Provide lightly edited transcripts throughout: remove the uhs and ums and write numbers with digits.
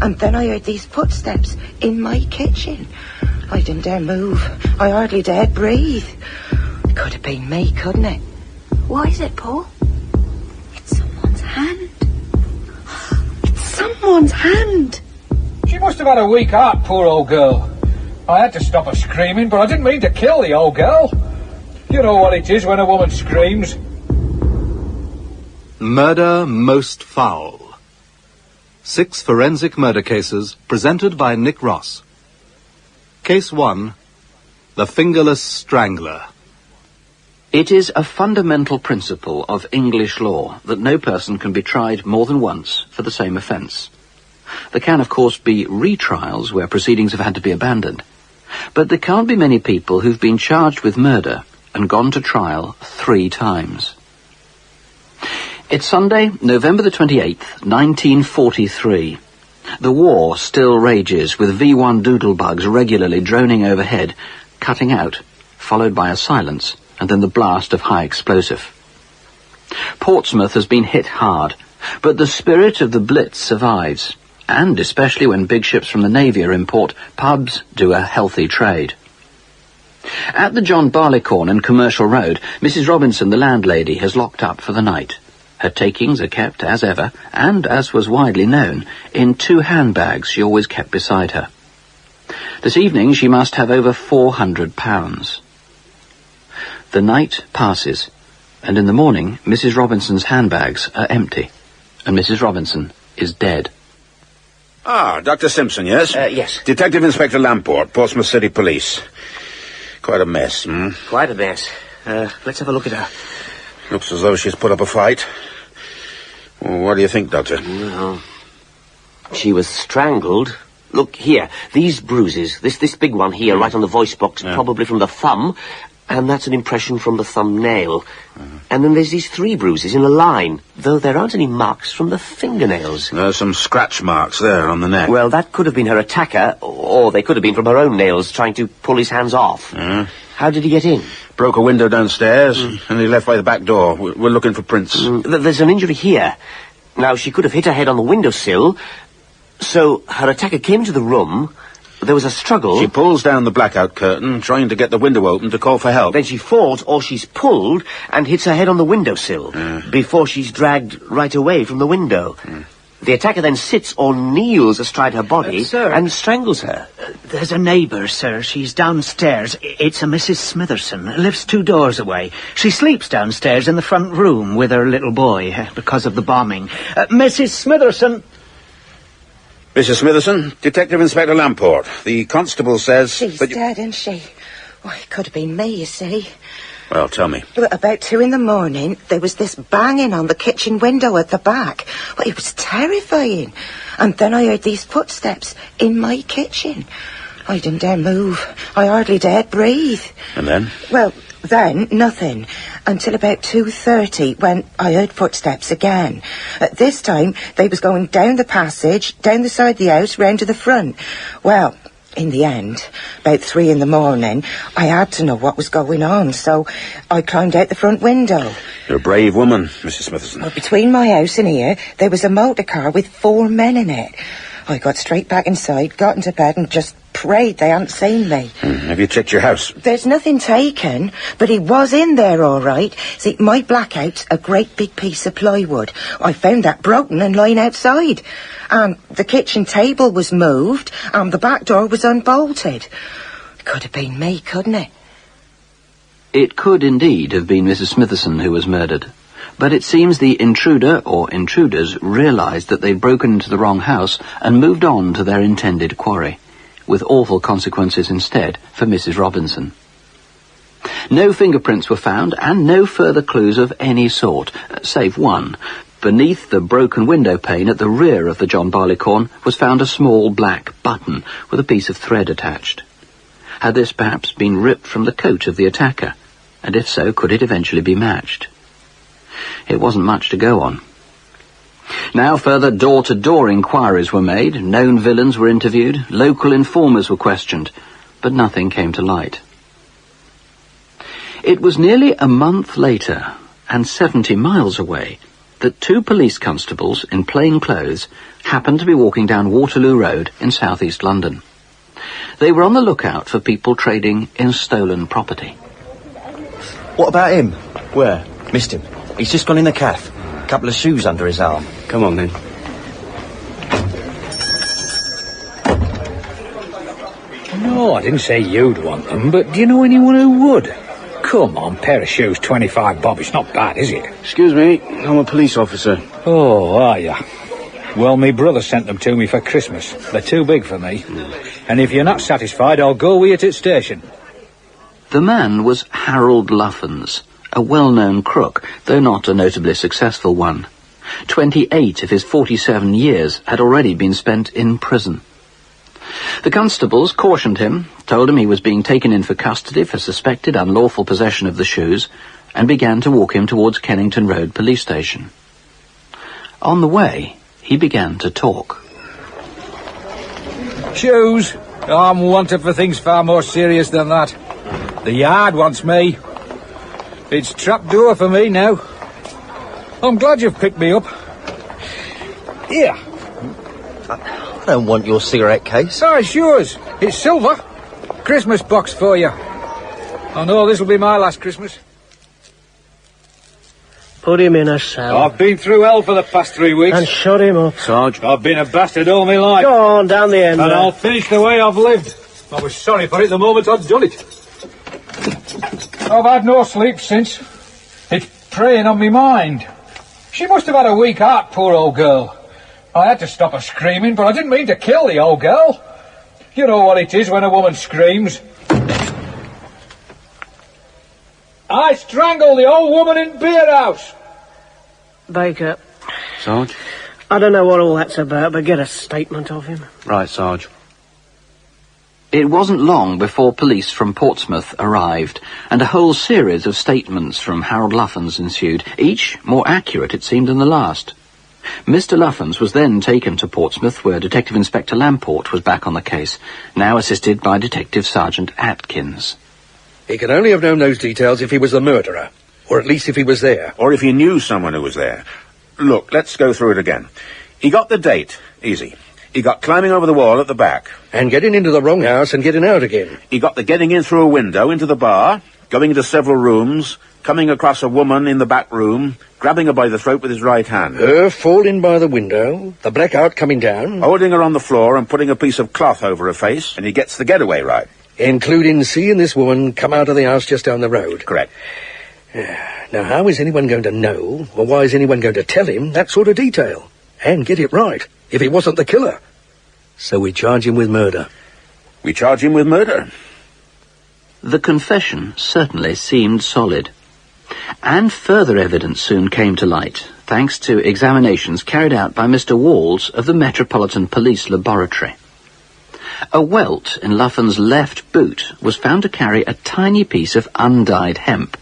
and then I heard these footsteps in my kitchen. I didn't dare move. I hardly dared breathe. It could have been me, couldn't it? What is it, Paul? It's someone's hand. It's someone's hand. She must have had a weak heart, poor old girl. I had to stop her screaming, but I didn't mean to kill the old girl. You know what it is when a woman screams. Murder Most Foul. 6 forensic murder cases presented by Nick Ross. Case 1. The Fingerless Strangler. It is a fundamental principle of English law that no person can be tried more than once for the same offence. There can, of course, be retrials where proceedings have had to be abandoned. But there can't be many people who've been charged with murder and gone to trial 3 times. It's Sunday, November the 28th, 1943. The war still rages, with V1 doodlebugs regularly droning overhead, cutting out, followed by a silence, and then the blast of high explosive. Portsmouth has been hit hard, but the spirit of the Blitz survives, and especially when big ships from the Navy are in port, pubs do a healthy trade. At the John Barleycorn and Commercial Road, Mrs. Robinson, the landlady, has locked up for the night. Her takings are kept, as ever, and, as was widely known, in 2 handbags she always kept beside her. This evening she must have over £400. The night passes, and in the morning Mrs. Robinson's handbags are empty, and Mrs. Robinson is dead. Ah, Dr. Simpson, yes? Yes. Detective Inspector Lamport, Portsmouth City Police. Quite a mess, Quite a mess. Let's have a look at her. Looks as though she's put up a fight. Well, what do you think, Doctor? Well, she was strangled. Look, here, these bruises, this big one here, right on the voice box, probably from the thumb, and that's an impression from the thumbnail. And then there's these 3 bruises in a line, though there aren't any marks from the fingernails. There's some scratch marks there on the neck. Well, that could have been her attacker, or they could have been from her own nails trying to pull his hands off. How did he get in? Broke a window downstairs, and he left by the back door. We're looking for prints. There's an injury here. Now, she could have hit her head on the windowsill, so her attacker came to the room. There was a struggle. She pulls down the blackout curtain, trying to get the window open to call for help. Then she falls, or she's pulled, and hits her head on the windowsill, before she's dragged right away from the window. The attacker then sits or kneels astride her body and strangles her. There's a neighbour, sir. She's downstairs. It's a Mrs. Smitherson. Lives 2 doors away. She sleeps downstairs in the front room with her little boy because of the bombing. Mrs. Smitherson. Mrs. Smitherson, Detective Inspector Lamport. The constable says... She's dead, isn't she? Well, it could have been me, you see. Well, tell me. Well, about 2 a.m, there was this banging on the kitchen window at the back. Well, it was terrifying. And then I heard these footsteps in my kitchen. I didn't dare move. I hardly dared breathe. And then? Well, then, nothing. Until about 2:30, when I heard footsteps again. At this time, they was going down the passage, down the side of the house, round to the front. Well, in the end, about 3 a.m, I had to know what was going on, so I climbed out the front window. You're a brave woman, Mrs. Smitherson. Well, between my house and here, there was a motor car with 4 men in it. I got straight back inside, got into bed, and just prayed they hadn't seen me. Have you checked your house? There's nothing taken, but he was in there all right. See, my blackout's a great big piece of plywood. I found that broken and lying outside. And the kitchen table was moved, and the back door was unbolted. It could have been me, couldn't it? It could indeed have been Mrs. Smitherson who was murdered. But it seems the intruder or intruders realised that they'd broken into the wrong house and moved on to their intended quarry, with awful consequences instead for Mrs. Robinson. No fingerprints were found and no further clues of any sort, save one. Beneath the broken window pane at the rear of the John Barleycorn was found a small black button with a piece of thread attached. Had this perhaps been ripped from the coat of the attacker? And if so, could it eventually be matched? It wasn't much to go on. Now further door-to-door inquiries were made, known villains were interviewed, local informers were questioned, but nothing came to light. It was nearly a month later, and 70 miles away, that two police constables in plain clothes happened to be walking down Waterloo Road in southeast London. They were on the lookout for people trading in stolen property. What about him? Where? Missed him. He's just gone in the cafe. A couple of shoes under his arm. Come on, then. No, I didn't say you'd want them, but do you know anyone who would? Come on, pair of shoes, 25 bob. It's not bad, is it? Excuse me, I'm a police officer. Oh, are ya? Well, me brother sent them to me for Christmas. They're too big for me. And if you're not satisfied, I'll go with you to the station. The man was Harold Loughans, a well-known crook, though not a notably successful one. 28 of his 47 years had already been spent in prison. The constables cautioned him, told him he was being taken in for custody for suspected unlawful possession of the shoes, and began to walk him towards Kennington Road police station. On the way, he began to talk. Shoes. I'm wanted for things far more serious than that. The yard wants me. It's trapdoor for me now. I'm glad you've picked me up. Here. I don't want your cigarette case. Ah, it's yours. It's silver. Christmas box for you. I know this'll be my last Christmas. Put him in a cell. I've been through hell for the past 3 weeks. And shut him up. Sarge. I've been a bastard all my life. Go on, down the end. And I'll finish the way I've lived. I was sorry for it the moment I'd done it. I've had no sleep since. It's preying on me mind. She must have had a weak heart, poor old girl. I had to stop her screaming, but I didn't mean to kill the old girl. You know what it is when a woman screams. I strangled the old woman in Beerhouse. Baker. Sarge? I don't know what all that's about, but get a statement of him. Right, Sarge. It wasn't long before police from Portsmouth arrived, and a whole series of statements from Harold Loughans ensued, each more accurate, it seemed, than the last. Mr. Loughans was then taken to Portsmouth, where Detective Inspector Lamport was back on the case, now assisted by Detective Sergeant Atkins. He could only have known those details if he was the murderer, or at least if he was there. Or if he knew someone who was there. Look, let's go through it again. He got the date. Easy. He got climbing over the wall at the back. And getting into the wrong house and getting out again. He got the getting in through a window into the bar, going into several rooms, coming across a woman in the back room, grabbing her by the throat with his right hand. Her falling by the window, the blackout coming down. Holding her on the floor and putting a piece of cloth over her face, and he gets the getaway right. Including seeing this woman come out of the house just down the road. Correct. Now, how is anyone going to know, or why is anyone going to tell him that sort of detail? And get it right, if he wasn't the killer. So we charge him with murder. We charge him with murder. The confession certainly seemed solid. And further evidence soon came to light, thanks to examinations carried out by Mr. Walls of the Metropolitan Police Laboratory. A welt in Loughans' left boot was found to carry a tiny piece of undyed hemp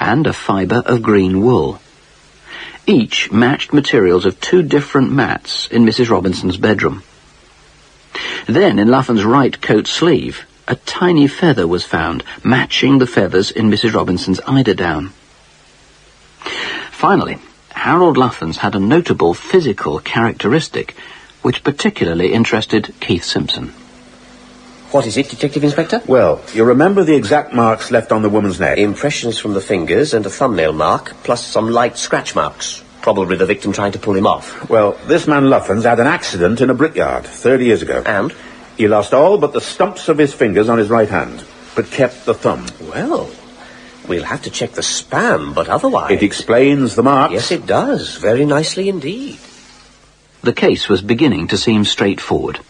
and a fibre of green wool. Each matched materials of two different mats in Mrs. Robinson's bedroom. Then, in Loughans' right coat sleeve, a tiny feather was found, matching the feathers in Mrs. Robinson's eiderdown. Finally, Harold Loughans had a notable physical characteristic which particularly interested Keith Simpson. What is it, Detective Inspector? Well, you remember the exact marks left on the woman's neck? Impressions from the fingers and a thumbnail mark, plus some light scratch marks. Probably the victim trying to pull him off. Well, this man Loughans had an accident in a brickyard 30 years ago. And? He lost all but the stumps of his fingers on his right hand, but kept the thumb. Well, we'll have to check the spam, but otherwise... It explains the marks. Yes, it does. Very nicely indeed. The case was beginning to seem straightforward.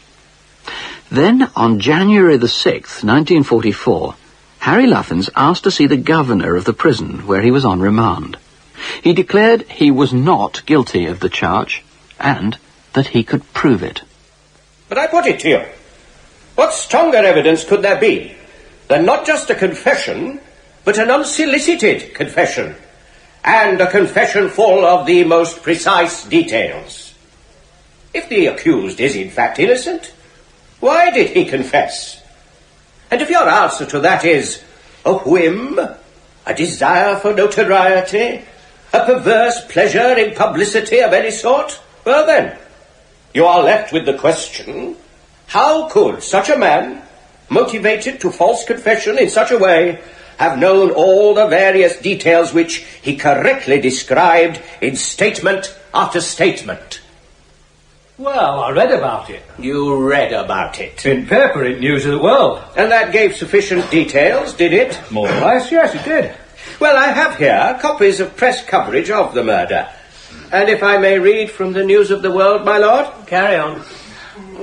Then, on January the 6th, 1944, Harry Loughans asked to see the governor of the prison where he was on remand. He declared he was not guilty of the charge, and that he could prove it. But I put it to you, what stronger evidence could there be than not just a confession, but an unsolicited confession, and a confession full of the most precise details? If the accused is in fact innocent, why did he confess? And if your answer to that is a whim, a desire for notoriety, A perverse pleasure in publicity of any sort? Well then, you are left with the question, how could such a man, motivated to false confession in such a way, have known all the various details which he correctly described in statement after statement? Well, I read about it. You read about it? In paper, in News of the World. And that gave sufficient details, did it? More or less, yes, it did. Well, I have here copies of press coverage of the murder. And if I may read from the News of the World, my lord? Carry on.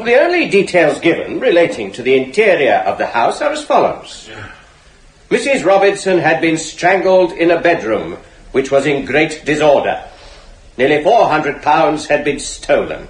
The only details given relating to the interior of the house are as follows. Mrs. Robinson had been strangled in a bedroom, which was in great disorder. Nearly £400 had been stolen.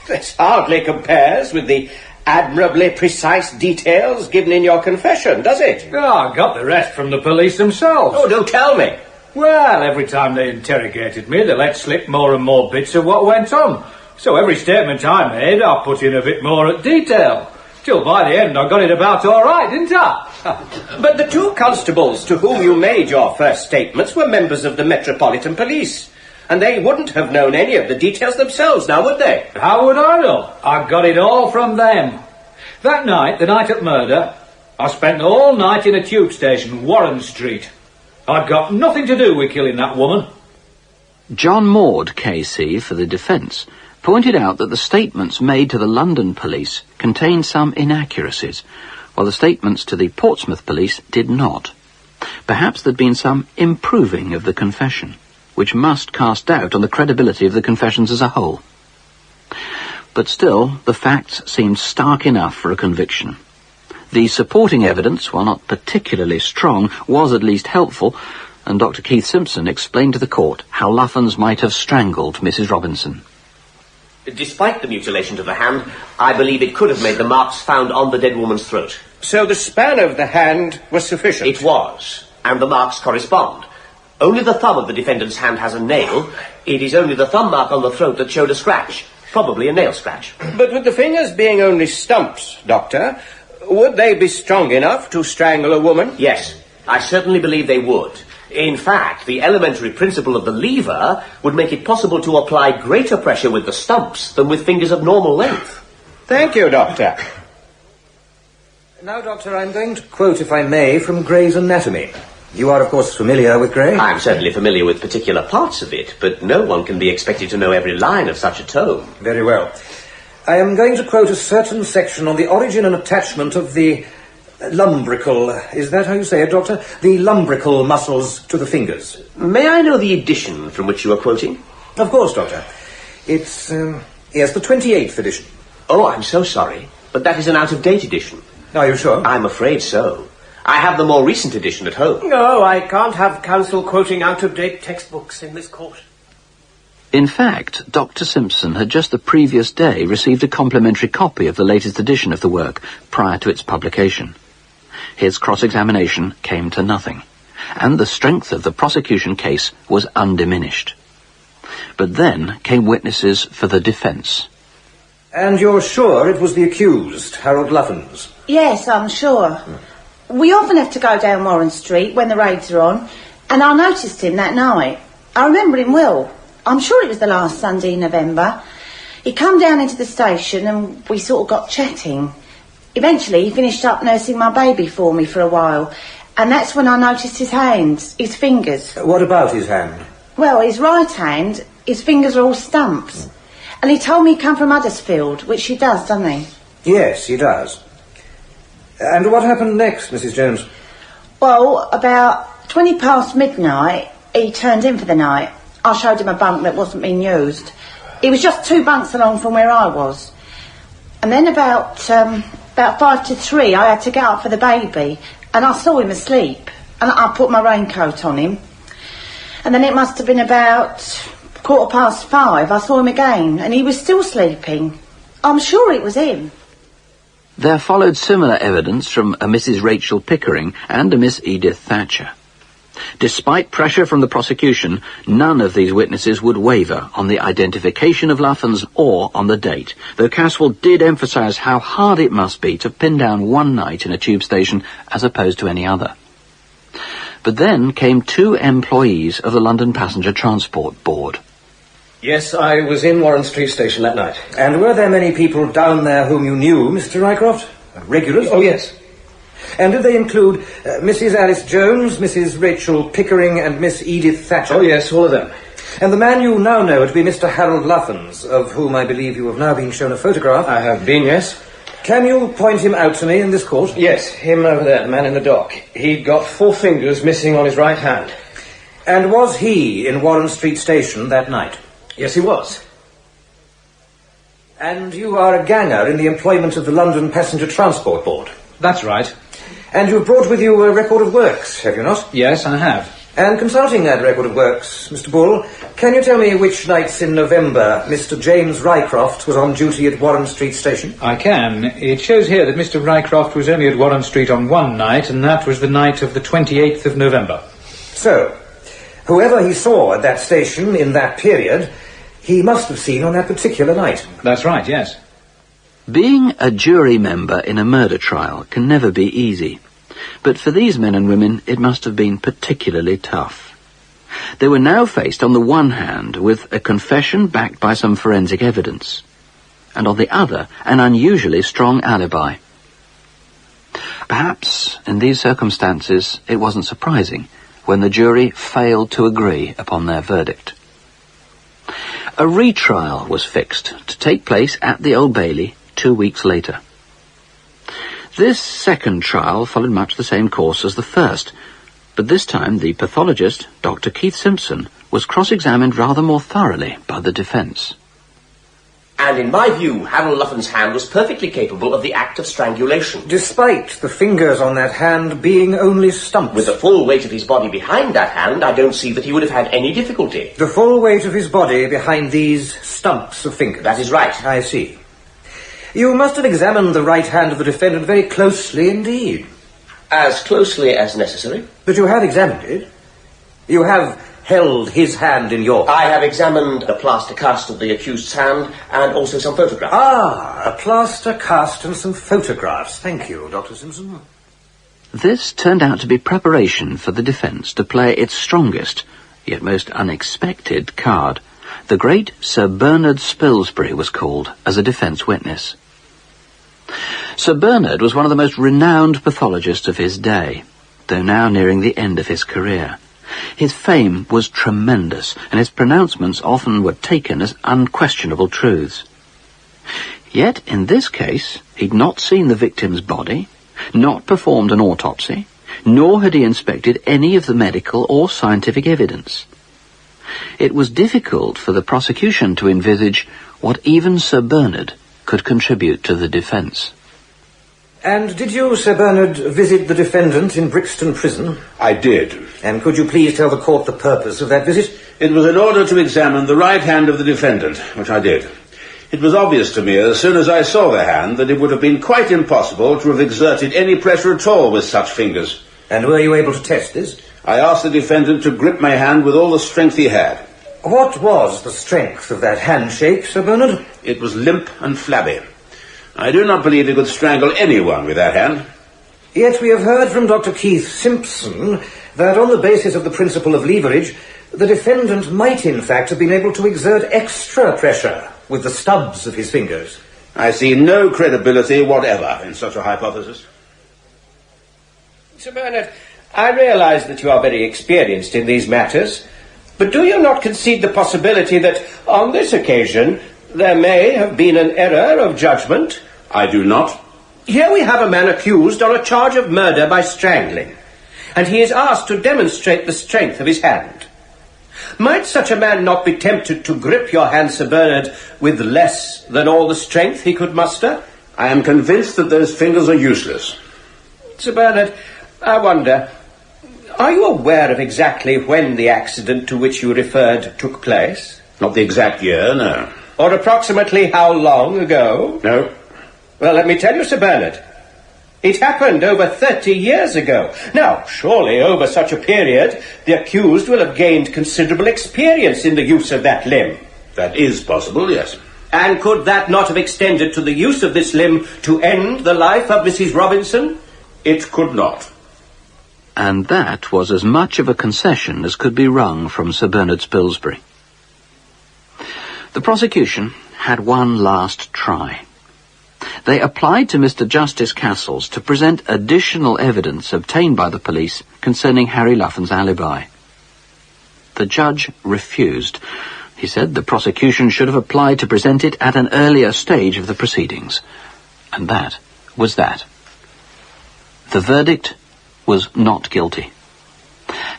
This hardly compares with the admirably precise details given in your confession, does it? Oh, I got the rest from the police themselves. Oh, don't tell me. Well, every time they interrogated me, they let slip more and more bits of what went on. So every statement I made, I put in a bit more at detail. Till by the end I got it about all right, didn't I? But the two constables to whom you made your first statements were members of the Metropolitan Police. And they wouldn't have known any of the details themselves, now would they? How would I know? I got it all from them. That night, the night of murder, I spent all night in a tube station, Warren Street. I'd got nothing to do with killing that woman. John Maud, KC, for the defence, pointed out that the statements made to the London police contained some inaccuracies, while the statements to the Portsmouth police did not. Perhaps there'd been some improving of the confession, which must cast doubt on the credibility of the confessions as a whole. But still, the facts seemed stark enough for a conviction. The supporting evidence, while not particularly strong, was at least helpful, and Dr. Keith Simpson explained to the court how Loughans might have strangled Mrs. Robinson. Despite the mutilation to the hand, I believe it could have made the marks found on the dead woman's throat. So the span of the hand was sufficient? It was, and the marks correspond. Only the thumb of the defendant's hand has a nail. It is only the thumb mark on the throat that showed a scratch. Probably a nail scratch. But with the fingers being only stumps, Doctor, would they be strong enough to strangle a woman? Yes, I certainly believe they would. In fact, the elementary principle of the lever would make it possible to apply greater pressure with the stumps than with fingers of normal length. Thank you, Doctor. Now, Doctor, I'm going to quote, if I may, from Gray's Anatomy. You are, of course, familiar with Gray? I'm certainly familiar with particular parts of it, but no one can be expected to know every line of such a tome. Very well. I am going to quote a certain section on the origin and attachment of the lumbrical, is that how you say it, Doctor? The lumbrical muscles to the fingers. May I know the edition from which you are quoting? Of course, Doctor. It's, yes, the 28th edition. Oh, I'm so sorry, but that is an out-of-date edition. Are you sure? I'm afraid so. I have the more recent edition at home. No, I can't have counsel quoting out-of-date textbooks in this court. In fact, Dr. Simpson had just the previous day received a complimentary copy of the latest edition of the work prior to its publication. His cross-examination came to nothing, and the strength of the prosecution case was undiminished. But then came witnesses for the defence. And you're sure it was the accused, Harold Loughans? Yes, I'm sure. We often have to go down Warren Street when the raids are on, and I noticed him that night. I remember him well. I'm sure it was the last Sunday in November. He come down into the station and we sort of got chatting. Eventually he finished up nursing my baby for me for a while, and that's when I noticed his hands, his fingers. What about his hand? Well, his right hand, his fingers are all stumps. And he told me he come from Huddersfield, which he does, doesn't he? Yes, he does. And what happened next, Mrs. Jones? Well, about 20 past midnight, he turned in for the night. I showed him a bunk that wasn't being used. He was just 2 bunks along from where I was. And then about 5 to 3, I had to get up for the baby, and I saw him asleep. And I put my raincoat on him. And then it must have been about 5:15, I saw him again, and he was still sleeping. I'm sure it was him. There followed similar evidence from a Mrs. Rachel Pickering and a Miss Edith Thatcher. Despite pressure from the prosecution, none of these witnesses would waver on the identification of Loughans or on the date, though Caswell did emphasise how hard it must be to pin down one night in a tube station as opposed to any other. But then came 2 employees of the London Passenger Transport Board. Yes, I was in Warren Street Station that night. And were there many people down there whom you knew, Mr. Rycroft? Regulars? Oh, yes. And did they include Mrs. Alice Jones, Mrs. Rachel Pickering, and Miss Edith Thatcher? Oh, yes, all of them. And the man you now know to be Mr. Harold Loughans, of whom I believe you have now been shown a photograph. I have been, yes. Can you point him out to me in this court? Yes, him over there, the man in the dock. He'd got 4 fingers missing on his right hand. And was he in Warren Street Station that night? Yes, he was. And you are a ganger in the employment of the London Passenger Transport Board? That's right. And you've brought with you a record of works, have you not? Yes, I have. And consulting that record of works, Mr. Bull, can you tell me which nights in November Mr. James Rycroft was on duty at Warren Street Station? I can. It shows here that Mr. Rycroft was only at Warren Street on one night, and that was the night of the 28th of November. So, whoever he saw at that station in that period, he must have seen on that particular night. That's right, yes. Being a jury member in a murder trial can never be easy. But for these men and women, it must have been particularly tough. They were now faced, on the one hand, with a confession backed by some forensic evidence, and on the other, an unusually strong alibi. Perhaps, in these circumstances, it wasn't surprising when the jury failed to agree upon their verdict. A retrial was fixed to take place at the Old Bailey 2 weeks later. This second trial followed much the same course as the first, but this time the pathologist, Dr. Keith Simpson, was cross-examined rather more thoroughly by the defence. And in my view, Harold Loughans' hand was perfectly capable of the act of strangulation. Despite the fingers on that hand being only stumps. With the full weight of his body behind that hand, I don't see that he would have had any difficulty. The full weight of his body behind these stumps of fingers? That is right. I see. You must have examined the right hand of the defendant very closely indeed. As closely as necessary. But you have examined it. You have held his hand in yours. I have examined a plaster cast of the accused's hand and also some photographs. Ah, a plaster cast and some photographs. Thank you, Dr. Simpson. This turned out to be preparation for the defence to play its strongest, yet most unexpected, card. The great Sir Bernard Spilsbury was called as a defence witness. Sir Bernard was one of the most renowned pathologists of his day, though now nearing the end of his career. His fame was tremendous, and his pronouncements often were taken as unquestionable truths. Yet, in this case, he'd not seen the victim's body, not performed an autopsy, nor had he inspected any of the medical or scientific evidence. It was difficult for the prosecution to envisage what even Sir Bernard could contribute to the defence. And did you, Sir Bernard, visit the defendant in Brixton Prison? I did. And could you please tell the court the purpose of that visit? It was in order to examine the right hand of the defendant, which I did. It was obvious to me as soon as I saw the hand that it would have been quite impossible to have exerted any pressure at all with such fingers. And were you able to test this? I asked the defendant to grip my hand with all the strength he had. What was the strength of that handshake, Sir Bernard? It was limp and flabby. I do not believe he could strangle anyone with that hand. Yet we have heard from Dr. Keith Simpson that on the basis of the principle of leverage, the defendant might in fact have been able to exert extra pressure with the stubs of his fingers. I see no credibility whatever in such a hypothesis. Sir Bernard, I realise that you are very experienced in these matters, but do you not concede the possibility that on this occasion there may have been an error of judgment? I do not. Here we have a man accused on a charge of murder by strangling, and he is asked to demonstrate the strength of his hand. Might such a man not be tempted to grip your hand, Sir Bernard, with less than all the strength he could muster? I am convinced that those fingers are useless. Sir Bernard, I wonder, are you aware of exactly when the accident to which you referred took place? Not the exact year, no. Or approximately how long ago? No. Well, let me tell you, Sir Bernard, it happened over 30 years ago. Now, surely over such a period, the accused will have gained considerable experience in the use of that limb. That is possible, yes. And could that not have extended to the use of this limb to end the life of Mrs. Robinson? It could not. And that was as much of a concession as could be wrung from Sir Bernard Spilsbury. The prosecution had one last try. They applied to Mr. Justice Castles to present additional evidence obtained by the police concerning Harry Loughans' alibi. The judge refused. He said the prosecution should have applied to present it at an earlier stage of the proceedings. And that was that. The verdict was not guilty.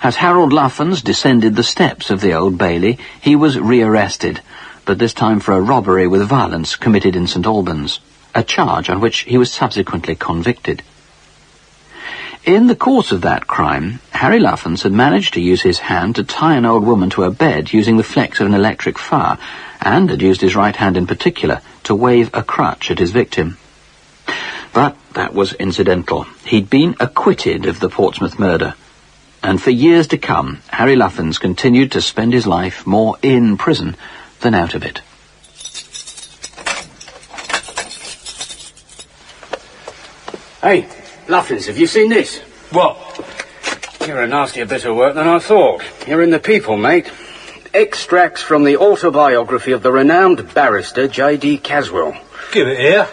As Harold Loughans descended the steps of the Old Bailey, he was rearrested, but this time for a robbery with violence committed in St. Albans, a charge on which he was subsequently convicted. In the course of that crime, Harry Loughans had managed to use his hand to tie an old woman to a bed using the flex of an electric fire, and had used his right hand in particular to wave a crutch at his victim. But that was incidental. He'd been acquitted of the Portsmouth murder, and for years to come, Harry Loughans continued to spend his life more in prison than out of it. Hey, Loughans, have you seen this? What? You're a nastier bit of work than I thought. You're in the People, mate. Extracts from the autobiography of the renowned barrister J.D. Caswell. Give it here.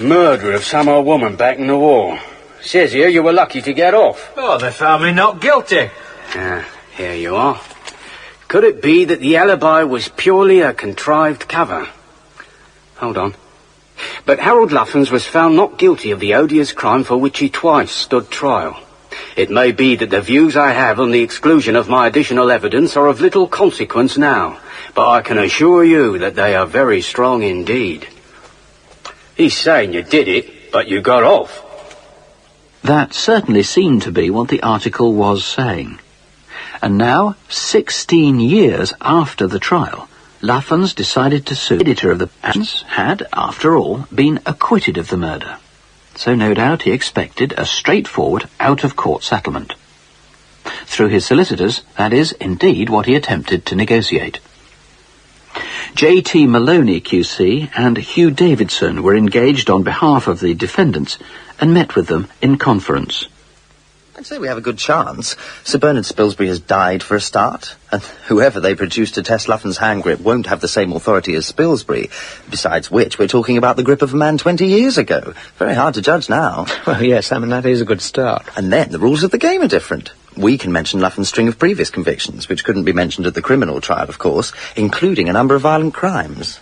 Murder of some old woman back in the war. Says here you were lucky to get off. Oh, they found me not guilty. Here you are. Could it be that the alibi was purely a contrived cover? Hold on. But Harold Loughans was found not guilty of the odious crime for which he twice stood trial. It may be that the views I have on the exclusion of my additional evidence are of little consequence now, but I can assure you that they are very strong indeed. He's saying you did it, but you got off. That certainly seemed to be what the article was saying. And now, 16 years after the trial, Loughans decided to sue. The editor of the Patents had, after all, been acquitted of the murder. So no doubt he expected a straightforward, out-of-court settlement. Through his solicitors, that is indeed what he attempted to negotiate. J.T. Maloney QC and Hugh Davidson were engaged on behalf of the defendants and met with them in conference. I'd say we have a good chance. Sir Bernard Spilsbury has died for a start, and whoever they produce to test Loughans' hand grip won't have the same authority as Spilsbury, besides which we're talking about the grip of a man 20 years ago. Very hard to judge now. Well, yes, I mean, that is a good start. And then the rules of the game are different. We can mention Loughans' string of previous convictions, which couldn't be mentioned at the criminal trial, of course, including a number of violent crimes.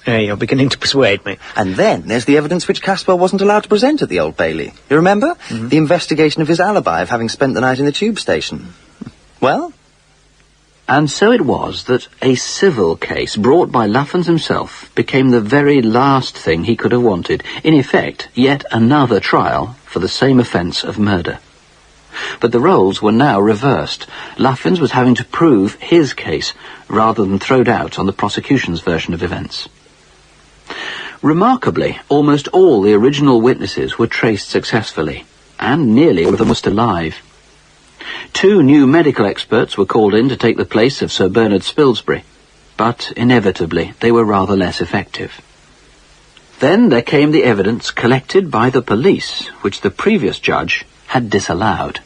You're beginning to persuade me. And then there's the evidence which Caswell wasn't allowed to present at the Old Bailey. You remember? Mm-hmm. The investigation of his alibi of having spent the night in the tube station. Well? And so it was that a civil case brought by Loughans himself became the very last thing he could have wanted. In effect, yet another trial for the same offence of murder. But the roles were now reversed. Loughans was having to prove his case rather than throw doubt on the prosecution's version of events. Remarkably, almost all the original witnesses were traced successfully, and nearly all of them were still alive. 2 new medical experts were called in to take the place of Sir Bernard Spilsbury, but inevitably they were rather less effective. Then there came the evidence collected by the police, which the previous judge had disallowed.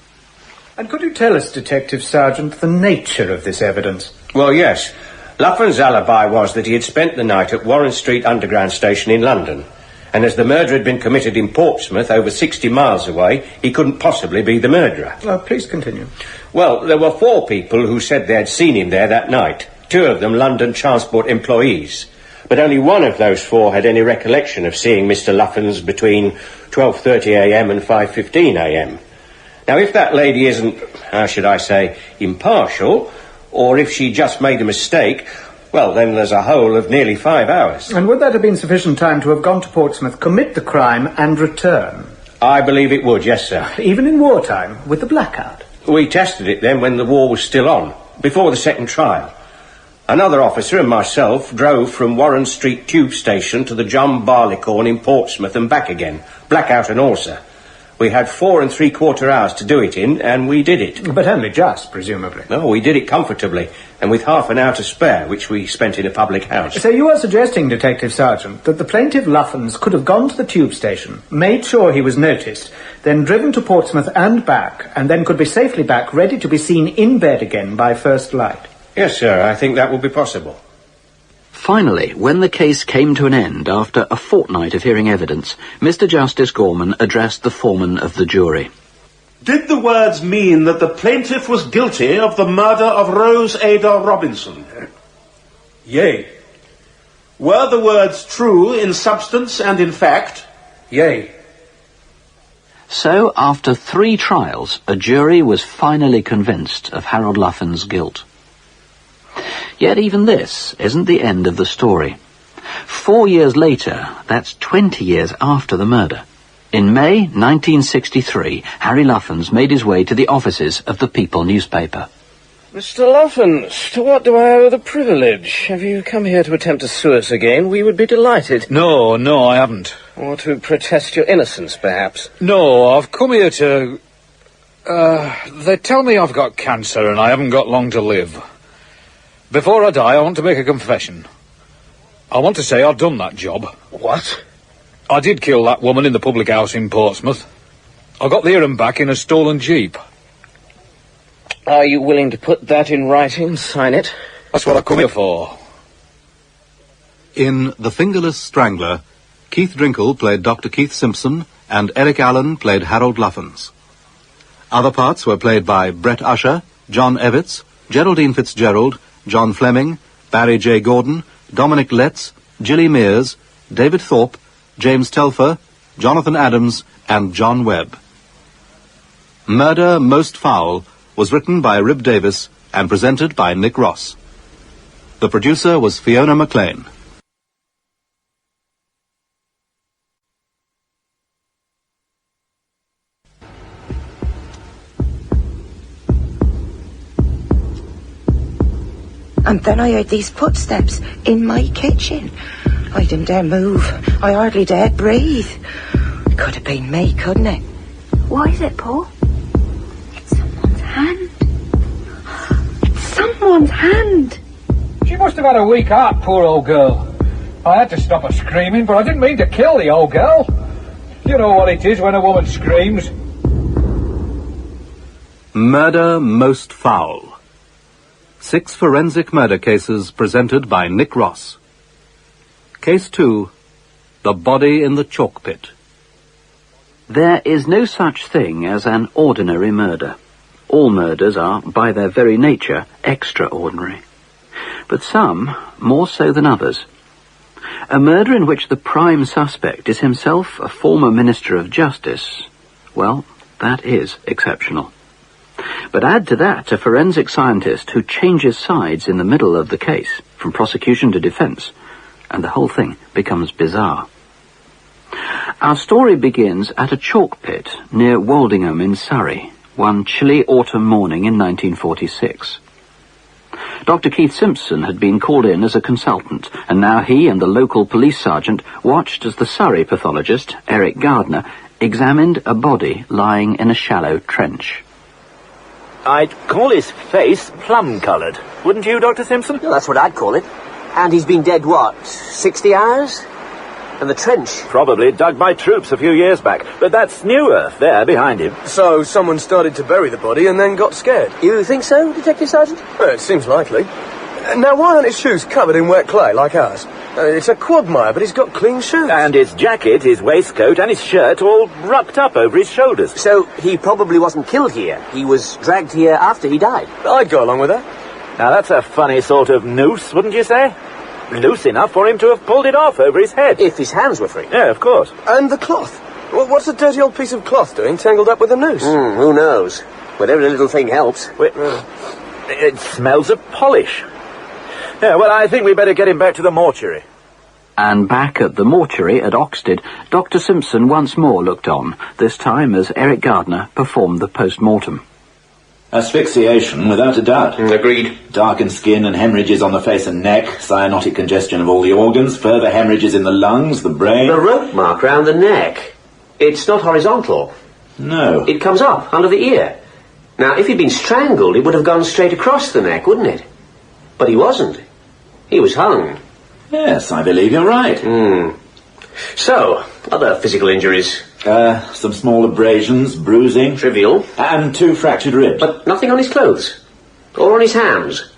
And could you tell us, Detective Sergeant, the nature of this evidence? Well, yes. Loughans' alibi was that he had spent the night at Warren Street Underground Station in London, and as the murder had been committed in Portsmouth, over 60 miles away, he couldn't possibly be the murderer. Please continue. Well, there were 4 people who said they had seen him there that night, 2 of them London Transport employees, but only one of those 4 had any recollection of seeing Mr. Loughans between 12:30am and 5:15am. Now, if that lady isn't, how should I say, impartial, or if she just made a mistake, well, then there's a hole of nearly 5 hours. And would that have been sufficient time to have gone to Portsmouth, commit the crime, and return? I believe it would, yes, sir. Even in wartime, with the blackout? We tested it then when the war was still on, before the second trial. Another officer and myself drove from Warren Street Tube Station to the John Barleycorn in Portsmouth and back again, blackout and all, sir. We had 4 3/4 hours to do it in, and we did it. But only just, presumably. No, we did it comfortably, and with half an hour to spare, which we spent in a public house. So you are suggesting, Detective Sergeant, that the plaintiff Loughans could have gone to the tube station, made sure he was noticed, then driven to Portsmouth and back, and then could be safely back, ready to be seen in bed again by first light? Yes, sir, I think that would be possible. Finally, when the case came to an end after a fortnight of hearing evidence, Mr. Justice Gorman addressed the foreman of the jury. Did the words mean that the plaintiff was guilty of the murder of Rose Ada Robinson? Yea. Were the words true in substance and in fact? Yea. So, after 3 trials, a jury was finally convinced of Harold Loughans' guilt. Yet even this isn't the end of the story. 4 years later, that's 20 years after the murder, in May 1963, Harry Loughans made his way to the offices of the People newspaper. Mr. Loughans, to what do I owe the privilege? Have you come here to attempt to sue us again? We would be delighted. No, I haven't. Or to protest your innocence, perhaps? No, I've come here to... they tell me I've got cancer and I haven't got long to live. Before I die, I want to make a confession. I want to say I've done that job. What? I did kill that woman in the public house in Portsmouth. I got there and back in a stolen jeep. Are you willing to put that in writing and sign it? That's what I come here for. In The Fingerless Strangler, Keith Drinkle played Dr. Keith Simpson and Eric Allen played Harold Loughans. Other parts were played by Brett Usher, John Evitts, Geraldine Fitzgerald, John Fleming, Barry J. Gordon, Dominic Letts, Gilly Mears, David Thorpe, James Telfer, Jonathan Adams, and John Webb. Murder Most Foul was written by Rib Davis and presented by Nick Ross. The producer was Fiona MacLean. And then I heard these footsteps in my kitchen. I didn't dare move. I hardly dared breathe. It could have been me, couldn't it? What is it, Paul? It's someone's hand. It's someone's hand. She must have had a weak heart, poor old girl. I had to stop her screaming, but I didn't mean to kill the old girl. You know what it is when a woman screams. Murder Most Foul. 6 forensic murder cases presented by Nick Ross. Case 2, The Body in the Chalk Pit. There is no such thing as an ordinary murder. All murders are, by their very nature, extraordinary. But some, more so than others. A murder in which the prime suspect is himself a former Minister of Justice, well, that is exceptional. But add to that a forensic scientist who changes sides in the middle of the case, from prosecution to defence, and the whole thing becomes bizarre. Our story begins at a chalk pit near Woldingham in Surrey, one chilly autumn morning in 1946. Dr. Keith Simpson had been called in as a consultant, and now he and the local police sergeant watched as the Surrey pathologist, Eric Gardner, examined a body lying in a shallow trench. I'd call his face plum-coloured. Wouldn't you, Dr. Simpson? Well, that's what I'd call it. And he's been dead, what, 60 hours? And the trench? Probably dug by troops a few years back. But that's new earth there behind him. So someone started to bury the body and then got scared? You think so, Detective Sergeant? Well, it seems likely. Now, why aren't his shoes covered in wet clay like ours? It's a quagmire, but he's got clean shoes. And his jacket, his waistcoat and his shirt all rucked up over his shoulders. So he probably wasn't killed here. He was dragged here after he died. I'd go along with that. Now, that's a funny sort of noose, wouldn't you say? Loose enough for him to have pulled it off over his head. If his hands were free. Yeah, of course. And the cloth? Well, what's a dirty old piece of cloth doing tangled up with a noose? Who knows? But every little thing helps. It smells of polish. Yeah, well, I think we better get him back to the mortuary. And back at the mortuary at Oxted, Dr. Simpson once more looked on, this time as Eric Gardner performed the post-mortem. Asphyxiation, without a doubt. Agreed. Darkened skin and hemorrhages on the face and neck, cyanotic congestion of all the organs, further hemorrhages in the lungs, the brain... The rope mark round the neck. It's not horizontal. No. It comes up under the ear. Now, if he'd been strangled, it would have gone straight across the neck, wouldn't it? But he wasn't. He was hung. Yes, I believe you're right. So, other physical injuries? Some small abrasions, bruising. Trivial. And 2 fractured ribs. But nothing on his clothes? Or on his hands?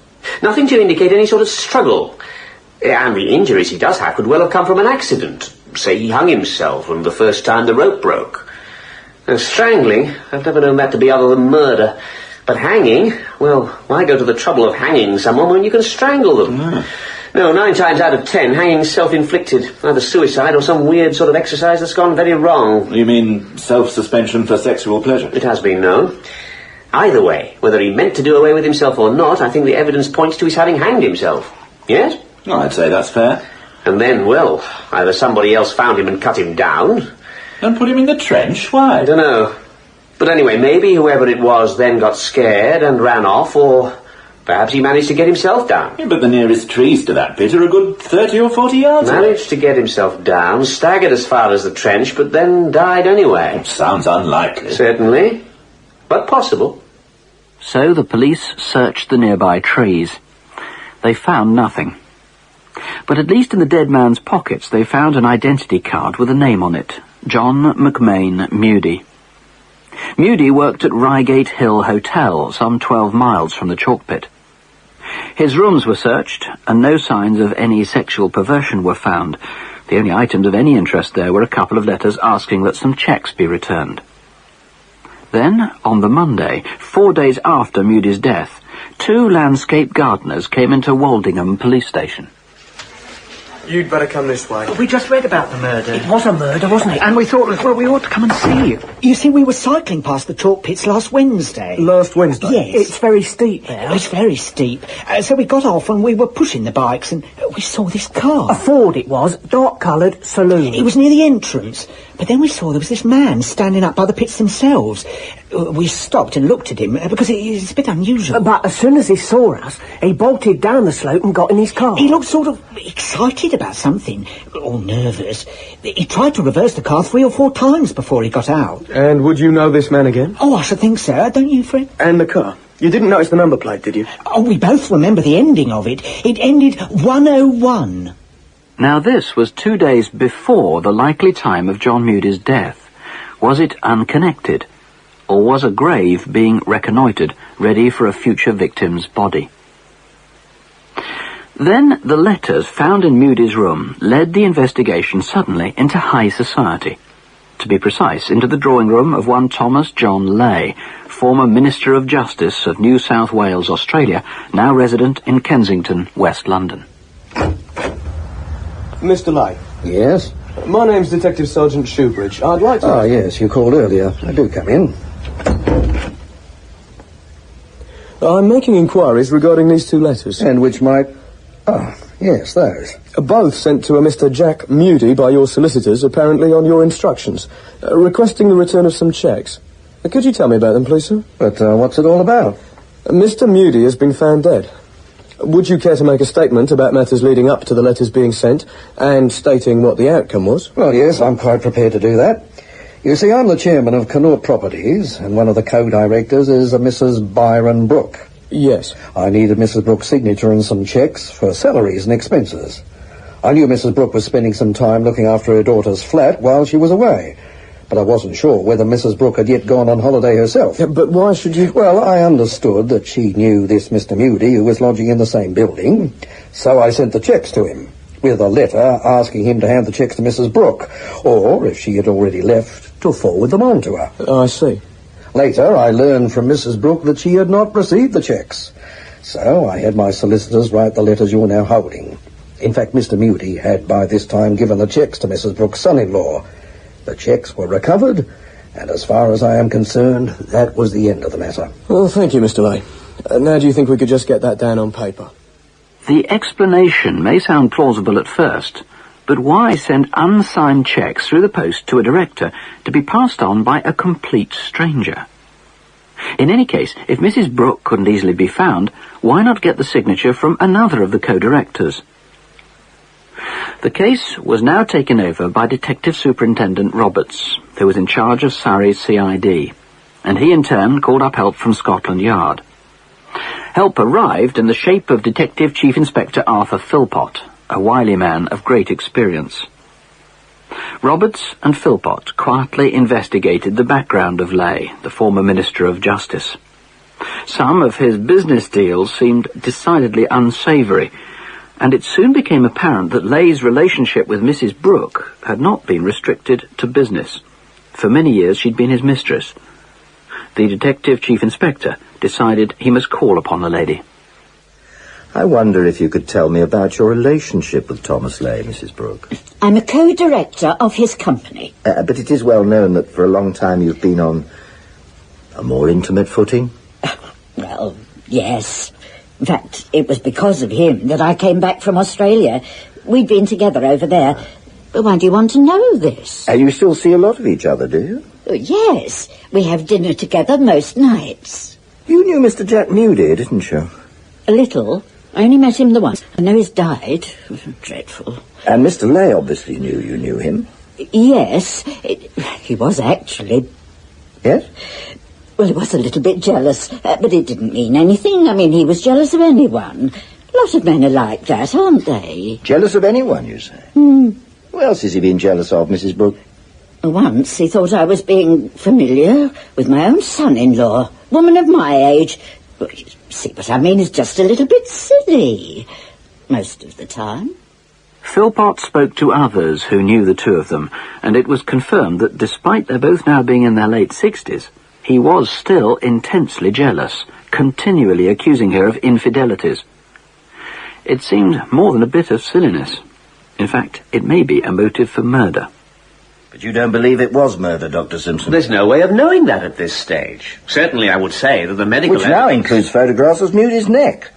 Nothing to indicate any sort of struggle? And the injuries he does have could well have come from an accident. Say he hung himself from the first time the rope broke. And strangling, I've never known that to be other than murder. But hanging, well, why go to the trouble of hanging someone when you can strangle them? No, 9 times out of 10, hanging's self-inflicted. Either suicide or some weird sort of exercise that's gone very wrong. You mean self-suspension for sexual pleasure? It has been known. Either way, whether he meant to do away with himself or not, I think the evidence points to his having hanged himself. Yes? Well, I'd say that's fair. And then, well, either somebody else found him and cut him down. And put him in the trench? Why? I don't know. But anyway, maybe whoever it was then got scared and ran off, or perhaps he managed to get himself down. Yeah, but the nearest trees to that pit are a good 30 or 40 yards away. Managed to get himself down, staggered as far as the trench, but then died anyway. Sounds unlikely. Certainly. But possible. So the police searched the nearby trees. They found nothing. But at least in the dead man's pockets they found an identity card with a name on it. John McMain Mudie. Mudie worked at Reigate Hill Hotel, some 12 miles from the chalk pit. His rooms were searched, and no signs of any sexual perversion were found. The only items of any interest there were a couple of letters asking that some cheques be returned. Then, on the Monday, 4 days after Mudie's death, 2 landscape gardeners came into Woldingham police station. You'd better come this way. We just read about the murder. It was a murder, wasn't it? And we thought, well, we ought to come and see you. You see, we were cycling past the chalk pits last Wednesday. Last Wednesday? Yes. It's very steep there. It's very steep. So we got off and we were pushing the bikes and we saw this car. A Ford it was, dark-coloured saloon. It was near the entrance. But then we saw there was this man standing up by the pits themselves. We stopped and looked at him because it's a bit unusual. But as soon as he saw us, he bolted down the slope and got in his car. He looked sort of excited about something, or nervous. He tried to reverse the car 3 or 4 times before he got out. And would you know this man again? Oh, I should think so. Don't you, Fred? And the car? You didn't notice the number plate, did you? Oh, we both remember the ending of it. It ended 101. Now this was 2 days before the likely time of John Mudie's death. Was it unconnected? Or was a grave being reconnoitred, ready for a future victim's body? Then the letters found in Mudie's room led the investigation suddenly into high society. To be precise, into the drawing room of one Thomas John Leigh, former Minister of Justice of New South Wales, Australia, now resident in Kensington, West London. Mr. Leigh. Yes? My name's Detective Sergeant Shoebridge. I'd like to... Ah, yes, you called earlier. Do come in. I'm making inquiries regarding these 2 letters. And which might... Ah, yes, those. Both sent to a Mr. Jack Mudie by your solicitors, apparently on your instructions, requesting the return of some cheques. Could you tell me about them, please, sir? But what's it all about? Mr. Mudie has been found dead. Would you care to make a statement about matters leading up to the letters being sent, and stating what the outcome was? Well, yes, I'm quite prepared to do that. You see, I'm the chairman of Connaught Properties, and one of the co-directors is a Mrs. Byron Brooke. Yes. I needed Mrs. Brooke's signature and some cheques for salaries and expenses. I knew Mrs. Brooke was spending some time looking after her daughter's flat while she was away, but I wasn't sure whether Mrs. Brooke had yet gone on holiday herself. Yeah, but why should you... Well, I understood that she knew this Mr. Mudie, who was lodging in the same building, so I sent the cheques to him, with a letter asking him to hand the cheques to Mrs. Brooke, or, if she had already left, to forward them on to her. I see. Later, I learned from Mrs. Brooke that she had not received the cheques, so I had my solicitors write the letters you're now holding. In fact, Mr. Mudie had by this time given the cheques to Mrs. Brooke's son-in-law. The cheques were recovered, and as far as I am concerned, that was the end of the matter. Well, thank you, Mr. Leigh. Now do you think we could just get that down on paper? The explanation may sound plausible at first, but why send unsigned cheques through the post to a director to be passed on by a complete stranger? In any case, if Mrs. Brooke couldn't easily be found, why not get the signature from another of the co-directors? The case was now taken over by Detective Superintendent Roberts, who was in charge of Surrey's CID, and he in turn called up help from Scotland Yard. Help arrived in the shape of Detective Chief Inspector Arthur Philpott, a wily man of great experience. Roberts and Philpott quietly investigated the background of Leigh, the former Minister of Justice. Some of his business deals seemed decidedly unsavoury, and it soon became apparent that Leigh's relationship with Mrs. Brooke had not been restricted to business. For many years she'd been his mistress. The Detective Chief Inspector decided he must call upon the lady. I wonder if you could tell me about your relationship with Thomas Leigh, Mrs. Brooke. I'm a co-director of his company. But it is well known that for a long time you've been on a more intimate footing. Well, yes. In fact, it was because of him that I came back from Australia. We'd been together over there. But why do you want to know this? And you still see a lot of each other, do you? Yes. We have dinner together most nights. You knew Mr. Jack Moody, didn't you? A little. I only met him the once. I know he's died. Dreadful. And Mr. Leigh obviously knew you knew him. Yes. He was actually. Yes? Well, he was a little bit jealous, but it didn't mean anything. I mean, he was jealous of anyone. A lot of men are like that, aren't they? Jealous of anyone, you say? Who else has he been jealous of, Mrs. Brooke? Once he thought I was being familiar with my own son-in-law, woman of my age. Well, you see what I mean? It's just a little bit silly, most of the time. Philpott spoke to others who knew the two of them, and it was confirmed that despite their both now being in their late 60s, he was still intensely jealous, continually accusing her of infidelities. It seemed more than a bit of silliness. In fact, it may be a motive for murder. But you don't believe it was murder, Dr. Simpson? There's no way of knowing that at this stage. Certainly I would say that the medical Which now includes photographs of Moody's neck,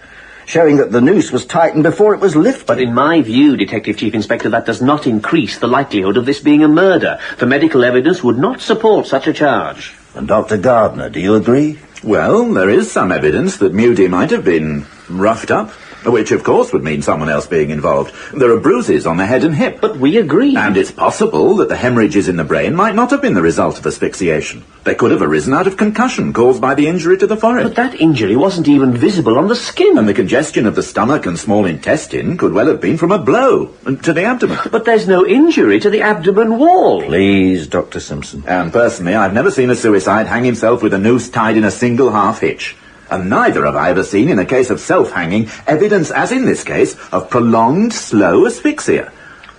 showing that the noose was tightened before it was lifted. But in my view, Detective Chief Inspector, that does not increase the likelihood of this being a murder. The medical evidence would not support such a charge. And Dr. Gardner, do you agree? Well, there is some evidence that Moody might have been roughed up, which of course would mean someone else being involved. There are bruises on the head and hip. But we agree. And it's possible that the hemorrhages in the brain might not have been the result of asphyxiation. They could have arisen out of concussion caused by the injury to the forehead. But that injury wasn't even visible on the skin. And the congestion of the stomach and small intestine could well have been from a blow to the abdomen. But there's no injury to the abdomen wall. Please, Dr. Simpson. And personally, I've never seen a suicide hang himself with a noose tied in a single half-hitch. And neither have I ever seen, in a case of self-hanging, evidence, as in this case, of prolonged, slow asphyxia.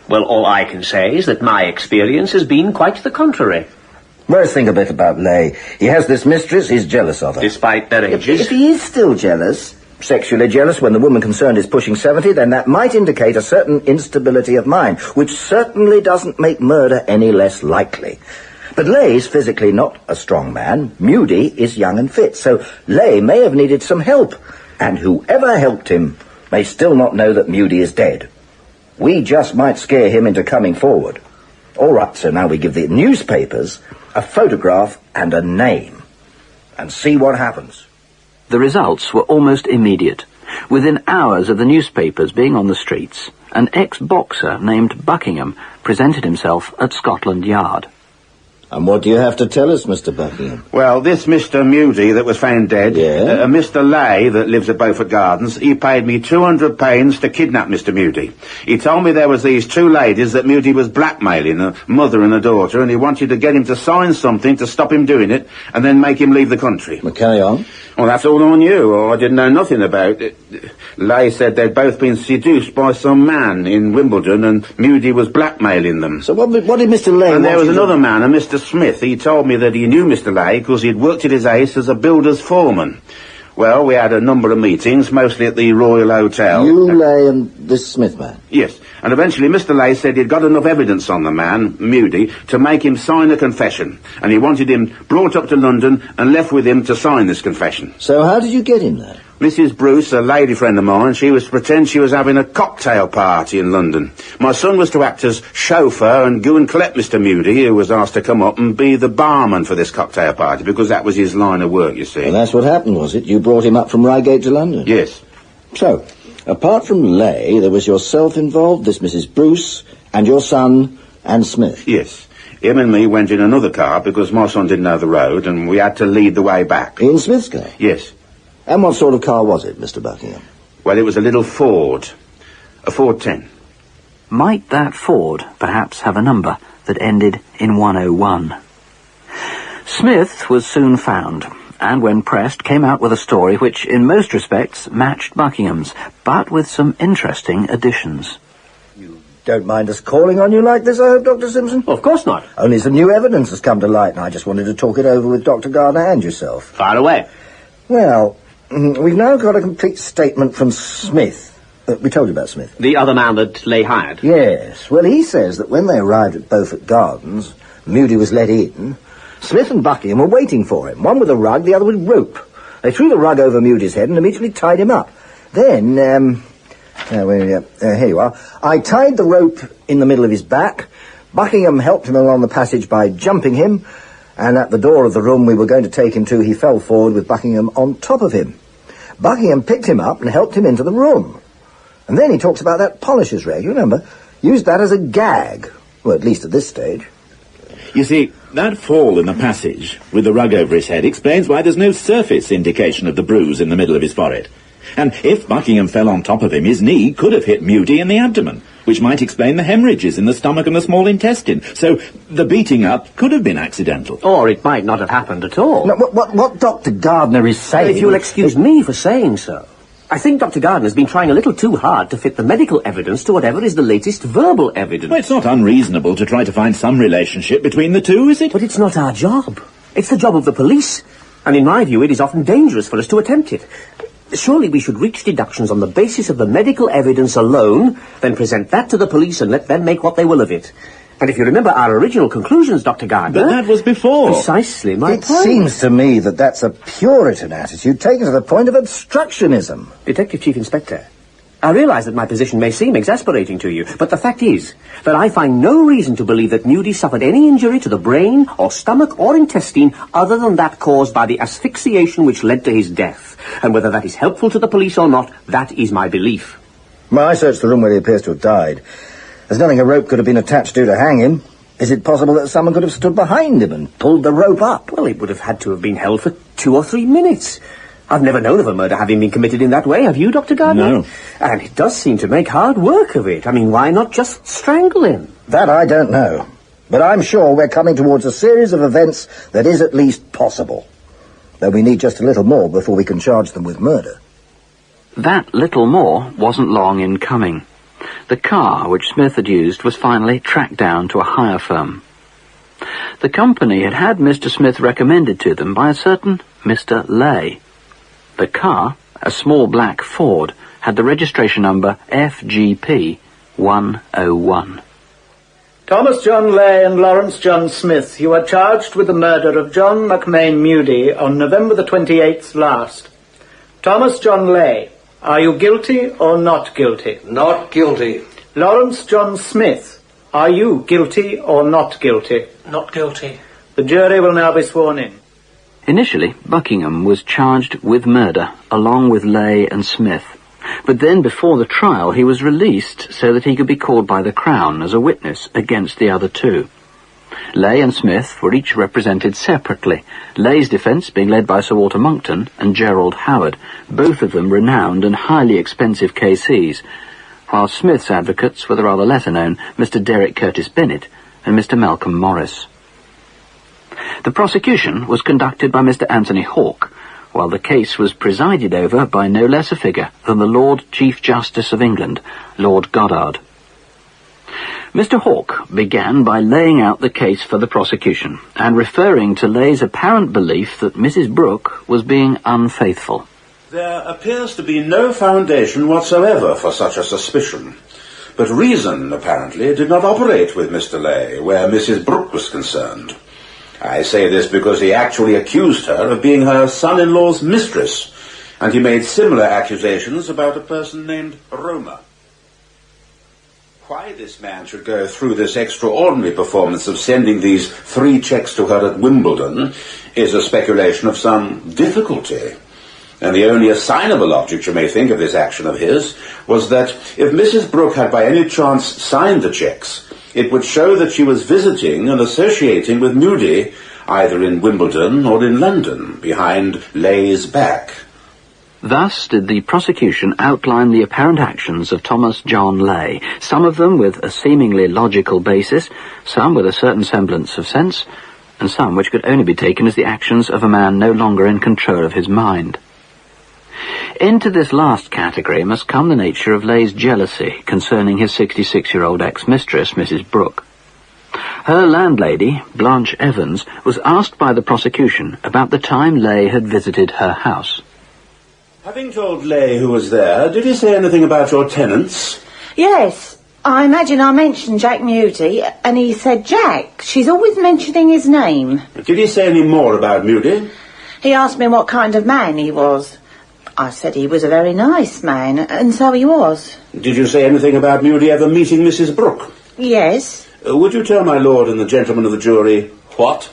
Well, all I can say is that my experience has been quite the contrary. Well, think a bit about Leigh. He has this mistress, he's jealous of her. Despite their ages. If he is still jealous, sexually jealous when the woman concerned is pushing 70, then that might indicate a certain instability of mind, which certainly doesn't make murder any less likely. But Leigh's physically not a strong man. Moody is young and fit, so Leigh may have needed some help. And whoever helped him may still not know that Moody is dead. We just might scare him into coming forward. All right, so now we give the newspapers a photograph and a name. And see what happens. The results were almost immediate. Within hours of the newspapers being on the streets, an ex-boxer named Buckingham presented himself at Scotland Yard. And what do you have to tell us, Mr. Buckingham? Well, this Mr. Moody that was found dead, Mr. Leigh that lives at Beaufort Gardens, he paid me £200 to kidnap Mr. Moody. He told me there was these two ladies that Moody was blackmailing, a mother and a daughter, and he wanted to get him to sign something to stop him doing it, and then make him leave the country. Well, carry on. Well, that's all I knew, or I didn't know nothing about it. Leigh said they'd both been seduced by some man in Wimbledon, and Moody was blackmailing them. So what did Mr. Leigh And there was another man, a Mr. Smith. He told me that he knew Mr. Leigh because he'd worked at his ace as a builder's foreman. Well, we had a number of meetings, mostly at the Royal Hotel. You, Leigh, and this Smith man? Yes, and eventually Mr. Leigh said he'd got enough evidence on the man, Moody, to make him sign a confession, and he wanted him brought up to London and left with him to sign this confession. So how did you get him there? Mrs. Bruce, a lady friend of mine, she was to pretend she was having a cocktail party in London. My son was to act as chauffeur and go and collect Mr. Moody, who was asked to come up and be the barman for this cocktail party, because that was his line of work, you see. And that's what happened, was it? You brought him up from Reigate to London? Yes. So, Apart from Lay, there was yourself involved, this Mrs. Bruce, and your son, and Smith. Yes. Him and me went in another car because my son didn't know the road and we had to lead the way back. In Smith's car? Yes. And what sort of car was it, Mr. Buckingham? Well, it was a little Ford. A Ford 10. Might that Ford perhaps have a number that ended in 101? Smith was soon found, and when pressed came out with a story which in most respects matched Buckingham's, but with some interesting additions. Don't mind us calling on you like this, I hope, Dr. Simpson? Of course not. Only some new evidence has come to light, and I just wanted to talk it over with Dr. Gardner and yourself. Fire away. Well, we've now got a complete statement from Smith. We told you about Smith. The other man that Lay hired? Yes. Well, he says that when they arrived at Beaufort Gardens, Moody was let in. Smith and Buckingham were waiting for him, one with a rug, the other with rope. They threw the rug over Moody's head and immediately tied him up. Then, here you are. I tied the rope in the middle of his back. Buckingham helped him along the passage by jumping him, and at the door of the room we were going to take him to, he fell forward with Buckingham on top of him. Buckingham picked him up and helped him into the room. And then he talks about that polisher's rag, you remember? Used that as a gag. Well, at least at this stage. You see, that fall in the passage, with the rug over his head, explains why there's no surface indication of the bruise in the middle of his forehead. And if Buckingham fell on top of him, his knee could have hit Moody in the abdomen, which might explain the hemorrhages in the stomach and the small intestine. So the beating up could have been accidental. Or it might not have happened at all. No, what Dr. Gardner is saying... Well, if you'll excuse me for saying so, I think Dr. Gardner's been trying a little too hard to fit the medical evidence to whatever is the latest verbal evidence. Well, it's not unreasonable to try to find some relationship between the two, is it? But it's not our job. It's the job of the police. And in my view, it is often dangerous for us to attempt it. Surely we should reach deductions on the basis of the medical evidence alone, then present that to the police and let them make what they will of it. And if you remember our original conclusions, Dr. Gardner... But that was before. Precisely my point. It point. seems to me that that's a Puritan attitude taken to the point of obstructionism. Detective Chief Inspector, I realise that my position may seem exasperating to you, but the fact is that I find no reason to believe that Moody suffered any injury to the brain or stomach or intestine other than that caused by the asphyxiation which led to his death. And whether that is helpful to the police or not, that is my belief. Well, I searched the room where he appears to have died. There's nothing a rope could have been attached to hang him. Is it possible that someone could have stood behind him and pulled the rope up? Well, it would have had to have been held for 2 or 3 minutes. I've never known of a murder having been committed in that way. Have you, Dr. Gardner? No. And it does seem to make hard work of it. I mean, why not just strangle him? That I don't know. But I'm sure we're coming towards a series of events that is at least possible. Though we need just a little more before we can charge them with murder. That little more wasn't long in coming. The car which Smith had used was finally tracked down to a hire firm. The company had had Mr. Smith recommended to them by a certain Mr. Lay. The car, a small black Ford, had the registration number FGP 101. Thomas John Lay and Lawrence John Smith, you are charged with the murder of John McMahon Moody on November the 28th last. Thomas John Lay, are you guilty or not guilty? Not guilty. Lawrence John Smith, are you guilty or not guilty? Not guilty. The jury will now be sworn in. Initially, Buckingham was charged with murder, along with Lay and Smith. But then, before the trial, he was released so that he could be called by the Crown as a witness against the other two. Lay and Smith were each represented separately, Lay's defence being led by Sir Walter Monckton and Gerald Howard, both of them renowned and highly expensive KCs, while Smith's advocates were the rather lesser-known Mr. Derek Curtis Bennett and Mr. Malcolm Morris. The prosecution was conducted by Mr. Anthony Hawke, while the case was presided over by no less a figure than the Lord Chief Justice of England, Lord Goddard. Mr. Hawke began by laying out the case for the prosecution and referring to Lay's apparent belief that Mrs. Brooke was being unfaithful. There appears to be no foundation whatsoever for such a suspicion, but reason, apparently, did not operate with Mr. Lay, where Mrs. Brooke was concerned. I say this because he actually accused her of being her son-in-law's mistress, and he made similar accusations about a person named Roma. Why this man should go through this extraordinary performance of sending these 3 cheques to her at Wimbledon is a speculation of some difficulty. And the only assignable object you may think of this action of his was that if Mrs. Brooke had by any chance signed the cheques, it would show that she was visiting and associating with Moody, either in Wimbledon or in London, behind Leigh's back. Thus did the prosecution outline the apparent actions of Thomas John Leigh, some of them with a seemingly logical basis, some with a certain semblance of sense, and some which could only be taken as the actions of a man no longer in control of his mind. Into this last category must come the nature of Leigh's jealousy concerning his 66-year-old ex-mistress, Mrs. Brooke. Her landlady, Blanche Evans, was asked by the prosecution about the time Leigh had visited her house. Having told Leigh who was there, did he say anything about your tenants? Yes. I imagine I mentioned Jack Moody, and he said, Jack, she's always mentioning his name. Did he say any more about Moody? He asked me what kind of man he was. I said he was a very nice man, and so he was. Did you say anything about Moody ever meeting Mrs. Brooke? Yes. Would you tell my lord and the gentlemen of the jury what?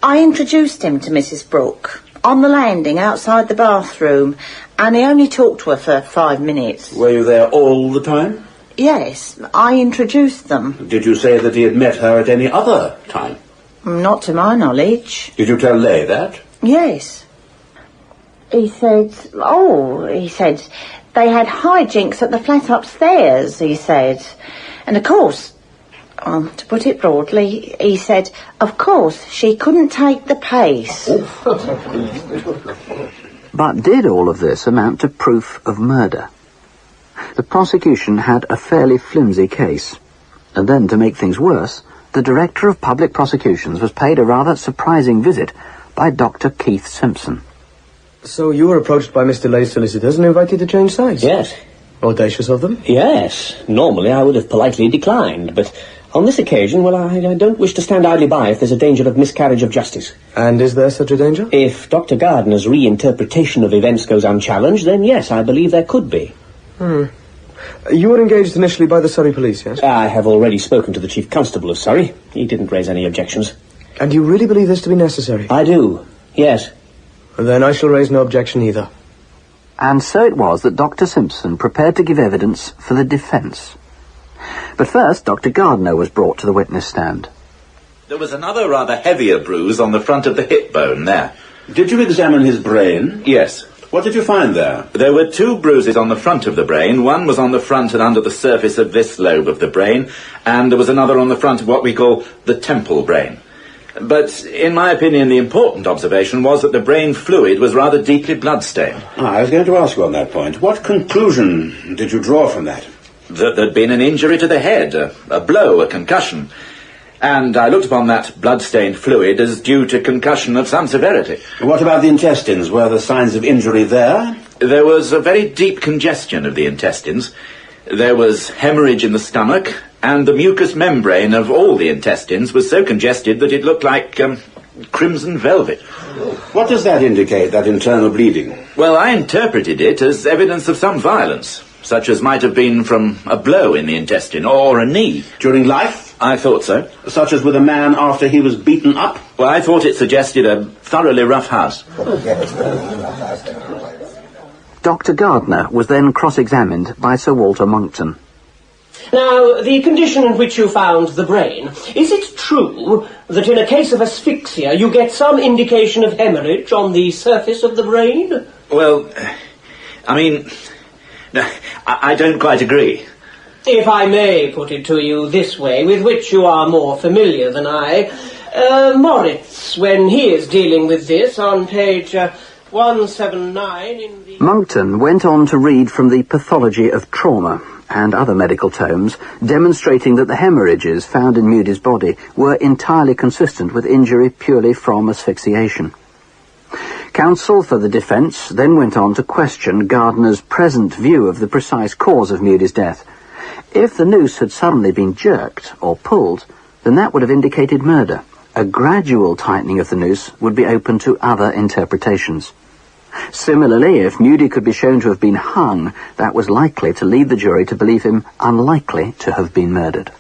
I introduced him to Mrs. Brooke on the landing outside the bathroom, and he only talked to her for 5 minutes. Were you there all the time? Yes, I introduced them. Did you say that he had met her at any other time? Not to my knowledge. Did you tell Leigh that? Yes. He said, they had hijinks at the flat upstairs, he said. And of course, to put it broadly, he said, of course, she couldn't take the pace. But did all of this amount to proof of murder? The prosecution had a fairly flimsy case. And then, to make things worse, the Director of Public Prosecutions was paid a rather surprising visit by Dr. Keith Simpson. So you were approached by Mr. Leigh's solicitors and invited to change sides? Yes. Audacious of them? Yes. Normally I would have politely declined, but on this occasion, well, I don't wish to stand idly by if there's a danger of miscarriage of justice. And is there such a danger? If Dr. Gardner's reinterpretation of events goes unchallenged, then yes, I believe there could be. You were engaged initially by the Surrey police, yes? I have already spoken to the Chief Constable of Surrey. He didn't raise any objections. And you really believe this to be necessary? I do, yes. Then I shall raise no objection either. And so it was that Dr. Simpson prepared to give evidence for the defence. But first, Dr. Gardner was brought to the witness stand. There was another rather heavier bruise on the front of the hip bone there. Did you examine his brain? Yes. What did you find there? There were 2 bruises on the front of the brain. One was on the front and under the surface of this lobe of the brain, and there was another on the front of what we call the temple brain. But, in my opinion, the important observation was that the brain fluid was rather deeply blood-stained. I was going to ask you on that point. What conclusion did you draw from that? That there'd been an injury to the head, a blow, a concussion. And I looked upon that blood-stained fluid as due to concussion of some severity. What about the intestines? Were there signs of injury there? There was a very deep congestion of the intestines. There was hemorrhage in the stomach, and the mucous membrane of all the intestines was so congested that it looked like crimson velvet. What does that indicate, that internal bleeding? Well, I interpreted it as evidence of some violence, such as might have been from a blow in the intestine or a knee. During life? I thought so. Such as with a man after he was beaten up? Well, I thought it suggested a thoroughly rough house. Dr. Gardner was then cross-examined by Sir Walter Monckton. Now, the condition in which you found the brain, is it true that in a case of asphyxia you get some indication of hemorrhage on the surface of the brain? Well, I mean, no, I don't quite agree. If I may put it to you this way, with which you are more familiar than I, Moritz, when he is dealing with this on page 179 in the... Monckton went on to read from the Pathology of Trauma and other medical tomes, demonstrating that the hemorrhages found in Moody's body were entirely consistent with injury purely from asphyxiation. Counsel for the defence then went on to question Gardner's present view of the precise cause of Moody's death. If the noose had suddenly been jerked or pulled, then that would have indicated murder. A gradual tightening of the noose would be open to other interpretations. Similarly, if Moody could be shown to have been hung, that was likely to lead the jury to believe him unlikely to have been murdered.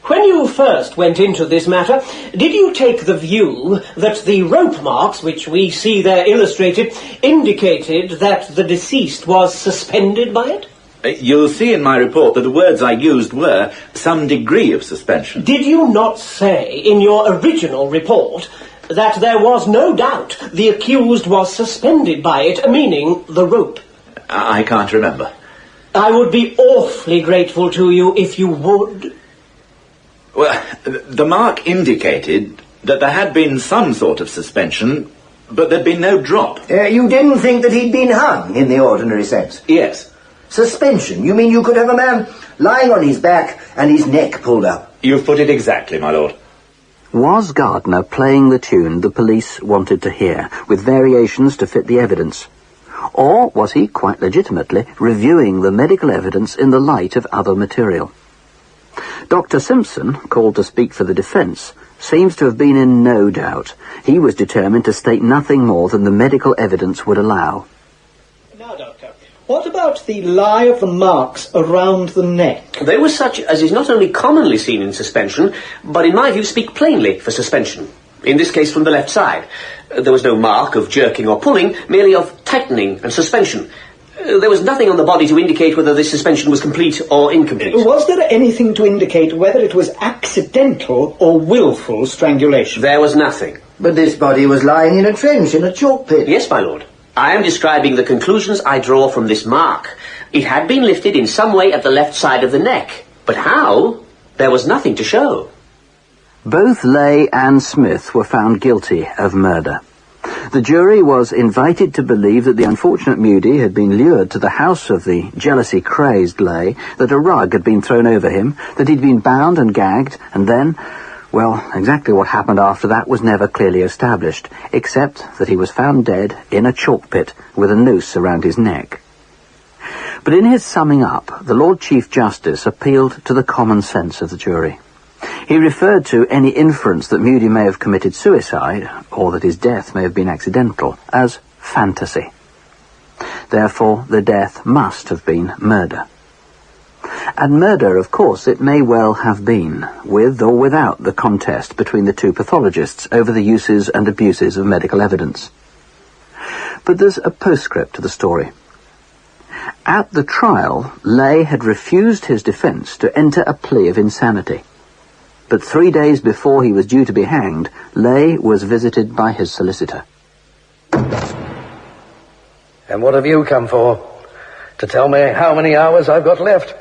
When you first went into this matter, did you take the view that the rope marks, which we see there illustrated, indicated that the deceased was suspended by it? You'll see in my report that the words I used were some degree of suspension. Did you not say in your original report that there was no doubt the accused was suspended by it, meaning the rope? I can't remember. I would be awfully grateful to you if you would. Well, the mark indicated that there had been some sort of suspension, but there'd been no drop. You didn't think that he'd been hung in the ordinary sense? Yes. Suspension? You mean you could have a man lying on his back and his neck pulled up? You've put it exactly, my lord. Was Gardner playing the tune the police wanted to hear, with variations to fit the evidence? Or was he, quite legitimately, reviewing the medical evidence in the light of other material? Dr. Simpson, called to speak for the defence, seems to have been in no doubt. He was determined to state nothing more than the medical evidence would allow. Now, Doctor, what about the lie of the marks around the neck? They were such as is not only commonly seen in suspension, but in my view speak plainly for suspension. In this case from the left side. There was no mark of jerking or pulling, merely of tightening and suspension. There was nothing on the body to indicate whether this suspension was complete or incomplete. Was there anything to indicate whether it was accidental or willful strangulation? There was nothing. But this body was lying in a trench, in a chalk pit. Yes, my lord. I am describing the conclusions I draw from this mark. It had been lifted in some way at the left side of the neck. But how? There was nothing to show. Both Leigh and Smith were found guilty of murder. The jury was invited to believe that the unfortunate Mudie had been lured to the house of the jealousy-crazed Leigh, that a rug had been thrown over him, that he'd been bound and gagged, and then, well, exactly what happened after that was never clearly established, except that he was found dead in a chalk pit with a noose around his neck. But in his summing up, the Lord Chief Justice appealed to the common sense of the jury. He referred to any inference that Mudie may have committed suicide, or that his death may have been accidental, as fantasy. Therefore, the death must have been murder. And murder, of course, it may well have been, with or without the contest between the two pathologists over the uses and abuses of medical evidence. But there's a postscript to the story. At the trial, Leigh had refused his defence to enter a plea of insanity. But 3 days before he was due to be hanged, Leigh was visited by his solicitor. And what have you come for? To tell me how many hours I've got left?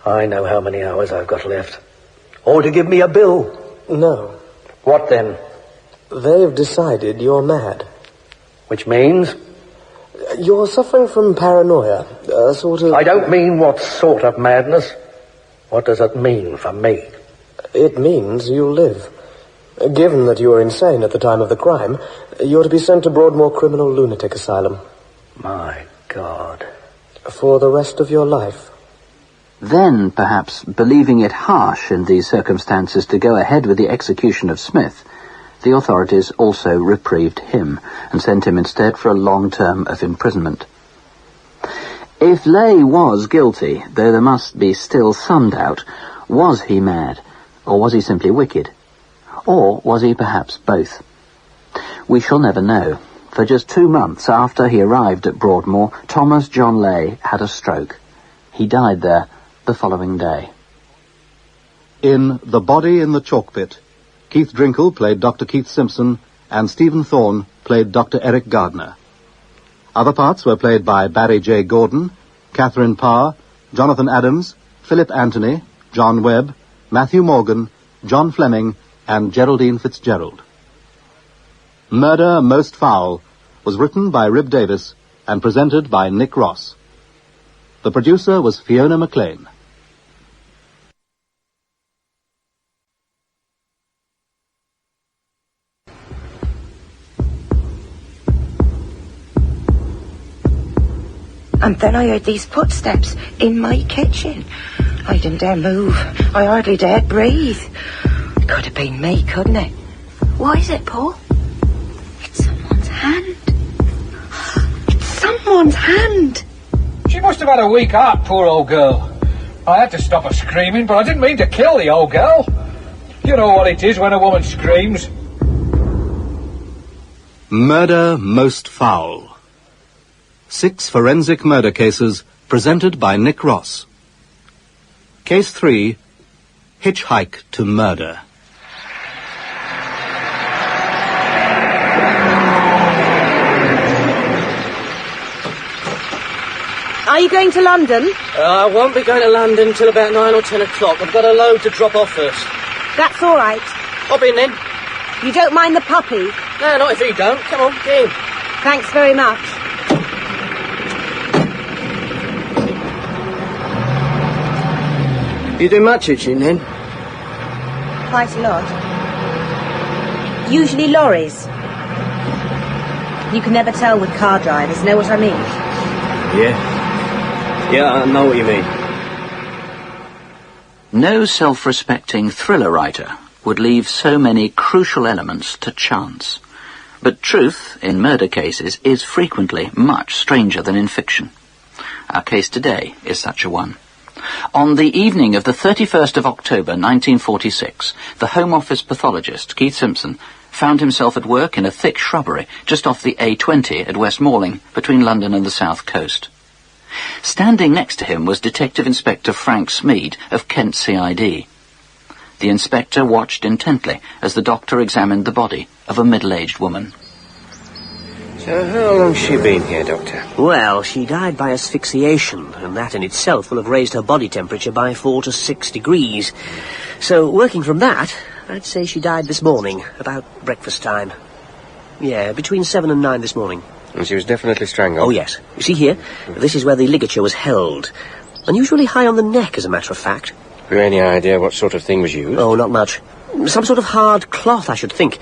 I know how many hours I've got left. Or to give me a bill? No. What then? They've decided you're mad. Which means? You're suffering from paranoia, a sort of... I don't mean what sort of madness. What does it mean for me? It means you'll live. Given that you were insane at the time of the crime, you're to be sent to Broadmoor Criminal Lunatic Asylum. My God. For the rest of your life. Then, perhaps, believing it harsh in these circumstances to go ahead with the execution of Smith, the authorities also reprieved him and sent him instead for a long term of imprisonment. If Leigh was guilty, though there must be still some doubt, was he mad? Or was he simply wicked? Or was he perhaps both? We shall never know. For just 2 months after he arrived at Broadmoor, Thomas John Leigh had a stroke. He died there the following day. In The Body in the Chalk Pit, Keith Drinkle played Dr. Keith Simpson and Stephen Thorne played Dr. Eric Gardner. Other parts were played by Barry J. Gordon, Catherine Parr, Jonathan Adams, Philip Anthony, John Webb, Matthew Morgan, John Fleming, and Geraldine Fitzgerald. Murder Most Foul was written by Rib Davis and presented by Nick Ross. The producer was Fiona MacLean. And then I heard these footsteps in my kitchen. I didn't dare move. I hardly dared breathe. It could have been me, couldn't it? What is it, Paul? It's someone's hand. It's someone's hand. She must have had a weak heart, poor old girl. I had to stop her screaming, but I didn't mean to kill the old girl. You know what it is when a woman screams. Murder Most Foul. 6 forensic murder cases presented by Nick Ross. Case 3, Hitchhike to Murder. Are you going to London? I won't be going to London till about 9 or 10 o'clock. I've got a load to drop off first. That's all right. Hop in then. You don't mind the puppy? No, not if you don't. Come on, get in. Thanks very much. You do much hitching then? Quite a lot. Usually lorries. You can never tell with car drivers, know what I mean? Yeah, I know what you mean. No self-respecting thriller writer would leave so many crucial elements to chance. But truth, in murder cases, is frequently much stranger than in fiction. Our case today is such a one. On the evening of the 31st of October 1946, the Home Office pathologist, Keith Simpson, found himself at work in a thick shrubbery just off the A20 at Westmoreling, between London and the south coast. Standing next to him was Detective Inspector Frank Smead of Kent CID. The inspector watched intently as the doctor examined the body of a middle-aged woman. So how long's she been here, Doctor? Well, she died by asphyxiation, and that in itself will have raised her body temperature by 4 to 6 degrees. So, working from that, I'd say she died this morning, about breakfast time. Yeah, between 7 and 9 this morning. And she was definitely strangled? Oh, yes. You see here, this is where the ligature was held. Unusually high on the neck, as a matter of fact. Have you any idea what sort of thing was used? Oh, not much. Some sort of hard cloth, I should think.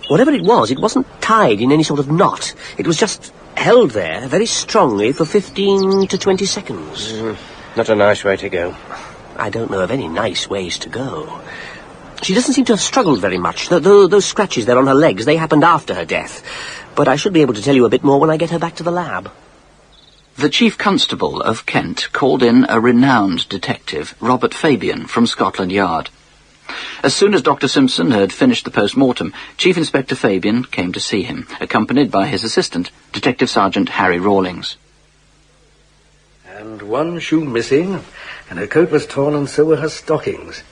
Whatever it wasn't tied in any sort of knot. It was just held there very strongly for 15 to 20 seconds. Not a nice way to go. I don't know of any nice ways to go. She doesn't seem to have struggled very much. Those scratches there on her legs, they happened after her death. But I should be able to tell you a bit more when I get her back to the lab. The Chief Constable of Kent called in a renowned detective, Robert Fabian, from Scotland Yard. As soon as Dr. Simpson had finished the post-mortem, Chief Inspector Fabian came to see him, accompanied by his assistant, Detective Sergeant Harry Rawlings. And one shoe missing, and her coat was torn and so were her stockings.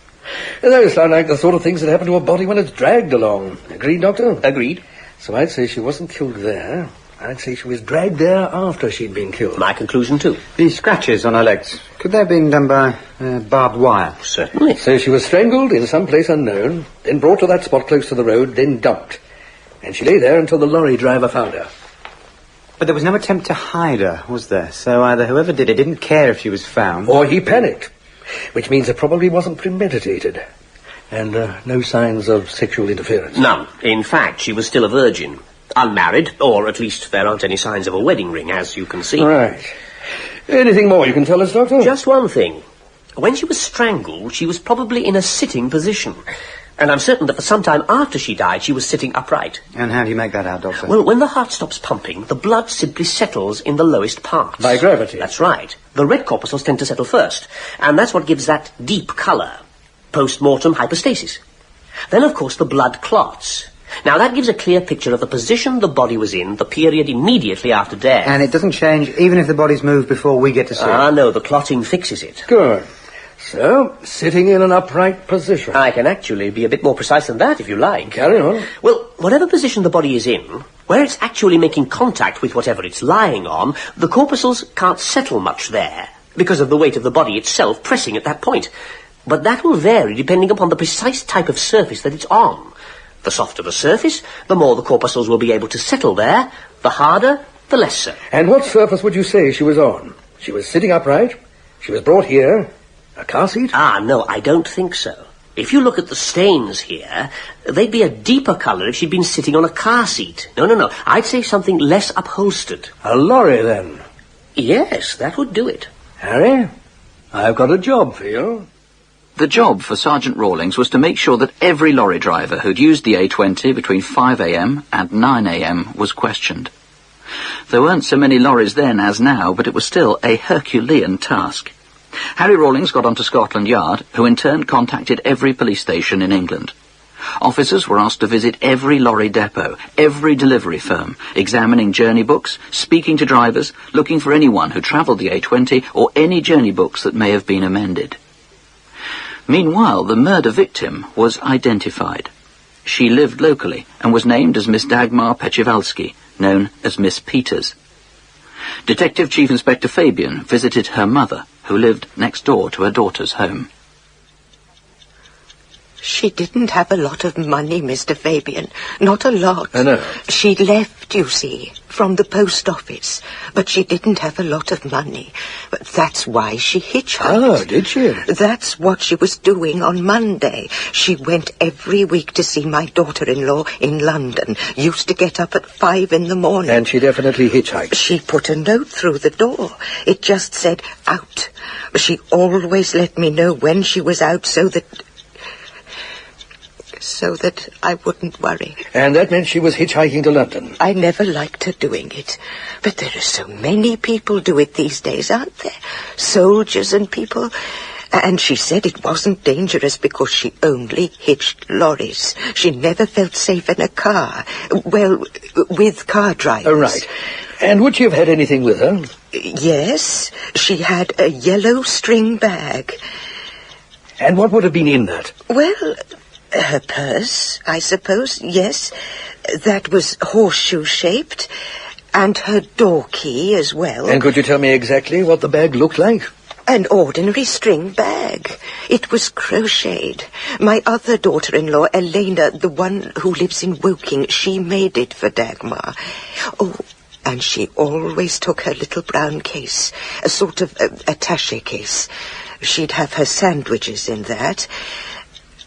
Those sound like the sort of things that happen to a body when it's dragged along. Agreed, Doctor? Agreed. So I'd say she wasn't killed there. I'd say she was dragged there after she'd been killed. My conclusion, too. The scratches on her legs, could they have been done by barbed wire? Certainly. So she was strangled in some place unknown, then brought to that spot close to the road, then dumped. And she lay there until the lorry driver found her. But there was no attempt to hide her, was there? So either whoever did it didn't care if she was found... Or he panicked, which means it probably wasn't premeditated. And no signs of sexual interference. None. In fact, she was still a virgin. Unmarried, or at least there aren't any signs of a wedding ring, as you can see. Right. Anything more you can tell us, Doctor? Just one thing. When she was strangled, she was probably in a sitting position. And I'm certain that for some time after she died, she was sitting upright. And how do you make that out, Doctor? Well, when the heart stops pumping, the blood simply settles in the lowest parts. By gravity? That's right. The red corpuscles tend to settle first. And that's what gives that deep colour. Post-mortem hypostasis. Then, of course, the blood clots. Now, that gives a clear picture of the position the body was in the period immediately after death. And it doesn't change even if the body's moved before we get to see it? Ah, no, the clotting fixes it. Good. So, sitting in an upright position. I can actually be a bit more precise than that, if you like. Carry on. Well, whatever position the body is in, where it's actually making contact with whatever it's lying on, the corpuscles can't settle much there, because of the weight of the body itself pressing at that point. But that will vary depending upon the precise type of surface that it's on. The softer the surface, the more the corpuscles will be able to settle there. The harder, the less so. And what surface would you say she was on? She was sitting upright? She was brought here? A car seat? Ah, no, I don't think so. If you look at the stains here, they'd be a deeper colour if she'd been sitting on a car seat. No. I'd say something less upholstered. A lorry, then? Yes, that would do it. Harry, I've got a job for you. The job for Sergeant Rawlings was to make sure that every lorry driver who'd used the A20 between 5 a.m. and 9 a.m. was questioned. There weren't so many lorries then as now, but it was still a Herculean task. Harry Rawlings got onto Scotland Yard, who in turn contacted every police station in England. Officers were asked to visit every lorry depot, every delivery firm, examining journey books, speaking to drivers, looking for anyone who travelled the A20 or any journey books that may have been amended. Meanwhile, the murder victim was identified. She lived locally and was named as Miss Dagmar Pechevalsky, known as Miss Peters. Detective Chief Inspector Fabian visited her mother, who lived next door to her daughter's home. She didn't have a lot of money, Mr. Fabian. Not a lot. I know. She left, you see, from the post office. But she didn't have a lot of money. But that's why she hitchhiked. Oh, did she? That's what she was doing on Monday. She went every week to see my daughter-in-law in London. Used to get up at 5 in the morning. And she definitely hitchhiked. She put a note through the door. It just said, out. She always let me know when she was out so that I wouldn't worry. And that meant she was hitchhiking to London? I never liked her doing it. But there are so many people do it these days, aren't there? Soldiers and people. And she said it wasn't dangerous because she only hitched lorries. She never felt safe in a car. Well, with car drivers. Oh, right. And would she have had anything with her? Yes. She had a yellow string bag. And what would have been in that? Well, her purse, I suppose, yes. That was horseshoe-shaped. And her door key as well. And could you tell me exactly what the bag looked like? An ordinary string bag. It was crocheted. My other daughter-in-law, Elena, the one who lives in Woking, she made it for Dagmar. Oh, and she always took her little brown case, a sort of attaché case. She'd have her sandwiches in that.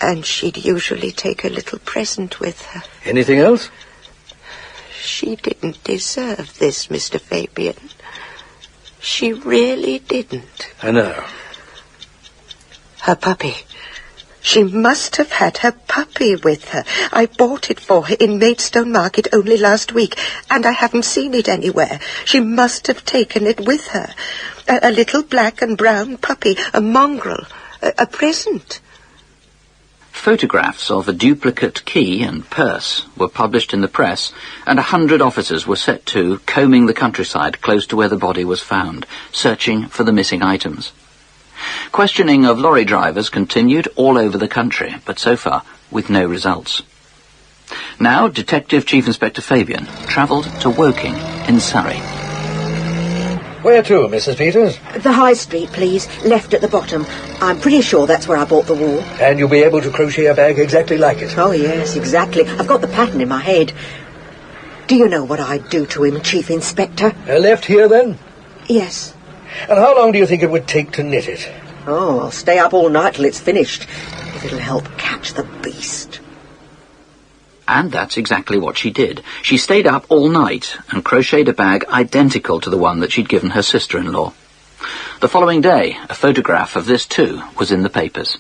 And she'd usually take a little present with her. Anything else? She didn't deserve this, Mr. Fabian. She really didn't. I know. Her puppy. She must have had her puppy with her. I bought it for her in Maidstone Market only last week, and I haven't seen it anywhere. She must have taken it with her. A little black and brown puppy, a mongrel, a present. Photographs of a duplicate key and purse were published in the press, and 100 officers were set to combing the countryside close to where the body was found, searching for the missing items. Questioning of lorry drivers continued all over the country, but so far with no results. Now Detective Chief Inspector Fabian travelled to Woking in Surrey. Where to, Mrs. Peters? The High Street, please. Left at the bottom. I'm pretty sure that's where I bought the wool. And you'll be able to crochet a bag exactly like it? Oh, yes, exactly. I've got the pattern in my head. Do you know what I'd do to him, Chief Inspector? Left here, then? Yes. And how long do you think it would take to knit it? Oh, I'll stay up all night till it's finished, if it'll help catch the beast. And that's exactly what she did. She stayed up all night and crocheted a bag identical to the one that she'd given her sister-in-law. The following day, a photograph of this too was in the papers.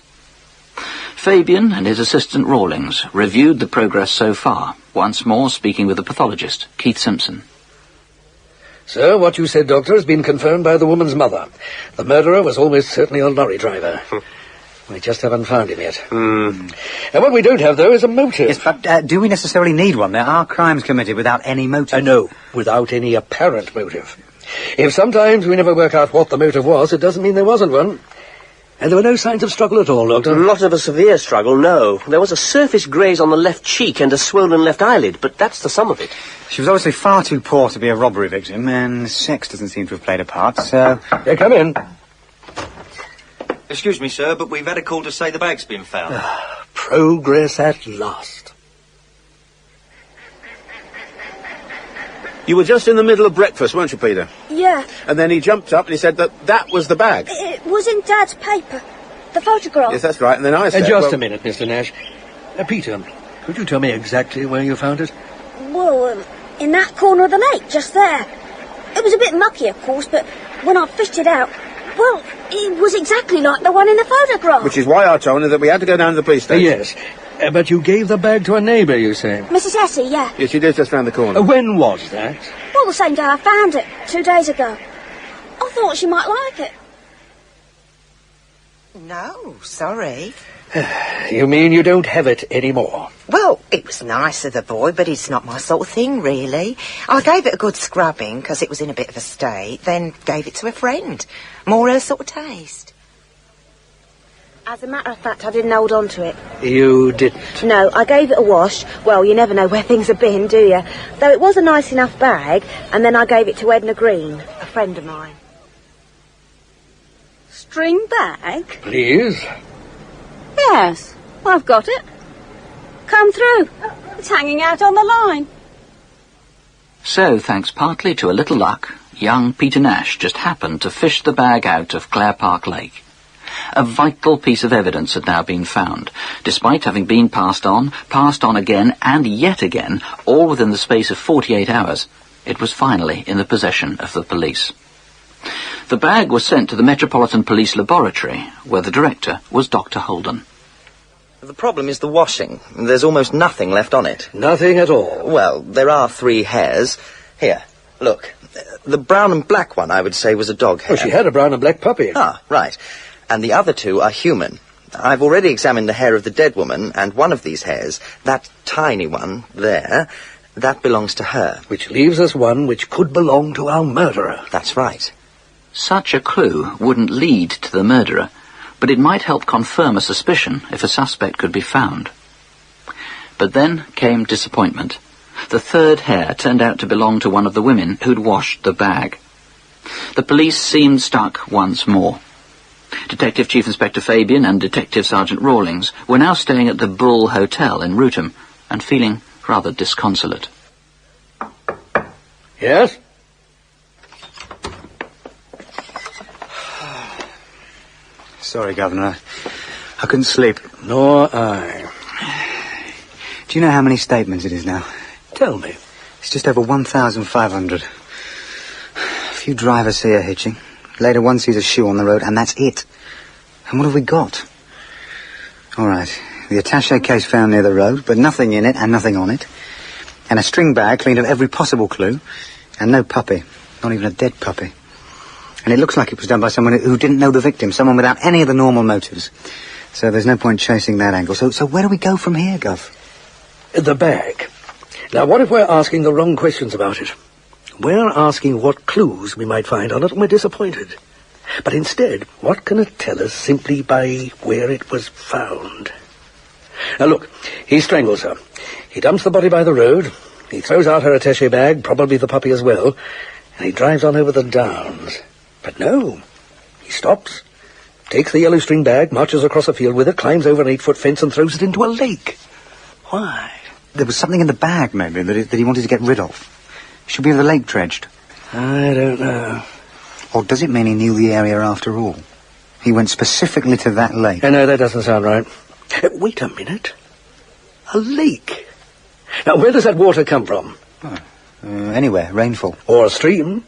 Fabian and his assistant Rawlings reviewed the progress so far, once more speaking with the pathologist, Keith Simpson. Sir, what you said, Doctor, has been confirmed by the woman's mother. The murderer was almost certainly a lorry driver. We just haven't found him yet. And what we don't have, though, is a motive. Yes, but do we necessarily need one? There are crimes committed without any motive. No, without any apparent motive. If sometimes we never work out what the motive was, it doesn't mean there wasn't one. And there were no signs of struggle at all, Doctor? Not of a severe struggle, no. There was a surface graze on the left cheek and a swollen left eyelid, but that's the sum of it. She was obviously far too poor to be a robbery victim, and sex doesn't seem to have played a part, so... Yeah, come in. Excuse me, sir, but we've had a call to say the bag's been found. Progress at last. You were just in the middle of breakfast, weren't you, Peter? Yeah. And then he jumped up and he said that was the bag. It was in Dad's paper. The photograph. Yes, that's right. And then I said... Just a minute, Mr. Nash. Peter, could you tell me exactly where you found it? Well, in that corner of the lake, just there. It was a bit mucky, of course, but when I fished it out, well, it was exactly like the one in the photograph. Which is why I told her that we had to go down to the police station. Yes. But you gave the bag to a neighbour, you say? Mrs. Essie, yeah. Yes, she lives just round the corner. When was that? Well, the same day I found it, 2 days ago. I thought she might like it. No, sorry. You mean you don't have it anymore? Well, it was nice of the boy, but it's not my sort of thing, really. I gave it a good scrubbing, because it was in a bit of a state, then gave it to a friend. More her sort of taste. As a matter of fact, I didn't hold on to it. You didn't? No, I gave it a wash. Well, you never know where things have been, do you? Though it was a nice enough bag, and then I gave it to Edna Green, a friend of mine. String bag? Please? Yes, I've got it. Come through. It's hanging out on the line. So, thanks partly to a little luck, young Peter Nash just happened to fish the bag out of Clare Park Lake. A vital piece of evidence had now been found, despite having been passed on again, and yet again, all within the space of 48 hours. It was finally in the possession of the police. The bag was sent to the Metropolitan Police Laboratory, where the director was Dr. Holden. The problem is the washing. There's almost nothing left on it. Nothing at all? Well, there are 3 hairs. Here, look. The brown and black one, I would say, was a dog hair. Oh, she had a brown and black puppy. Ah, right. And the other 2 are human. I've already examined the hair of the dead woman, and one of these hairs, that tiny one there, that belongs to her. Which leaves us one which could belong to our murderer. That's right. Such a clue wouldn't lead to the murderer, but it might help confirm a suspicion if a suspect could be found. But then came disappointment. The 3rd hair turned out to belong to one of the women who'd washed the bag. The police seemed stuck once more. Detective Chief Inspector Fabian and Detective Sergeant Rawlings were now staying at the Bull Hotel in Rootham and feeling rather disconsolate. Yes? Sorry, Governor. I couldn't sleep. Nor I. Do you know how many statements it is now? Tell me. It's just over 1,500. A few drivers see her hitching. Later one sees a shoe on the road, and that's it. And what have we got? All right. The attaché case found near the road, but nothing in it and nothing on it. And a string bag cleaned of every possible clue. And no puppy. Not even a dead puppy. And it looks like it was done by someone who didn't know the victim, someone without any of the normal motives. So there's no point chasing that angle. So where do we go from here, Gov? The bag. Now, what if we're asking the wrong questions about it? We're asking what clues we might find on it, and we're disappointed. But instead, what can it tell us simply by where it was found? Now, look, he strangles her. He dumps the body by the road. He throws out her attaché bag, probably the puppy as well, and he drives on over the downs. But no, he stops, takes the yellow string bag, marches across a field with it, climbs over an 8-foot fence and throws it into a lake. Why? There was something in the bag, maybe, that he wanted to get rid of. Should we have the lake dredged? I don't know. Or does it mean he knew the area after all? He went specifically to that lake. No, that doesn't sound right. Wait a minute. A lake? Now, where does that water come from? Anywhere, rainfall. Or a stream.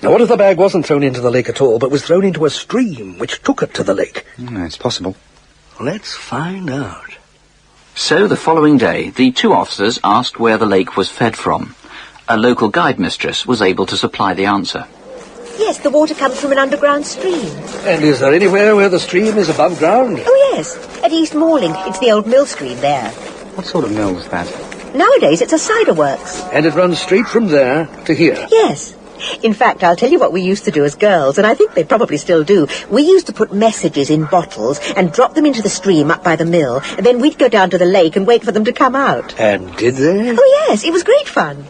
Now, what if the bag wasn't thrown into the lake at all, but was thrown into a stream which took it to the lake? It's possible. Let's find out. So the following day, the 2 officers asked where the lake was fed from. A local guide mistress was able to supply the answer. Yes, the water comes from an underground stream. And is there anywhere where the stream is above ground? Oh, yes. At East Malling. It's the old mill stream there. What sort of mill was that? Nowadays, it's a cider works. And it runs straight from there to here? Yes. In fact, I'll tell you what we used to do as girls, and I think they probably still do. We used to put messages in bottles and drop them into the stream up by the mill, and then we'd go down to the lake and wait for them to come out. And did they? Oh, yes. It was great fun.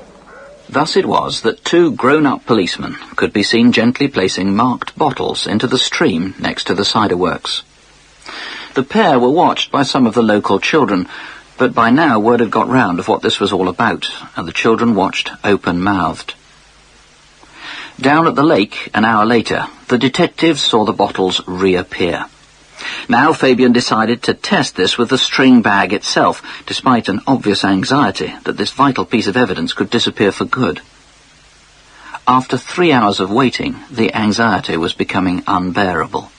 Thus it was that 2 grown-up policemen could be seen gently placing marked bottles into the stream next to the cider works. The pair were watched by some of the local children, but by now word had got round of what this was all about, and the children watched open-mouthed. Down at the lake, an hour later, the detectives saw the bottles reappear. Now Fabian decided to test this with the string bag itself, despite an obvious anxiety that this vital piece of evidence could disappear for good. After 3 hours of waiting, the anxiety was becoming unbearable.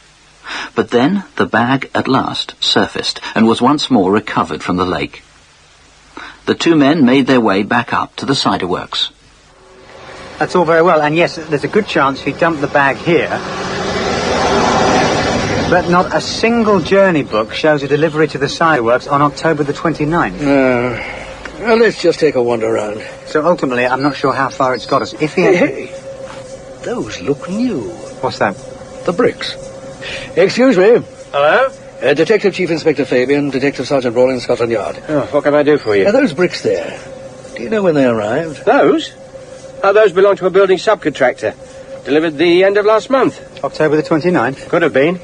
But then the bag at last surfaced and was once more recovered from the lake. The 2 men made their way back up to the cider works. That's all very well, and yes, there's a good chance he dumped the bag here. But not a single journey book shows a delivery to the ciderworks on October the 29th. Well, let's just take a wander around. So ultimately, I'm not sure how far it's got us. If he had... Hey, those look new. What's that? The bricks. Excuse me. Hello? Detective Chief Inspector Fabian, Detective Sergeant Rawlings, Scotland Yard. Oh, what can I do for you? Those bricks there. Do you know when they arrived? Those? Oh, those belong to a building subcontractor. Delivered the end of last month. October the 29th? Could have been.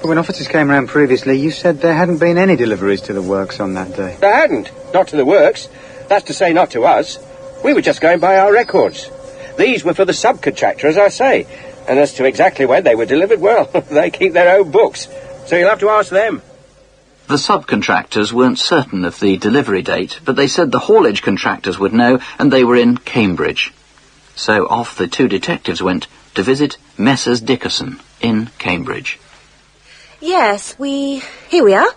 But when officers came around previously, you said there hadn't been any deliveries to the works on that day. There hadn't. Not to the works. That's to say, not to us. We were just going by our records. These were for the subcontractor, as I say. And as to exactly when they were delivered, well, they keep their own books. So you'll have to ask them. The subcontractors weren't certain of the delivery date, but they said the haulage contractors would know, and they were in Cambridge. So off the two detectives went to visit Messrs. Dickerson in Cambridge. Yes, here we are.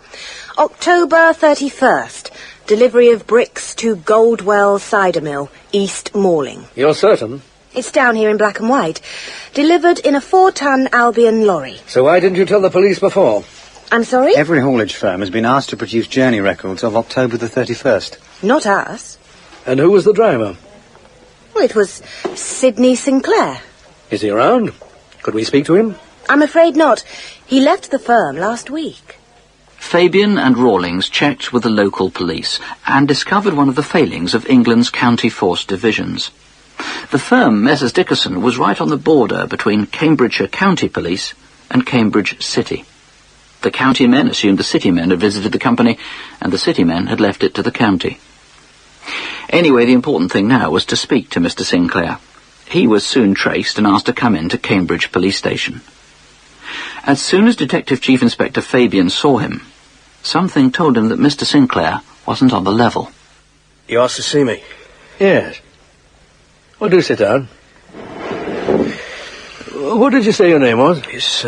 October 31st. Delivery of bricks to Goldwell Cider Mill, East Malling. You're certain? It's down here in black and white. Delivered in a 4-ton Albion lorry. So why didn't you tell the police before? I'm sorry? Every haulage firm has been asked to produce journey records of October the 31st. Not us. And who was the driver? Well, it was Sidney Sinclair. Is he around? Could we speak to him? I'm afraid not. He left the firm last week. Fabian and Rawlings checked with the local police and discovered one of the failings of England's county force divisions. The firm, Messrs. Dickerson, was right on the border between Cambridgeshire County Police and Cambridge City. The county men assumed the city men had visited the company, and the city men had left it to the county. Anyway, the important thing now was to speak to Mr. Sinclair. He was soon traced and asked to come in to Cambridge Police Station. As soon as Detective Chief Inspector Fabian saw him, something told him that Mr. Sinclair wasn't on the level. You asked to see me? Yes. Well, do sit down. What did you say your name was? It's,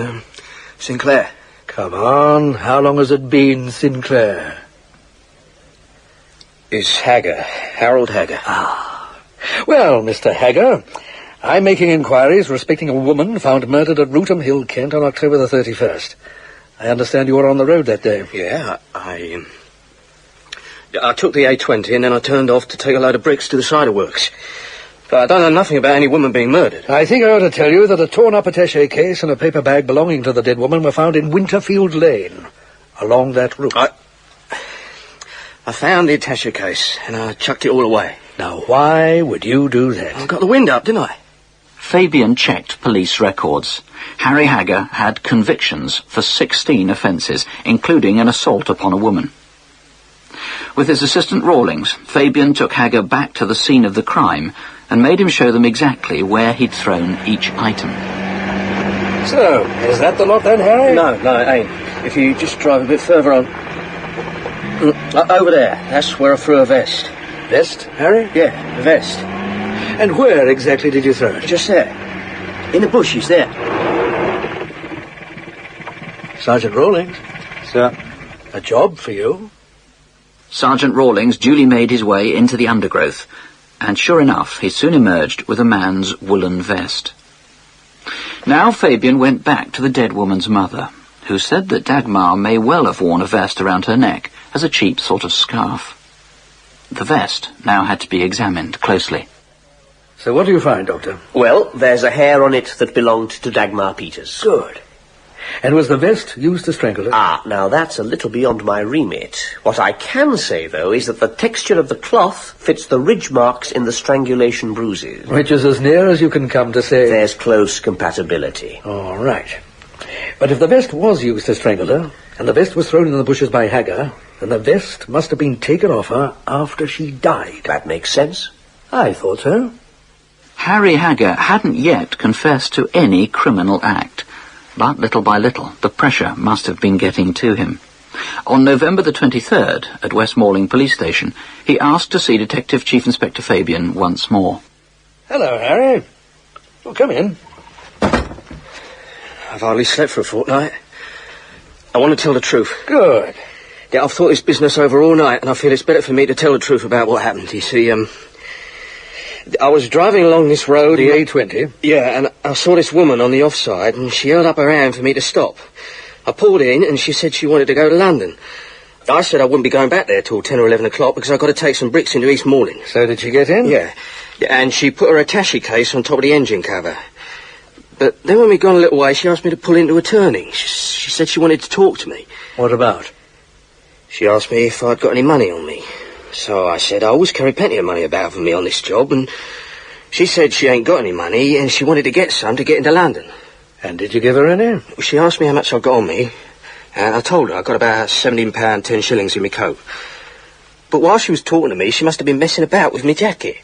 Sinclair. Come on, how long has it been, Sinclair? It's Haigh, Harold Haigh. Ah. Well, Mr. Haigh, I'm making inquiries respecting a woman found murdered at Rootham Hill, Kent, on October the 31st. I understand you were on the road that day. Yeah, I took the A20 and then I turned off to take a load of bricks to the cider works. But I don't know nothing about any woman being murdered. I think I ought to tell you that a torn-up attaché case and a paper bag belonging to the dead woman were found in Winterfield Lane, along that route. I found the attaché case and I chucked it all away. Now, why would you do that? I got the wind up, didn't I? Fabian checked police records. Harry Haigh had convictions for 16 offences, including an assault upon a woman. With his assistant Rawlings, Fabian took Haigh back to the scene of the crime and made him show them exactly where he'd thrown each item. So, is that the lot then, Harry? No, it ain't. If you just drive a bit further on. Over there, that's where I threw a vest. Vest, Harry? Yeah, a vest. And where exactly did you throw it? Just there. In the bushes, there. Sergeant Rawlings. Sir. A job for you. Sergeant Rawlings duly made his way into the undergrowth, and sure enough, he soon emerged with a man's woolen vest. Now Fabian went back to the dead woman's mother, who said that Dagmar may well have worn a vest around her neck as a cheap sort of scarf. The vest now had to be examined closely. So what do you find, Doctor? Well, there's a hair on it that belonged to Dagmar Peters. Good. And was the vest used to strangle her? Ah, now that's a little beyond my remit. What I can say, though, is that the texture of the cloth fits the ridge marks in the strangulation bruises. Which is as near as you can come to say... There's close compatibility. All right. But if the vest was used to strangle her, and the vest was thrown in the bushes by Haigh, then the vest must have been taken off her after she died. That makes sense. I thought so. Harry Haigh hadn't yet confessed to any criminal act, but little by little the pressure must have been getting to him. On November the 23rd, at West Malling Police Station, he asked to see Detective Chief Inspector Fabian once more. Hello, Harry. Well, come in. I've hardly slept for a fortnight. I want to tell the truth. Good. Yeah, I've thought this business over all night, and I feel it's better for me to tell the truth about what happened. You see, I was driving along this road... The A20? Yeah, and I saw this woman on the offside, and she held up her hand for me to stop. I pulled in and she said she wanted to go to London. I said I wouldn't be going back there till 10 or 11 o'clock because I've got to take some bricks into East Malling. So did she get in? Yeah, and she put her attaché case on top of the engine cover. But then when we'd gone a little way, she asked me to pull into a turning. She said she wanted to talk to me. What about? She asked me if I'd got any money on me. So I said I always carry plenty of money about for me on this job, and she said she ain't got any money and she wanted to get some to get into London. And did you give her any? Well, she asked me how much I'd got on me, and I told her I got about £17, 10 shillings in my coat. But while she was talking to me, she must have been messing about with my jacket.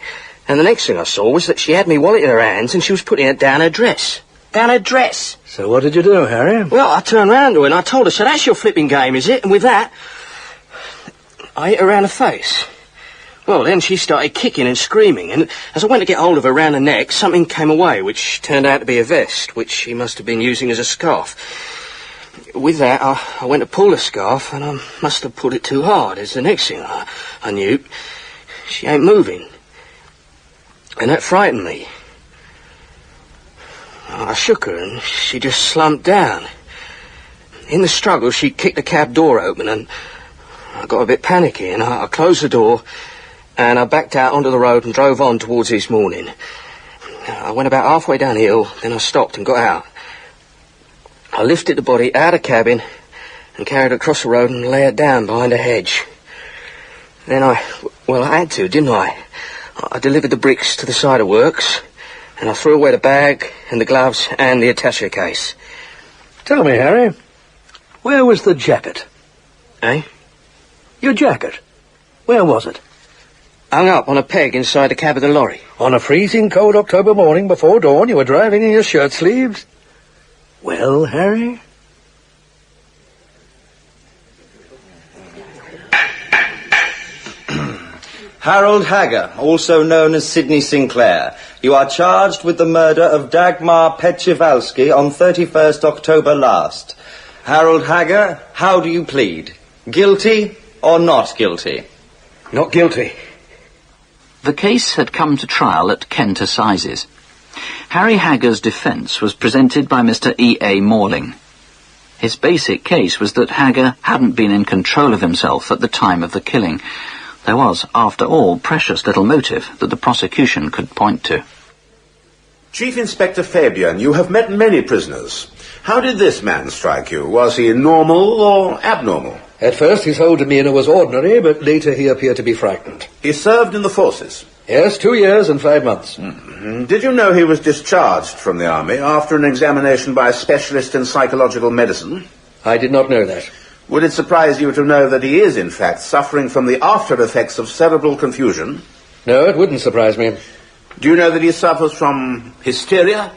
And the next thing I saw was that she had me wallet in her hands and she was putting it down her dress. Down her dress. So what did you do, Harry? Well, I turned round to her and I told her, so that's your flipping game, is it? And with that, I hit her round the face. Well, then she started kicking and screaming, and as I went to get hold of her round the neck, something came away, which turned out to be a vest, which she must have been using as a scarf. With that, I went to pull the scarf, and I must have pulled it too hard, as the next thing I knew, she ain't moving. And that frightened me. I shook her, and she just slumped down. In the struggle, she kicked the cab door open, and I got a bit panicky, and I closed the door, and I backed out onto the road and drove on towards East Malling. I went about halfway down the hill, then I stopped and got out. I lifted the body out of the cabin and carried it across the road and lay it down behind a hedge. Then I had to, didn't I? I delivered the bricks to the cider works, and I threw away the bag and the gloves and the attaché case. Tell me, Harry, where was the jacket? Eh? Your jacket. Where was it? Hung up on a peg inside the cab of the lorry. On a freezing cold October morning before dawn, you were driving in your shirt sleeves? Well, Harry? Harold Haigh, also known as Sidney Sinclair. You are charged with the murder of Dagmar Petchevalsky on 31st October last. Harold Haigh, how do you plead? Guilty or not guilty? Not guilty. The case had come to trial at Kent Assizes. Harry Haggard's defence was presented by Mr. E.A. Morling. His basic case was that Haigh hadn't been in control of himself at the time of the killing. There was, after all, precious little motive that the prosecution could point to. Chief Inspector Fabian, you have met many prisoners. How did this man strike you? Was he normal or abnormal? At first his whole demeanour was ordinary, but later he appeared to be frightened. He served in the forces? Yes, 2 years and 5 months. Mm-hmm. Did you know he was discharged from the army after an examination by a specialist in psychological medicine? I did not know that. Would it surprise you to know that he is, in fact, suffering from the after-effects of cerebral confusion? No, it wouldn't surprise me. Do you know that he suffers from hysteria?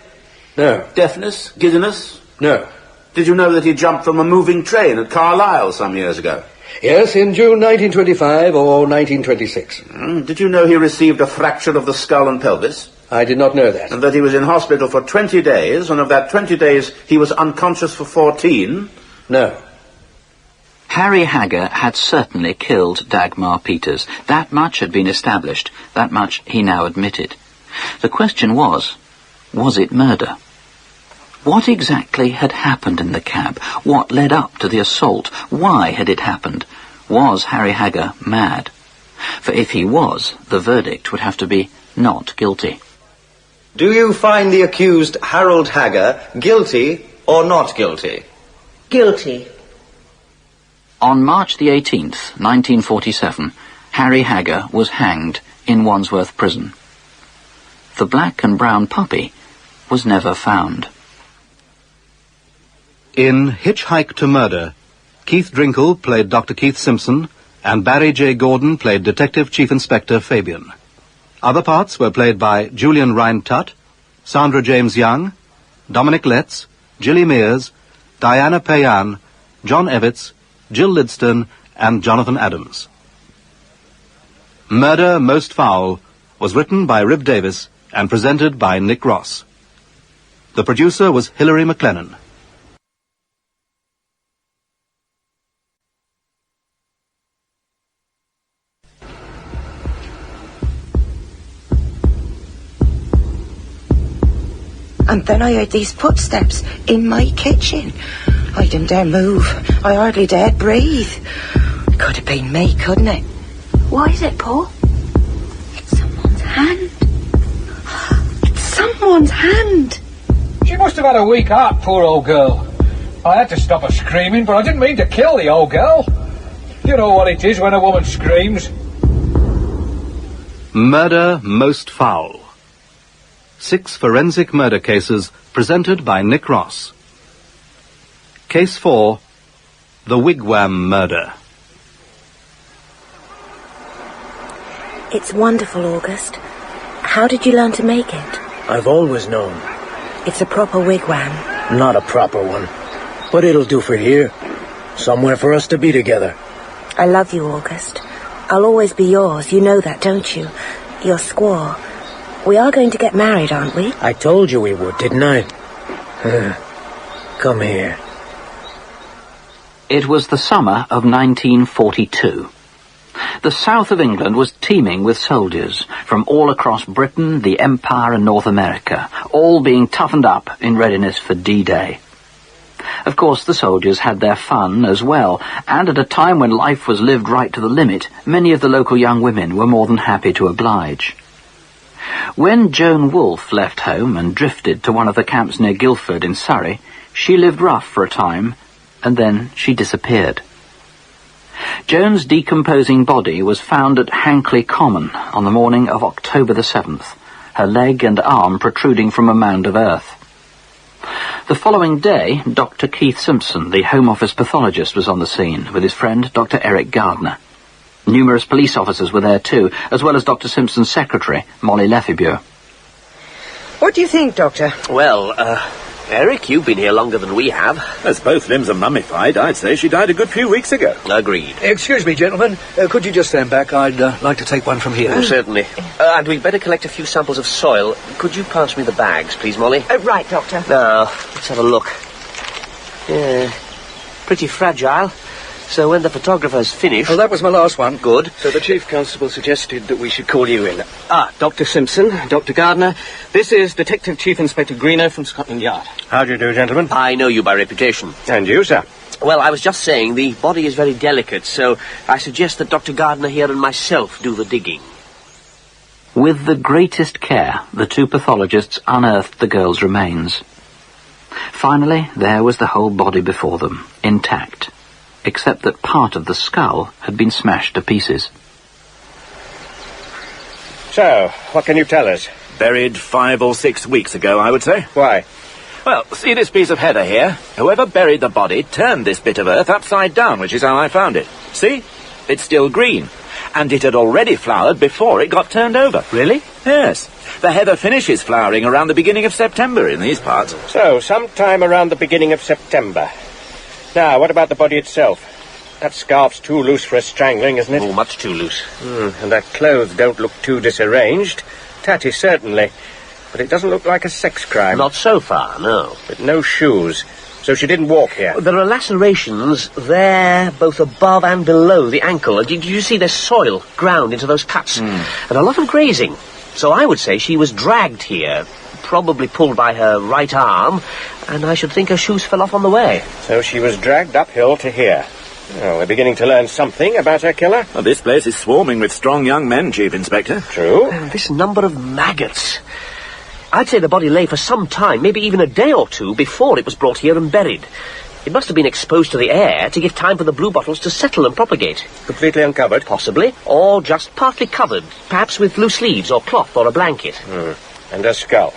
No. Deafness? Giddiness? No. Did you know that he jumped from a moving train at Carlisle some years ago? Yes, in June 1925 or 1926. Did you know he received a fracture of the skull and pelvis? I did not know that. And that he was in hospital for 20 days, and of that 20 days he was unconscious for 14? No. Harry Haigh had certainly killed Dagmar Peters. That much had been established. That much he now admitted. The question was it murder? What exactly had happened in the cab? What led up to the assault? Why had it happened? Was Harry Haigh mad? For if he was, the verdict would have to be not guilty. Do you find the accused Harold Haigh guilty or not guilty? Guilty. On March the 18th, 1947, Harry Haigh was hanged in Wandsworth Prison. The black and brown puppy was never found. In Hitchhike to Murder, Keith Drinkle played Dr. Keith Simpson and Barry J. Gordon played Detective Chief Inspector Fabian. Other parts were played by Julian Rhine-Tutt, Sandra James Young, Dominic Letts, Gilly Mears, Diana Payan, John Evitts, Jill Lidston and Jonathan Adams. Murder Most Foul was written by Rib Davis and presented by Nick Ross. The producer was Hilary McLennan. And then I heard these footsteps in my kitchen. I didn't dare move. I hardly dared breathe. Could have been me, couldn't it? What is it, Paul? It's someone's hand. It's someone's hand. She must have had a weak heart, poor old girl. I had to stop her screaming, but I didn't mean to kill the old girl. You know what it is when a woman screams. Murder Most Foul. 6 forensic murder cases presented by Nick Ross. Case 4, The Wigwam Murder. It's wonderful, August. How did you learn to make it? I've always known. It's a proper wigwam. Not a proper one. But it'll do for here. Somewhere for us to be together. I love you, August. I'll always be yours. You know that, don't you? Your squaw. We are going to get married, aren't we? I told you we would, didn't I? Come here. It was the summer of 1942. The south of England was teeming with soldiers from all across Britain, the Empire and North America, all being toughened up in readiness for D-Day. Of course, the soldiers had their fun as well, and at a time when life was lived right to the limit, many of the local young women were more than happy to oblige. When Joan Wolfe left home and drifted to one of the camps near Guildford in Surrey, she lived rough for a time, and then she disappeared. Joan's decomposing body was found at Hankley Common on the morning of October the 7th, her leg and arm protruding from a mound of earth. The following day, Dr. Keith Simpson, the Home Office pathologist, was on the scene with his friend Dr. Eric Gardner. Numerous police officers were there too, as well as Dr. Simpson's secretary, Molly Lefebvre. What do you think, Doctor? Well, Eric, you've been here longer than we have. As both limbs are mummified, I'd say she died a good few weeks ago. Agreed. Excuse me, gentlemen. Could you just stand back? I'd like to take one from here. Oh, certainly. And we'd better collect a few samples of soil. Could you pass me the bags, please, Molly? Right, Doctor. Now, let's have a look. Yeah, pretty fragile. So when the photographer's finished... Oh, that was my last one. Good. So the Chief Constable suggested that we should call you in. Dr. Simpson, Dr. Gardner. This is Detective Chief Inspector Greeno from Scotland Yard. How do you do, gentlemen? I know you by reputation. And you, sir? Well, I was just saying, the body is very delicate, so I suggest that Dr. Gardner here and myself do the digging. With the greatest care, the two pathologists unearthed the girl's remains. Finally, there was the whole body before them, intact, except that part of the skull had been smashed to pieces. So, what can you tell us? Buried 5 or 6 weeks ago, I would say. Why? Well, see this piece of heather here? Whoever buried the body turned this bit of earth upside down, which is how I found it. See? It's still green. And it had already flowered before it got turned over. Really? Yes. The heather finishes flowering around the beginning of September in these parts. So, sometime around the beginning of September. Now, what about the body itself? That scarf's too loose for a strangling, isn't it? Oh, much too loose. And that clothes don't look too disarranged. Tatty, certainly. But it doesn't look like a sex crime. Not so far, no. But no shoes. So she didn't walk here. There are lacerations there, both above and below the ankle. Did you see there's soil ground into those cuts? And a lot of grazing. So I would say she was dragged here, probably pulled by her right arm, and I should think her shoes fell off on the way. So she was dragged uphill to here. Oh, we're beginning to learn something about her killer. Well, this place is swarming with strong young men, Chief Inspector. True. This number of maggots. I'd say the body lay for some time, maybe even a day or two, before it was brought here and buried. It must have been exposed to the air to give time for the bluebottles to settle and propagate. Completely uncovered? Possibly. Or just partly covered, perhaps with loose leaves or cloth or a blanket. And a skull.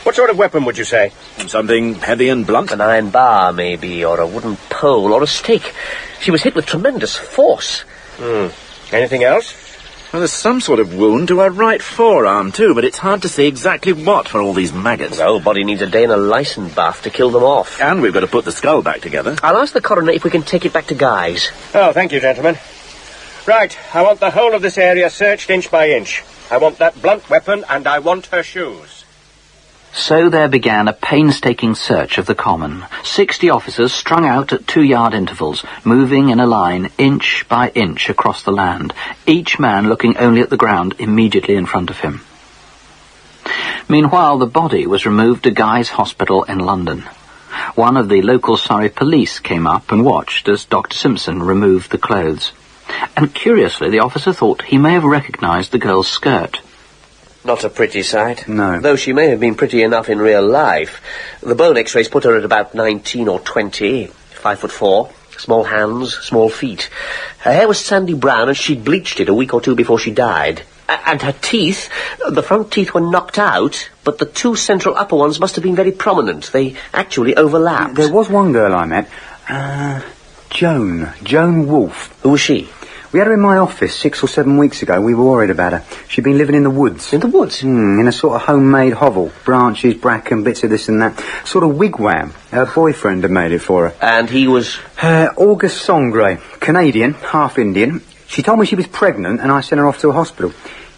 What sort of weapon would you say? Something heavy and blunt? An iron bar, maybe, or a wooden pole, or a stake. She was hit with tremendous force. Anything else? Well, there's some sort of wound to her right forearm, too, but it's hard to see exactly what for all these maggots. The whole body needs a day in a lyson bath to kill them off. And we've got to put the skull back together. I'll ask the coroner if we can take it back to Guy's. Oh, thank you, gentlemen. Right, I want the whole of this area searched inch by inch. I want that blunt weapon, and I want her shoes. So there began a painstaking search of the common. 60 officers strung out at 2-yard intervals, moving in a line inch by inch across the land, each man looking only at the ground immediately in front of him. Meanwhile, the body was removed to Guy's Hospital in London. One of the local Surrey police came up and watched as Dr. Simpson removed the clothes. And curiously, the officer thought he may have recognised the girl's skirt. Not a pretty sight. No. Though she may have been pretty enough in real life. The bone x-rays put her at about 19 or 20, 5'4", small hands, small feet. Her hair was sandy brown and she'd bleached it a week or two before she died. And her teeth, the front teeth were knocked out, but the two central upper ones must have been very prominent. They actually overlapped. There was one girl I met, Joan Wolfe. Who was she? We had her in my office 6 or 7 weeks ago. We were worried about her. She'd been living in the woods. In the woods? In a sort of homemade hovel. Branches, bracken, bits of this and that. Sort of wigwam. Her boyfriend had made it for her. And he was? August Songray. Canadian, half Indian. She told me she was pregnant and I sent her off to a hospital.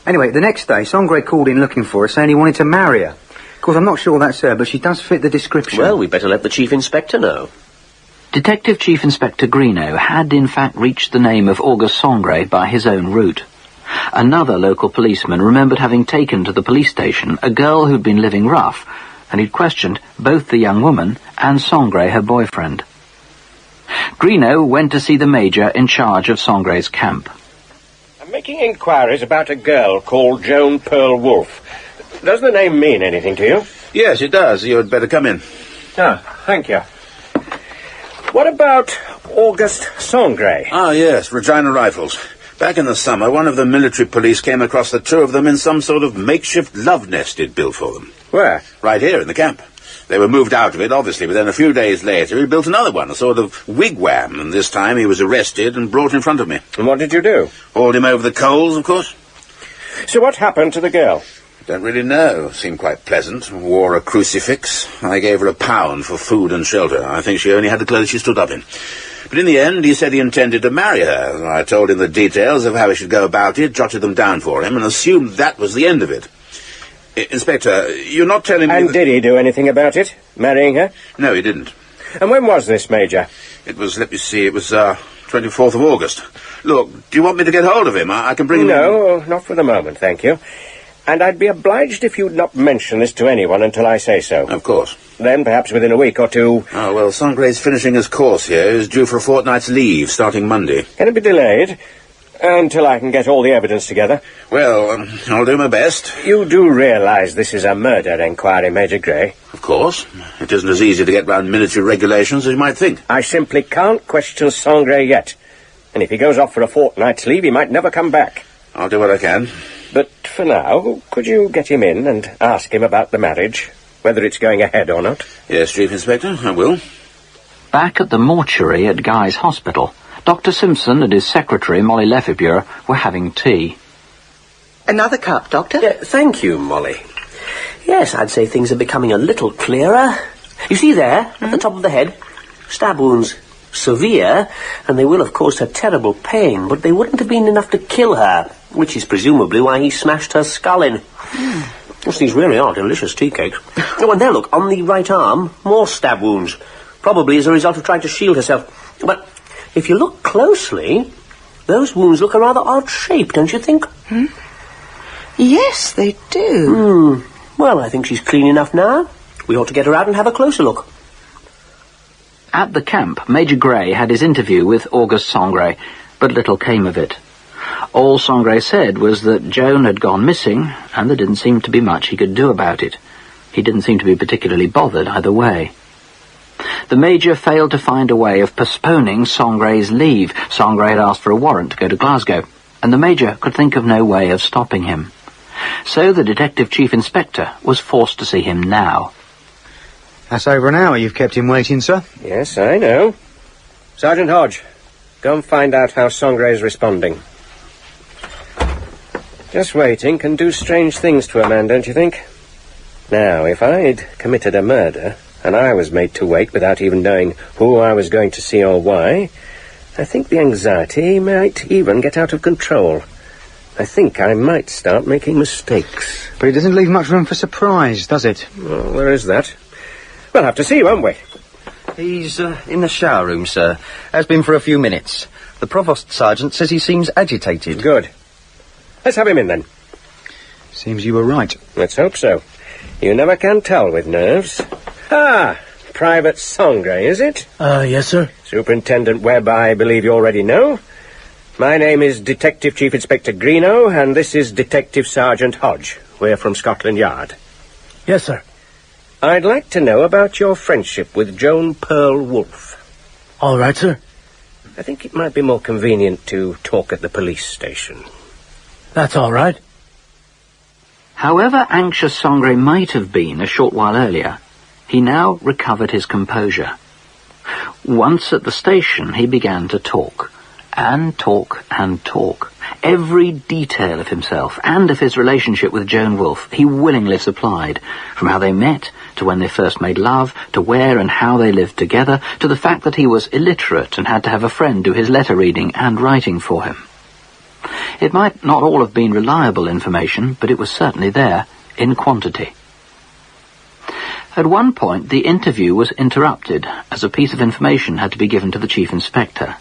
Anyway, the next day, Songray called in looking for her, saying he wanted to marry her. Of course, I'm not sure that's her, but she does fit the description. Well, we'd better let the Chief Inspector know. Detective Chief Inspector Greenough had in fact reached the name of August Songray by his own route. Another local policeman remembered having taken to the police station a girl who'd been living rough, and he'd questioned both the young woman and Songray, her boyfriend. Greenough went to see the major in charge of Songray's camp. I'm making inquiries about a girl called Joan Pearl Wolfe. Does the name mean anything to you? Yes, it does. You had better come in. Ah, thank you. What about August Songray? Ah, yes, Regina Rifles. Back in the summer, one of the military police came across the two of them in some sort of makeshift love nest he'd built for them. Where? Right here, in the camp. They were moved out of it, obviously, but then a few days later he built another one, a sort of wigwam, and this time he was arrested and brought in front of me. And what did you do? Hauled him over the coals, of course. So what happened to the girl? Don't really know. Seemed quite pleasant. Wore a crucifix. I gave her £1 for food and shelter. I think she only had the clothes she stood up in. But in the end, he said he intended to marry her. I told him the details of how he should go about it, jotted them down for him, and assumed that was the end of it. Inspector, you're not telling me... And did he do anything about it? Marrying her? No, he didn't. And when was this, Major? It was, let me see, it was 24th of August. Look, do you want me to get hold of him? I can bring him... No, not for the moment, thank you. And I'd be obliged if you'd not mention this to anyone until I say so. Of course. Then, perhaps within a week or two... Oh, well, Songray's finishing his course here. He's due for a fortnight's leave, starting Monday. Can it be delayed? Until I can get all the evidence together. Well, I'll do my best. You do realise this is a murder inquiry, Major Grey? Of course. It isn't as easy to get round military regulations as you might think. I simply can't question Songray yet. And if he goes off for a fortnight's leave, he might never come back. I'll do what I can. But for now, could you get him in and ask him about the marriage? Whether it's going ahead or not? Yes, Chief Inspector, I will. Back at the mortuary at Guy's Hospital, Dr. Simpson and his secretary, Molly Lefebvre, were having tea. Another cup, Doctor? Yeah, thank you, Molly. Yes, I'd say things are becoming a little clearer. You see there, at the top of the head, stab wounds. Severe, and they will have caused her terrible pain, but they wouldn't have been enough to kill her, which is presumably why he smashed her skull in. Yes, these really are delicious tea cakes. Oh, and there, look, on the right arm, more stab wounds, probably as a result of trying to shield herself. But if you look closely, those wounds look a rather odd shape, don't you think? Yes, they do. Well, I think she's clean enough now. We ought to get her out and have a closer look. At the camp, Major Grey had his interview with August Songray, but little came of it. All Songray said was that Joan had gone missing, and there didn't seem to be much he could do about it. He didn't seem to be particularly bothered either way. The Major failed to find a way of postponing Songray's leave. Songray had asked for a warrant to go to Glasgow, and the Major could think of no way of stopping him. So the Detective Chief Inspector was forced to see him now. That's over an hour you've kept him waiting, sir. Yes, I know. Sergeant Hodge, go and find out how Songray's responding. Just waiting can do strange things to a man, don't you think? Now, if I'd committed a murder, and I was made to wait without even knowing who I was going to see or why, I think the anxiety might even get out of control. I think I might start making mistakes. But it doesn't leave much room for surprise, does it? Well, there is that. We'll have to see, won't we? He's in the shower room, sir. Has been for a few minutes. The provost sergeant says he seems agitated. Good. Let's have him in, then. Seems you were right. Let's hope so. You never can tell with nerves. Ah, Private Sangre, is it? Yes, sir. Superintendent Webb, I believe you already know. My name is Detective Chief Inspector Greenough, and this is Detective Sergeant Hodge. We're from Scotland Yard. Yes, sir. I'd like to know about your friendship with Joan Pearl Wolfe. All right, sir. I think it might be more convenient to talk at the police station. That's all right. However anxious Sangre might have been a short while earlier, he now recovered his composure. Once at the station, he began to talk, and talk, and talk. Every detail of himself and of his relationship with Joan Wolfe he willingly supplied, from how they met, to when they first made love, to where and how they lived together, to the fact that he was illiterate and had to have a friend do his letter reading and writing for him. It might not all have been reliable information, but it was certainly there, in quantity. At one point, the interview was interrupted, as a piece of information had to be given to the Chief Inspector.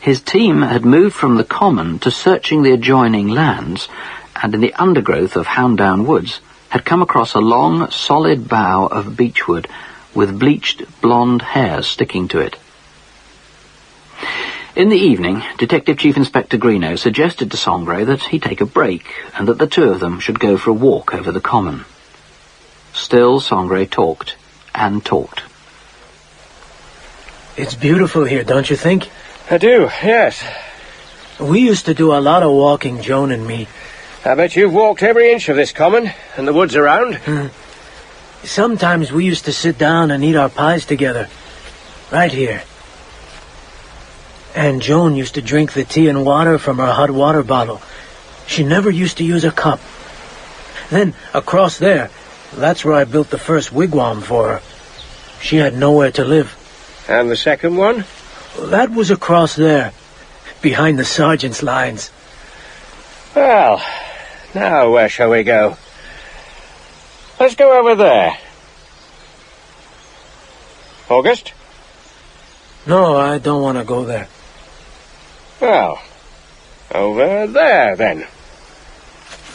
His team had moved from the common to searching the adjoining lands, and in the undergrowth of Houndown Woods had come across a long, solid bough of beechwood with bleached blonde hairs sticking to it. In the evening, Detective Chief Inspector Greenough suggested to Sangre that he take a break, and that the two of them should go for a walk over the common. Still, Sangre talked, and talked. It's beautiful here, don't you think? I do, yes. We used to do a lot of walking, Joan and me. I bet you've walked every inch of this common, and the woods around. Sometimes we used to sit down and eat our pies together. Right here. And Joan used to drink the tea and water from her hot water bottle. She never used to use a cup. Then, across there, that's where I built the first wigwam for her. She had nowhere to live. And the second one? That was across there, behind the sergeant's lines. Well, now where shall we go? Let's go over there. August? No, I don't want to go there. Well, over there, then.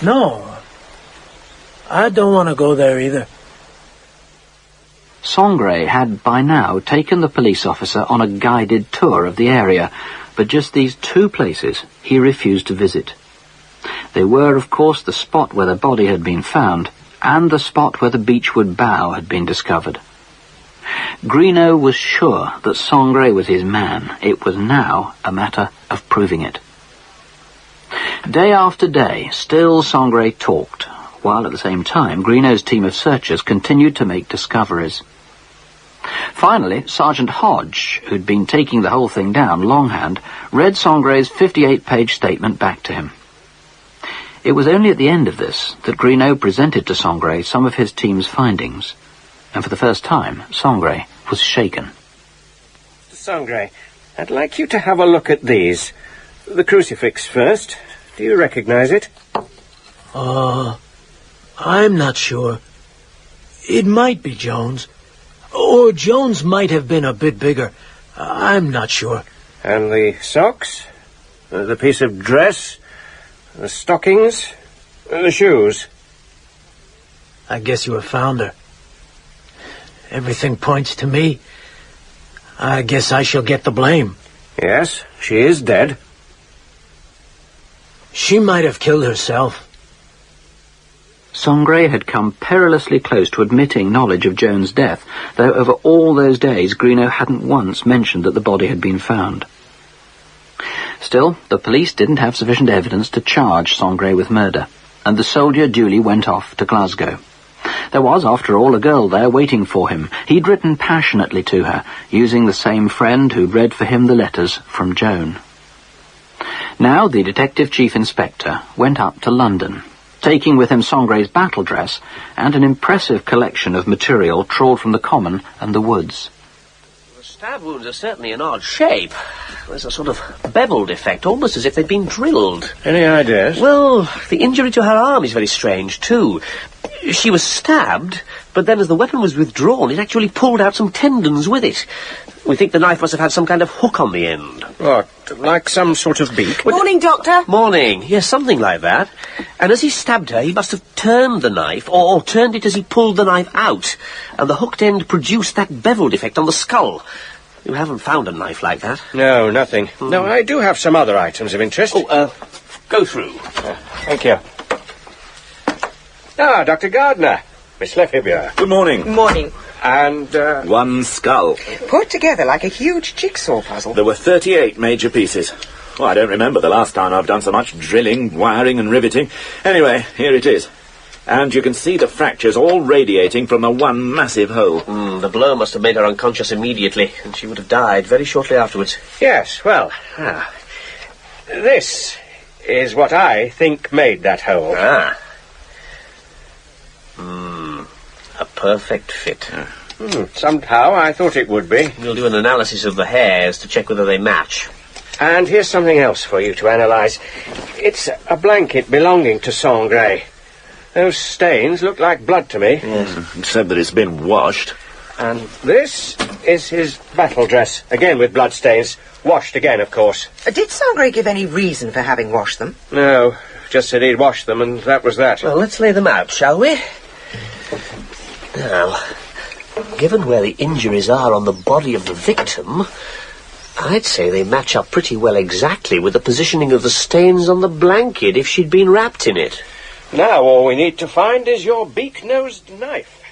No, I don't want to go there either. Sangre had by now taken the police officer on a guided tour of the area, but just these two places he refused to visit. They were, of course, the spot where the body had been found, and the spot where the beechwood bough had been discovered. Greenough was sure that Sangre was his man. It was now a matter of proving it. Day after day, still Sangre talked, while at the same time Greenough's team of searchers continued to make discoveries. Finally, Sergeant Hodge, who'd been taking the whole thing down longhand, read Sangre's 58-page statement back to him. It was only at the end of this that Greenough presented to Sangre some of his team's findings, and for the first time, Sangre was shaken. Sangre, I'd like you to have a look at these. The crucifix first. Do you recognize it? I'm not sure. It might be Jones. Or Jones might have been a bit bigger. I'm not sure. And the socks? The piece of dress? The stockings? The shoes? I guess you have found her. Everything points to me. I guess I shall get the blame. Yes, she is dead. She might have killed herself. Sangre had come perilously close to admitting knowledge of Joan's death, though over all those days Greenough hadn't once mentioned that the body had been found. Still, the police didn't have sufficient evidence to charge Sangre with murder, and the soldier duly went off to Glasgow. There was, after all, a girl there waiting for him. He'd written passionately to her, using the same friend who'd read for him the letters from Joan. Now the Detective Chief Inspector went up to London, taking with him Sangre's battle dress and an impressive collection of material trawled from the common and the woods. The stab wounds are certainly an odd shape. There's a sort of beveled effect, almost as if they'd been drilled. Any ideas? Well, the injury to her arm is very strange, too. She was stabbed, but then as the weapon was withdrawn, it actually pulled out some tendons with it. We think the knife must have had some kind of hook on the end. What, like some sort of beak? Morning, Doctor. Morning. Yes, something like that. And as he stabbed her, he must have turned the knife, or turned it as he pulled the knife out, and the hooked end produced that beveled effect on the skull. You haven't found a knife like that? No, nothing. No, I do have some other items of interest. Go through. Thank you. Ah, Dr. Gardner. Miss Lefebvre. Good morning. Morning. And, One skull. Put together like a huge jigsaw puzzle. There were 38 major pieces. Well, I don't remember the last time I've done so much drilling, wiring and riveting. Anyway, here it is. And you can see the fractures all radiating from the one massive hole. The blow must have made her unconscious immediately, and she would have died very shortly afterwards. Yes, well, this is what I think made that hole. A perfect fit. Somehow I thought it would be. We'll do an analysis of the hairs to check whether they match. And here's something else for you to analyse. It's a blanket belonging to Sangre. Those stains look like blood to me. Yes. Except that it's been washed. And this is his battle dress, again with blood stains. Washed again, of course. Did Sangre give any reason for having washed them? No, just said he'd washed them, and that was that. Well, let's lay them out, shall we? Now, given where the injuries are on the body of the victim, I'd say they match up pretty well exactly with the positioning of the stains on the blanket if she'd been wrapped in it. Now all we need to find is your beak-nosed knife.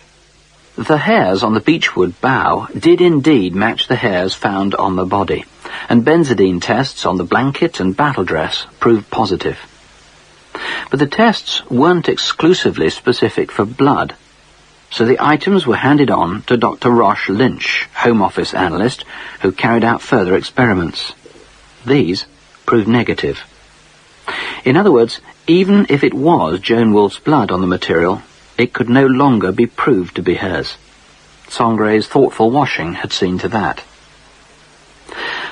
The hairs on the beechwood bough did indeed match the hairs found on the body, and benzodine tests on the blanket and battle dress proved positive. But the tests weren't exclusively specific for blood, so the items were handed on to Dr. Roche Lynch, Home Office analyst, who carried out further experiments. These proved negative. In other words, even if it was Joan Wolfe's blood on the material, it could no longer be proved to be hers. Sangre's thoughtful washing had seen to that.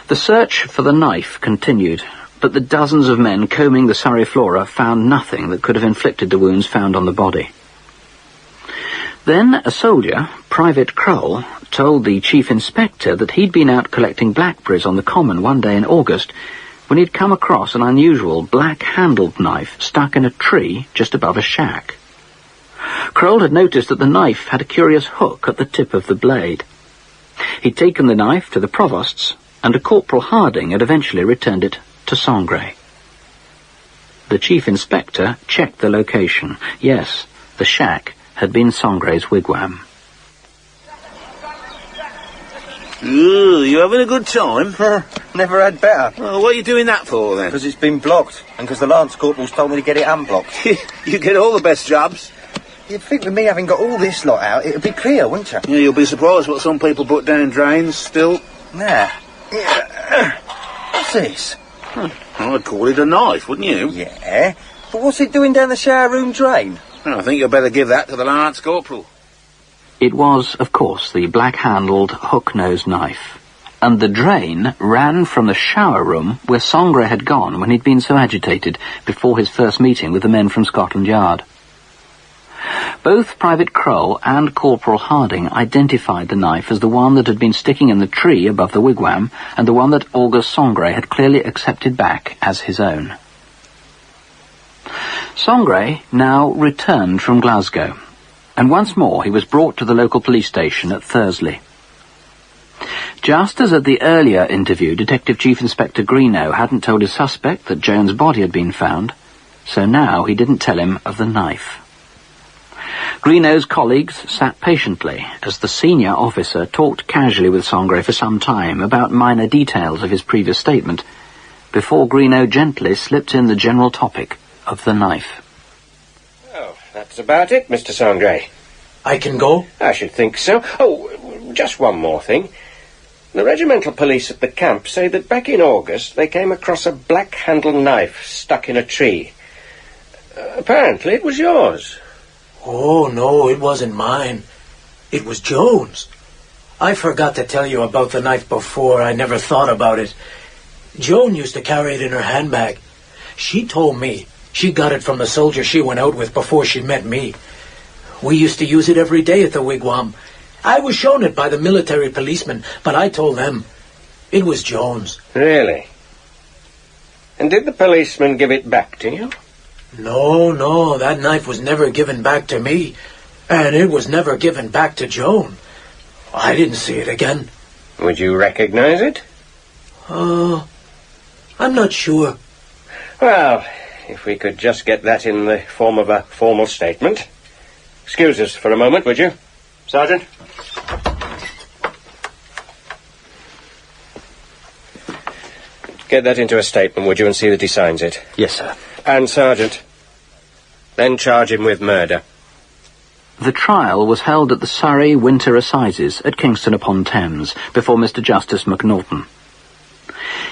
The search for the knife continued, but the dozens of men combing the Surrey flora found nothing that could have inflicted the wounds found on the body. Then a soldier, Private Kroll, told the chief inspector that he'd been out collecting blackberries on the common one day in August when he'd come across an unusual black-handled knife stuck in a tree just above a shack. Kroll had noticed that the knife had a curious hook at the tip of the blade. He'd taken the knife to the provost's, and a Corporal Harding had eventually returned it to Sangre. The chief inspector checked the location. Yes, the shack had been Sangre's wigwam. Ooh, you having a good time? Never had better. Oh, what are you doing that for, then? Because it's been blocked, and because the Lance Corporal's told me to get it unblocked. You get all the best jobs. You'd think with me having got all this lot out, it'd be clear, wouldn't you? Yeah, you'll be surprised what some people put down drains still. Nah. Yeah. What's this? I'd call it a knife, wouldn't you? Yeah. But what's it doing down the shower room drain? I think you'd better give that to the Lance Corporal. It was, of course, the black-handled, hook-nosed knife, and the drain ran from the shower room where Sangre had gone when he'd been so agitated before his first meeting with the men from Scotland Yard. Both Private Kroll and Corporal Harding identified the knife as the one that had been sticking in the tree above the wigwam, and the one that August Sangre had clearly accepted back as his own. Sangre now returned from Glasgow, and once more he was brought to the local police station at Thursley. Just as at the earlier interview, Detective Chief Inspector Greenough hadn't told his suspect that Joan's body had been found, so now he didn't tell him of the knife. Greenough's colleagues sat patiently as the senior officer talked casually with Sangre for some time about minor details of his previous statement, before Greenough gently slipped in the general topic of the knife. Oh, that's about it, Mr. Sangre. I can go? I should think so. Oh, just one more thing. The regimental police at the camp say that back in August they came across a black-handled knife stuck in a tree. Apparently it was yours. Oh, no, it wasn't mine. It was Joan's. I forgot to tell you about the knife before. I never thought about it. Joan used to carry it in her handbag. She told me she got it from the soldier she went out with before she met me. We used to use it every day at the wigwam. I was shown it by the military policeman, but I told them it was Joan's. Really? And did the policeman give it back to you? No, that knife was never given back to me, and it was never given back to Joan. I didn't see it again. Would you recognize it? I'm not sure. Well, if we could just get that in the form of a formal statement. Excuse us for a moment, would you, Sergeant? Get that into a statement, would you, and see that he signs it? Yes, sir. And, Sergeant, then charge him with murder. The trial was held at the Surrey Winter Assizes at Kingston-upon-Thames before Mr. Justice Macnaughton.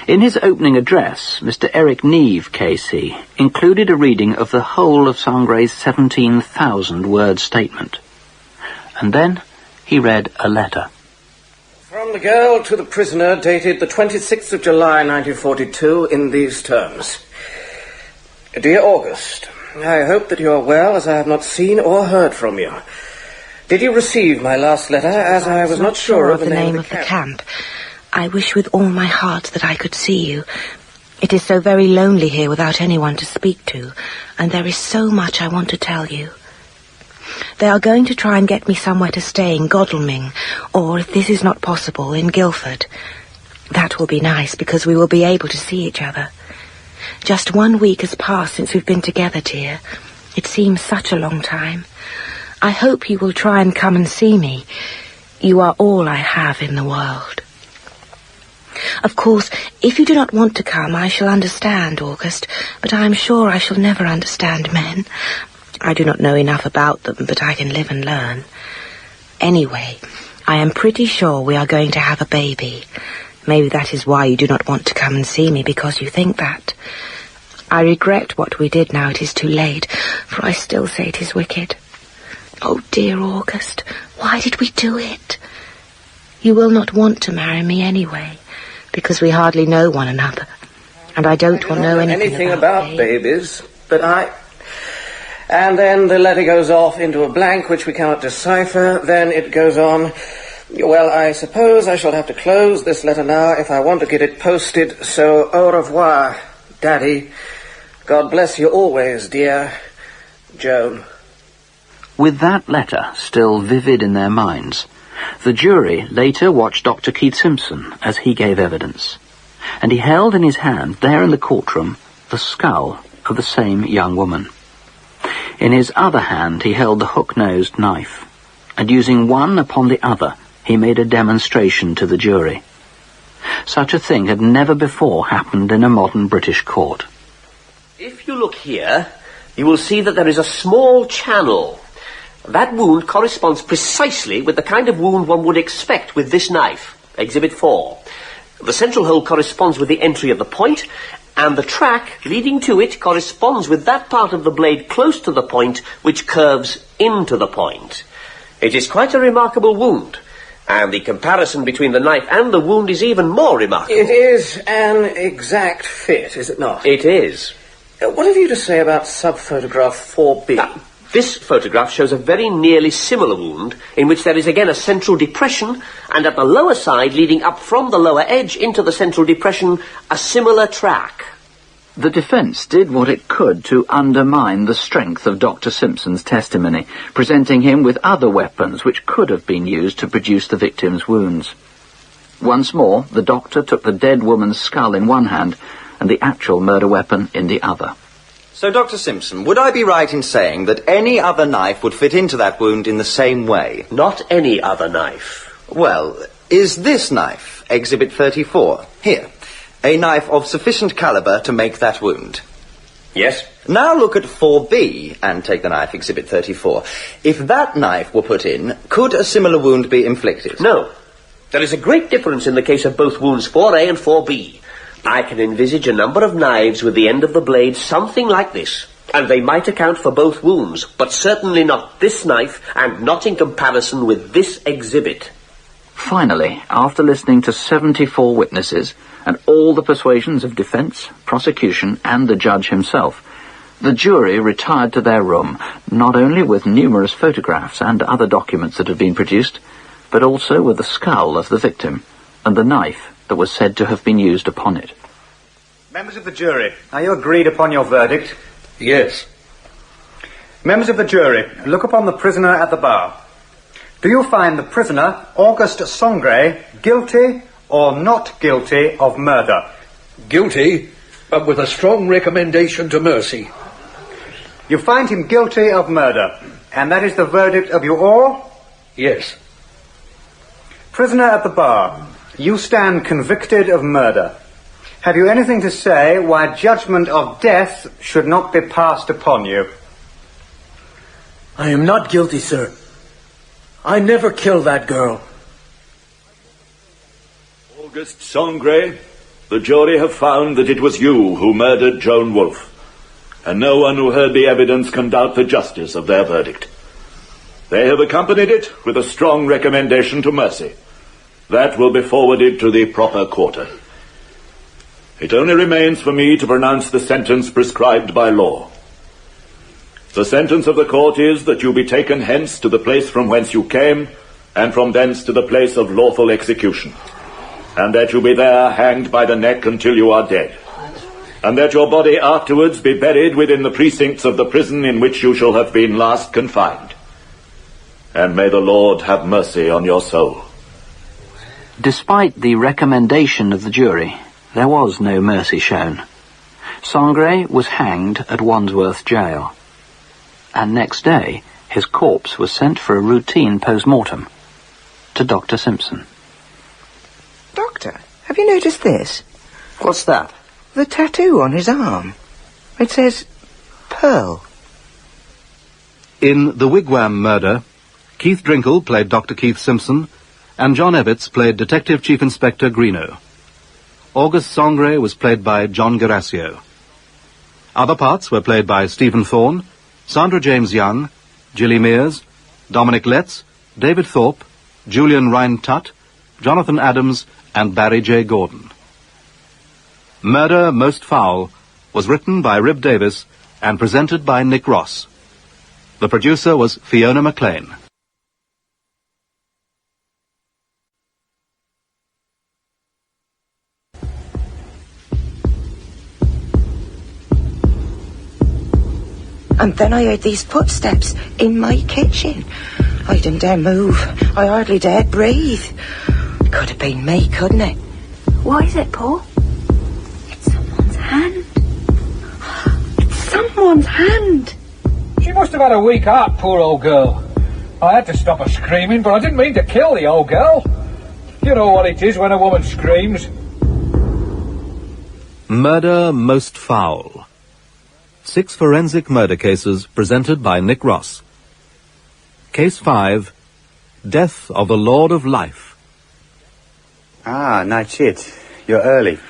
In his opening address, Mr. Eric Neave, KC, included a reading of the whole of Sangray's 17,000-word statement. And then he read a letter. From the girl to the prisoner, dated the 26th of July, 1942, in these terms. Dear August, I hope that you are well, as I have not seen or heard from you. Did you receive my last letter, as I was not sure of the name of the camp? I wish with all my heart that I could see you. It is so very lonely here without anyone to speak to, and there is so much I want to tell you. They are going to try and get me somewhere to stay in Godalming, or, if this is not possible, in Guildford. That will be nice, because we will be able to see each other. Just 1 week has passed since we've been together, dear. It seems such a long time. I hope you will try and come and see me. You are all I have in the world. Of course, if you do not want to come, I shall understand, August, but I am sure I shall never understand men. I do not know enough about them, but I can live and learn. Anyway, I am pretty sure we are going to have a baby. Maybe that is why you do not want to come and see me, because you think that. I regret what we did now it is too late, for I still say it is wicked. Oh, dear August, why did we do it? You will not want to marry me anyway, because we hardly know one another, and I don't want to know anything about babies, but I... And then the letter goes off into a blank which we cannot decipher. Then it goes on. Well, I suppose I shall have to close this letter now if I want to get it posted. So, au revoir, Daddy. God bless you always, dear Joan. With that letter still vivid in their minds, the jury later watched Dr. Keith Simpson as he gave evidence, and he held in his hand, there in the courtroom, the skull of the same young woman. In his other hand he held the hook-nosed knife, and using one upon the other, he made a demonstration to the jury. Such a thing had never before happened in a modern British court. If you look here, you will see that there is a small channel. That wound corresponds precisely with the kind of wound one would expect with this knife, Exhibit 4. The central hole corresponds with the entry of the point, and the track leading to it corresponds with that part of the blade close to the point which curves into the point. It is quite a remarkable wound, and the comparison between the knife and the wound is even more remarkable. It is an exact fit, is it not? It is. What have you to say about sub-photograph 4B? This photograph shows a very nearly similar wound, in which there is again a central depression, and at the lower side, leading up from the lower edge into the central depression, a similar track. The defence did what it could to undermine the strength of Dr. Simpson's testimony, presenting him with other weapons which could have been used to produce the victim's wounds. Once more, the doctor took the dead woman's skull in one hand and the actual murder weapon in the other. So, Dr. Simpson, would I be right in saying that any other knife would fit into that wound in the same way? Not any other knife. Well, is this knife, Exhibit 34, here, a knife of sufficient calibre to make that wound? Yes. Now look at 4B and take the knife, Exhibit 34. If that knife were put in, could a similar wound be inflicted? No. There is a great difference in the case of both wounds 4A and 4B. I can envisage a number of knives with the end of the blade something like this, and they might account for both wounds, but certainly not this knife, and not in comparison with this exhibit. Finally, after listening to 74 witnesses, and all the persuasions of defence, prosecution, and the judge himself, The jury retired to their room, not only with numerous photographs and other documents that had been produced, but also with the skull of the victim and the knife that was said to have been used upon it. Members of the jury, are you agreed upon your verdict? Yes. Members of the jury, look upon the prisoner at the bar. Do you find the prisoner, Auguste Sangre, guilty or not guilty of murder? Guilty, but with a strong recommendation to mercy. You find him guilty of murder, and that is the verdict of you all? Yes. Prisoner at the bar, you stand convicted of murder. Have you anything to say why judgment of death should not be passed upon you? I am not guilty, sir. I never killed that girl. Auguste Sangre, the jury have found that it was you who murdered Joan Wolfe, and no one who heard the evidence can doubt the justice of their verdict. They have accompanied it with a strong recommendation to mercy. That will be forwarded to the proper quarter. It only remains for me to pronounce the sentence prescribed by law. The sentence of the court is that you be taken hence to the place from whence you came, and from thence to the place of lawful execution, and that you be there hanged by the neck until you are dead, and that your body afterwards be buried within the precincts of the prison in which you shall have been last confined. And may the Lord have mercy on your soul. Despite the recommendation of the jury, there was no mercy shown. Sangre was hanged at Wandsworth Jail, and next day his corpse was sent for a routine post-mortem to Dr. Simpson. Doctor, have you noticed this? What's that? The tattoo on his arm. It says Pearl. In The Wigwam Murder, Keith Drinkle played Dr. Keith Simpson, and John Evitts played Detective Chief Inspector Greeno. Auguste Sangre was played by John Gerasio. Other parts were played by Stephen Thorne, Sandra James Young, Gilly Mears, Dominic Letts, David Thorpe, Julian Rhine-Tutt, Jonathan Adams, and Barry J. Gordon. Murder Most Foul was written by Rib Davis and presented by Nick Ross. The producer was Fiona MacLean. And then I heard these footsteps in my kitchen. I didn't dare move. I hardly dared breathe. Could have been me, couldn't it? What is it, Paul? It's someone's hand. It's someone's hand. She must have had a weak heart, poor old girl. I had to stop her screaming, but I didn't mean to kill the old girl. You know what it is when a woman screams. Murder Most Foul. 6 forensic murder cases presented by Nick Ross. Case 5, Death of the Lord of Life. Ah, night it. You're early.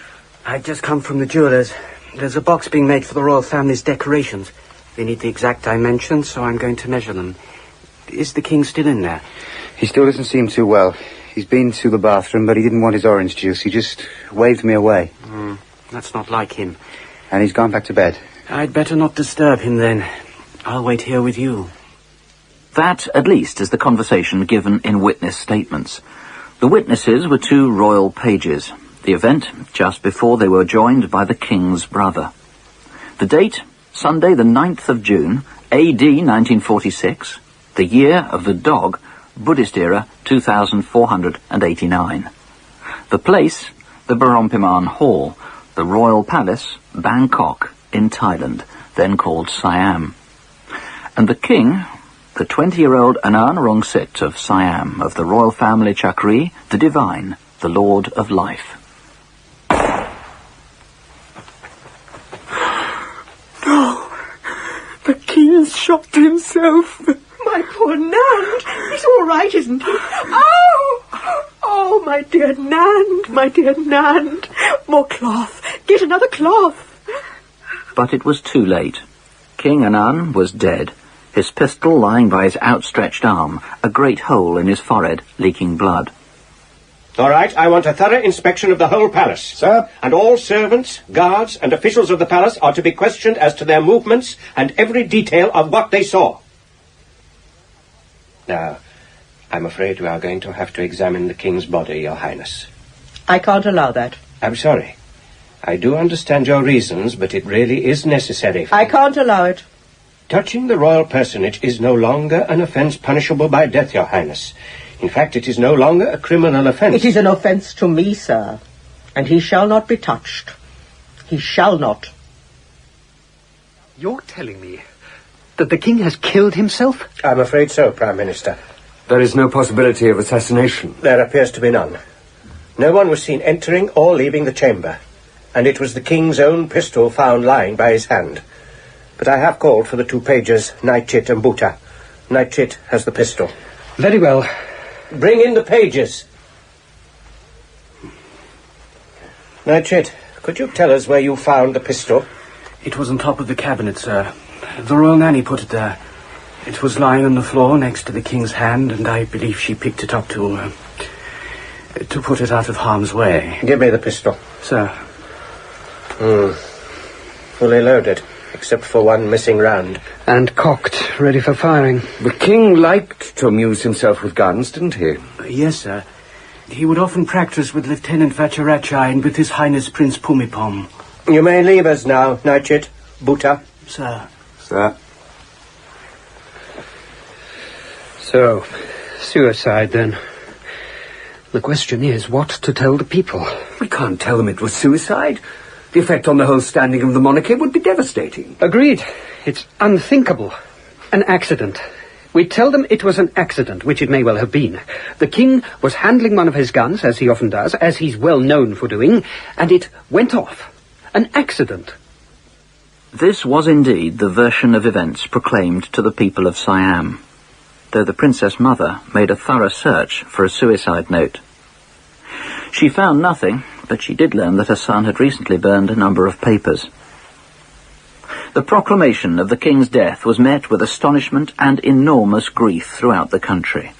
I've just come from the jeweller's. There's a box being made for the royal family's decorations. They need the exact dimensions, so I'm going to measure them. Is the king still in there? He still doesn't seem too well. He's been to the bathroom, but he didn't want his orange juice. He just waved me away. That's not like him. And he's gone back to bed. I'd better not disturb him then. I'll wait here with you. That, at least, is the conversation given in witness statements. The witnesses were 2 royal pages. The event, just before they were joined by the king's brother. The date, Sunday the 9th of June, AD 1946. The year of the dog, Buddhist era, 2489. The place, the Barompiman Hall, the Royal Palace, Bangkok, in Thailand, then called Siam. And the king, the 20-year-old Anand Rongsit of Siam, of the royal family Chakri, the divine, the Lord of Life. No, the king's shot himself. My poor Nand. He's all right, isn't he? Oh, my dear Nand, my dear Nand. More cloth. Get another cloth. But it was too late. King Anand was dead, his pistol lying by his outstretched arm, a great hole in his forehead, leaking blood. All right, I want a thorough inspection of the whole palace. Sir? And all servants, guards, and officials of the palace are to be questioned as to their movements and every detail of what they saw. Now, I'm afraid we are going to have to examine the King's body, Your Highness. I can't allow that. I'm sorry. I do understand your reasons, but it really is necessary. I can't allow it. Touching the royal personage is no longer an offence punishable by death, Your Highness. In fact, it is no longer a criminal offence. It is an offence to me, sir, and he shall not be touched. He shall not. You're telling me that the king has killed himself? I'm afraid so, Prime Minister. There is no possibility of assassination. There appears to be none. No one was seen entering or leaving the chamber, and it was the King's own pistol found lying by his hand. But I have called for the two pages, Nightchit and Buta. Nightchit has the pistol. Very well. Bring in the pages. Nightchit, could you tell us where you found the pistol? It was on top of the cabinet, sir. The royal nanny put it there. It was lying on the floor next to the king's hand, and I believe she picked it up to put it out of harm's way. Give me the pistol. Sir. Fully loaded, except for one missing round. And cocked, ready for firing. The king liked to amuse himself with guns, didn't he? Yes, sir. He would often practice with Lieutenant Vacharachai and with His Highness Prince Pumipom. You may leave us now, Nightchit. Buta. Sir. Sir. So, suicide then. The question is what to tell the people. We can't tell them it was suicide. The effect on the whole standing of the monarchy would be devastating. Agreed. It's unthinkable. An accident. We tell them it was an accident, which it may well have been. The king was handling one of his guns, as he often does, as he's well known for doing, and it went off. An accident. This was indeed the version of events proclaimed to the people of Siam, though the Princess Mother made a thorough search for a suicide note. She found nothing, but she did learn that her son had recently burned a number of papers. The proclamation of the king's death was met with astonishment and enormous grief throughout the country.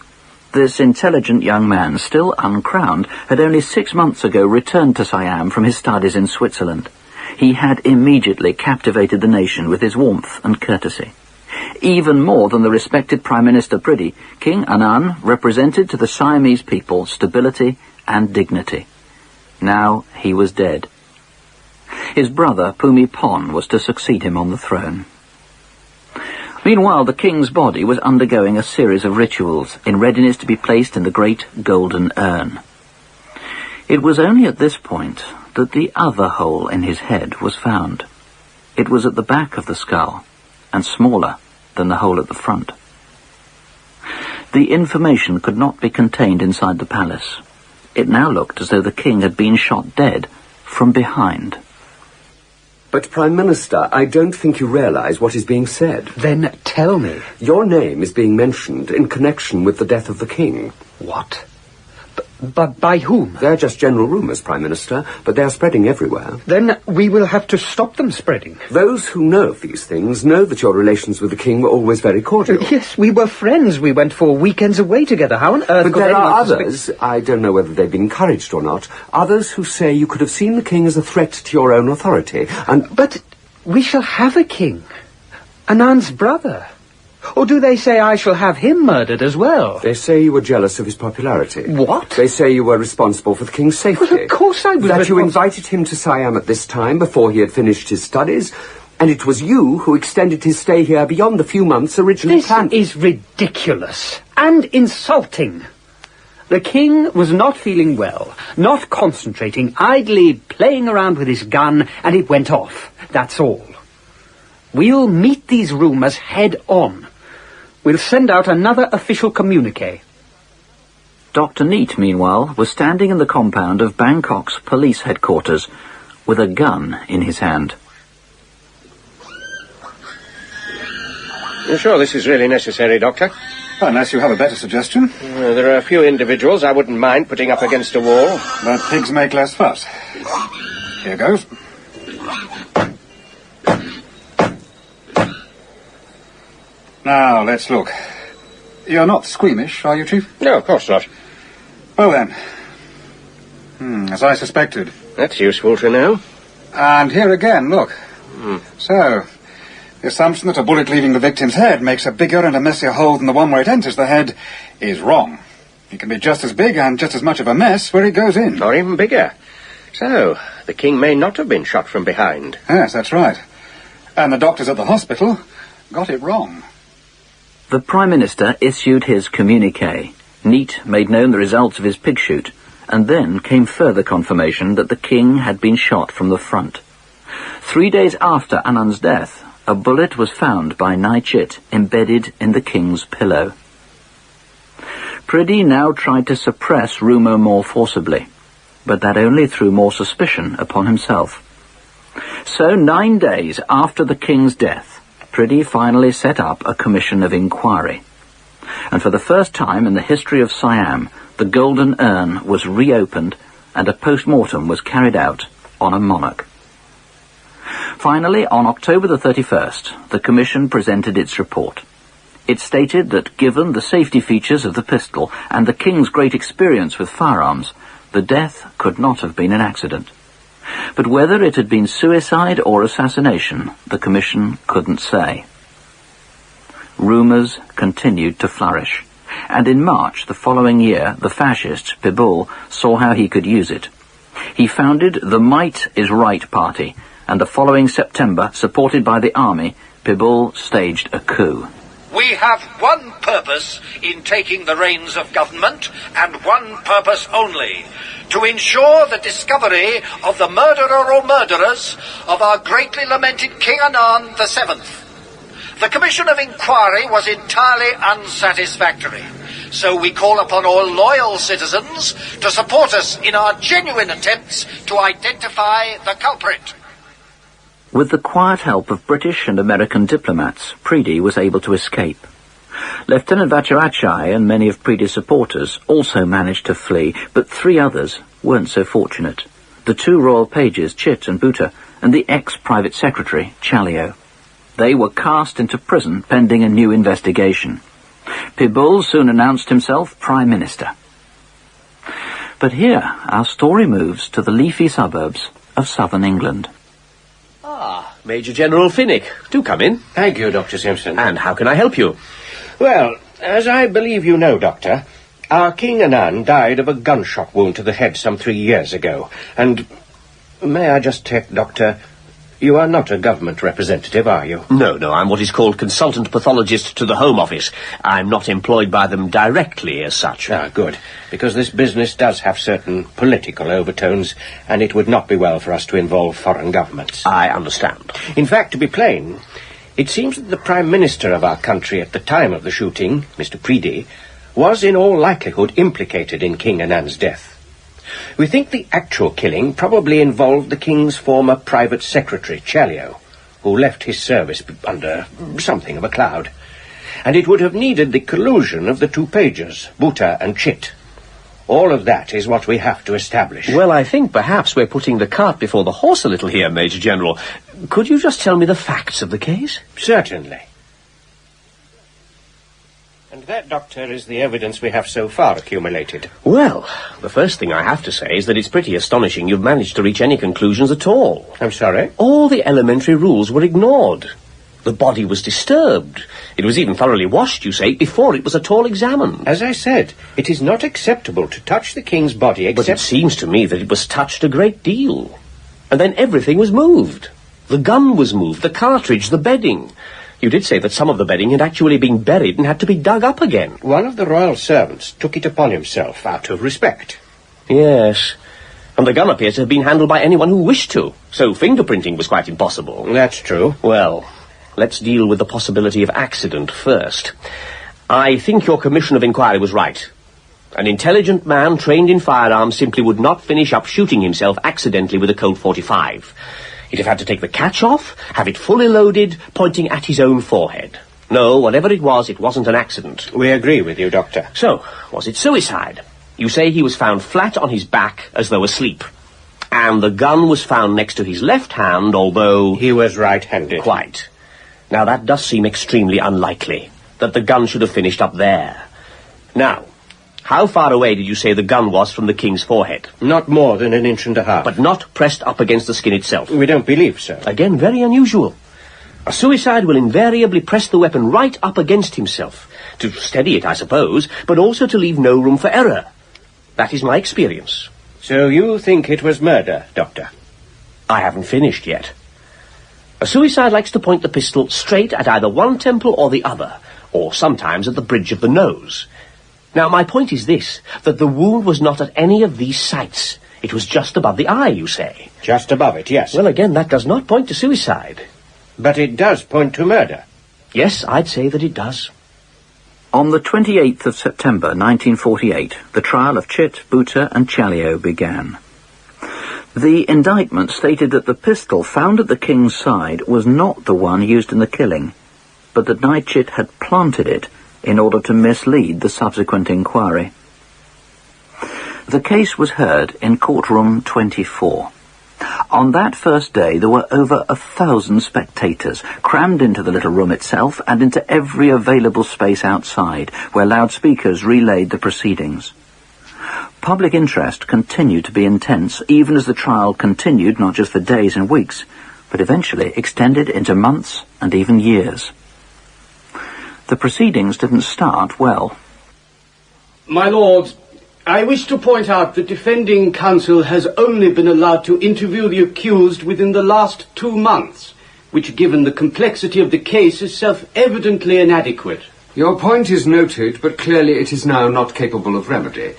This intelligent young man, still uncrowned, had only 6 months ago returned to Siam from his studies in Switzerland. He had immediately captivated the nation with his warmth and courtesy. Even more than the respected Prime Minister Priddy, King Anand represented to the Siamese people stability and dignity. Now he was dead. His brother, Pumipon, was to succeed him on the throne. Meanwhile, the king's body was undergoing a series of rituals in readiness to be placed in the great golden urn. It was only at this point that the other hole in his head was found. It was at the back of the skull, and smaller than the hole at the front. The information could not be contained inside the palace. It now looked as though the king had been shot dead from behind. But, Prime Minister, I don't think you realise what is being said. Then tell me. Your name is being mentioned in connection with the death of the king. What? But by whom? They're just general rumours, Prime Minister, but they're spreading everywhere. Then we will have to stop them spreading. Those who know of these things know that your relations with the king were always very cordial. Yes, we were friends. We went for weekends away together. How on earth But could there anyone are others, I don't know whether they've been encouraged or not, others who say you could have seen the king as a threat to your own authority, and... But we shall have a king. Anand's brother. Or do they say I shall have him murdered as well? They say you were jealous of his popularity. What? They say you were responsible for the king's safety. Well, of course I was. That you invited him to Siam at this time before he had finished his studies, and it was you who extended his stay here beyond the few months originally planned. This is ridiculous and insulting. The king was not feeling well, not concentrating, idly playing around with his gun, and it went off. That's all. We'll meet these rumours head on. We'll send out another official communique. Dr. Neat, meanwhile, was standing in the compound of Bangkok's police headquarters with a gun in his hand. You sure this is really necessary, Doctor? Unless you have a better suggestion. There are a few individuals I wouldn't mind putting up against a wall. But pigs make less fuss. Here goes. Now, let's look. You're not squeamish, are you, Chief? No, of course not. Well then, As I suspected. That's useful to know. And here again, look. So, the assumption that a bullet leaving the victim's head makes a bigger and a messier hole than the one where it enters the head is wrong. It can be just as big and just as much of a mess where it goes in. Or even bigger. So, the king may not have been shot from behind. Yes, that's right. And the doctors at the hospital got it wrong. The Prime Minister issued his communiqué. Neat made known the results of his pig shoot, and then came further confirmation that the king had been shot from the front. 3 days after Anand's death, a bullet was found by Nai Chit embedded in the king's pillow. Priddy now tried to suppress rumour more forcibly, but that only threw more suspicion upon himself. So 9 days after the king's death, Priddy finally set up a commission of inquiry. And for the first time in the history of Siam, the golden urn was reopened and a post-mortem was carried out on a monarch. Finally, on October the 31st, the commission presented its report. It stated that given the safety features of the pistol and the king's great experience with firearms, the death could not have been an accident. But whether it had been suicide or assassination, the commission couldn't say. Rumours continued to flourish, and in March the following year, the fascist, Pibul, saw how he could use it. He founded the Might is Right party, and the following September, supported by the army, Pibul staged a coup. We have one purpose in taking the reins of government, and one purpose only: to ensure the discovery of the murderer or murderers of our greatly lamented King Anand VII. The commission of inquiry was entirely unsatisfactory, so we call upon all loyal citizens to support us in our genuine attempts to identify the culprit. With the quiet help of British and American diplomats, Priddy was able to escape. Lieutenant Vajrachai and many of Priddy's supporters also managed to flee, but 3 others weren't so fortunate. The 2 royal pages, Chit and Bhutta, and the ex-private secretary, Chalio. They were cast into prison pending a new investigation. Pibul soon announced himself Prime Minister. But here, our story moves to the leafy suburbs of southern England. Ah, Major General Finnick. Do come in. Thank you, Dr. Simpson. And how can I help you? Well, as I believe you know, Doctor, our King Anand died of a gunshot wound to the head some 3 years ago. And may I just check, Doctor, you are not a government representative, are you? No, I'm what is called consultant pathologist to the Home Office. I'm not employed by them directly as such. Ah, good. Because this business does have certain political overtones, and it would not be well for us to involve foreign governments. I understand. In fact, to be plain, it seems that the Prime Minister of our country at the time of the shooting, Mr. Priddy, was in all likelihood implicated in King Anand's death. We think the actual killing probably involved the King's former private secretary, Chalio, who left his service under something of a cloud. And it would have needed the collusion of the 2 pages, Bhutta and Chit. All of that is what we have to establish. Well, I think perhaps we're putting the cart before the horse a little here, Major General. Could you just tell me the facts of the case? Certainly. And that, Doctor, is the evidence we have so far accumulated. Well, the first thing I have to say is that it's pretty astonishing you've managed to reach any conclusions at all. I'm sorry? All the elementary rules were ignored. The body was disturbed. It was even thoroughly washed, you say, before it was at all examined. As I said, it is not acceptable to touch the King's body except... But it seems to me that it was touched a great deal. And then everything was moved. The gun was moved, the cartridge, the bedding. You did say that some of the bedding had actually been buried and had to be dug up again. One of the royal servants took it upon himself out of respect. Yes. And the gun appears to have been handled by anyone who wished to. So fingerprinting was quite impossible. That's true. Well, let's deal with the possibility of accident first. I think your commission of inquiry was right. An intelligent man trained in firearms simply would not finish up shooting himself accidentally with a Colt 45. He'd have had to take the catch off, have it fully loaded, pointing at his own forehead. No, whatever it wasn't an accident. We agree with you, Doctor. So, was it suicide? You say he was found flat on his back as though asleep. And the gun was found next to his left hand, although... He was right-handed. Quite. Now, that does seem extremely unlikely, that the gun should have finished up there. Now, How far away did you say the gun was from the king's forehead? Not more than 1.5 inches. But not pressed up against the skin itself? We don't believe so. Again, very unusual. A suicide will invariably press the weapon right up against himself, to steady it, I suppose, but also to leave no room for error. That is my experience. So you think it was murder, Doctor? I haven't finished yet. A suicide likes to point the pistol straight at either one temple or the other, or sometimes at the bridge of the nose. Now, my point is this, that the wound was not at any of these sites. It was just above the eye, you say? Just above it, yes. Well, again, that does not point to suicide. But it does point to murder. Yes, I'd say that it does. On the 28th of September 1948, the trial of Chitt, Bhutta and Chalio began. The indictment stated that the pistol found at the king's side was not the one used in the killing, but that Knight Chitt had planted it in order to mislead the subsequent inquiry. The case was heard in courtroom 24. On that first day, there were over 1,000 spectators, crammed into the little room itself and into every available space outside, where loudspeakers relayed the proceedings. Public interest continued to be intense, even as the trial continued not just for days and weeks, but eventually extended into months and even years. The proceedings didn't start well. My lords, I wish to point out that defending counsel has only been allowed to interview the accused within the last 2 months, which, given the complexity of the case, is self-evidently inadequate. Your point is noted, but clearly it is now not capable of remedy.